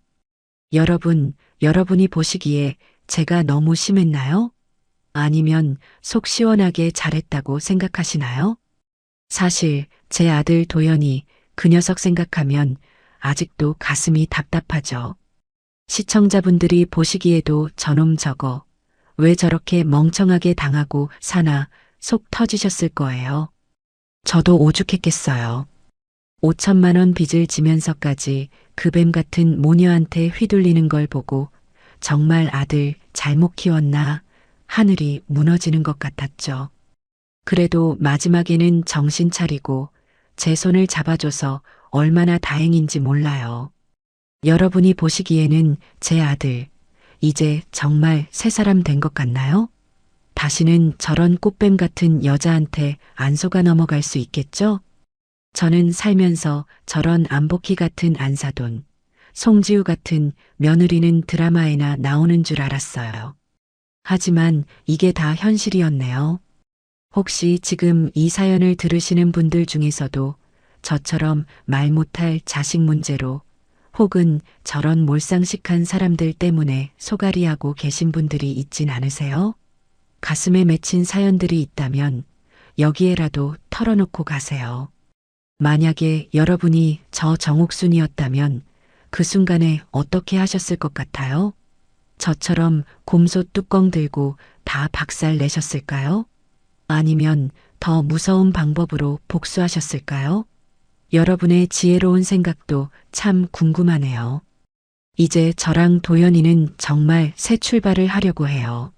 여러분이 보시기에 제가 너무 심했나요? 아니면 속 시원하게 잘했다고 생각하시나요? 사실 제 아들 도연이 그 녀석 생각하면 아직도 가슴이 답답하죠. 시청자분들이 보시기에도 저놈 저거 왜 저렇게 멍청하게 당하고 사나 속 터지셨을 거예요. 저도 오죽했겠어요. 5천만 원 빚을 지면서까지 그 뱀 같은 모녀한테 휘둘리는 걸 보고 정말 아들 잘못 키웠나 하늘이 무너지는 것 같았죠. 그래도 마지막에는 정신 차리고 제 손을 잡아줘서 얼마나 다행인지 몰라요. 여러분이 보시기에는 제 아들 이제 정말 새 사람 된 것 같나요? 다시는 저런 꽃뱀 같은 여자한테 안 속아 넘어갈 수 있겠죠? 저는 살면서 저런 안복희 같은 안사돈, 송지우 같은 며느리는 드라마에나 나오는 줄 알았어요. 하지만 이게 다 현실이었네요. 혹시 지금 이 사연을 들으시는 분들 중에서도 저처럼 말 못할 자식 문제로 혹은 저런 몰상식한 사람들 때문에 소갈이하고 계신 분들이 있진 않으세요? 가슴에 맺힌 사연들이 있다면 여기에라도 털어놓고 가세요. 만약에 여러분이 저 정옥순이었다면 그 순간에 어떻게 하셨을 것 같아요? 저처럼 곰소 뚜껑 들고 다 박살 내셨을까요? 아니면 더 무서운 방법으로 복수하셨을까요? 여러분의 지혜로운 생각도 참 궁금하네요. 이제 저랑 도연이는 정말 새 출발을 하려고 해요.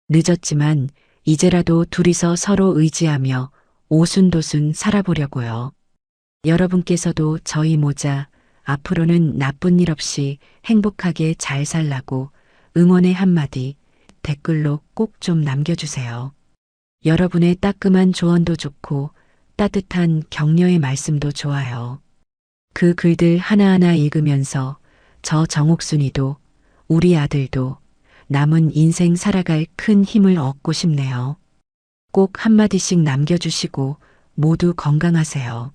늦었지만 이제라도 둘이서 서로 의지하며 오순도순 살아보려고요. 여러분께서도 저희 모자 앞으로는 나쁜 일 없이 행복하게 잘 살라고 응원의 한마디 댓글로 꼭 좀 남겨주세요. 여러분의 따끔한 조언도 좋고 따뜻한 격려의 말씀도 좋아요. 그 글들 하나하나 읽으면서 저 정옥순이도 우리 아들도 남은 인생 살아갈 큰 힘을 얻고 싶네요. 꼭 한마디씩 남겨주시고 모두 건강하세요.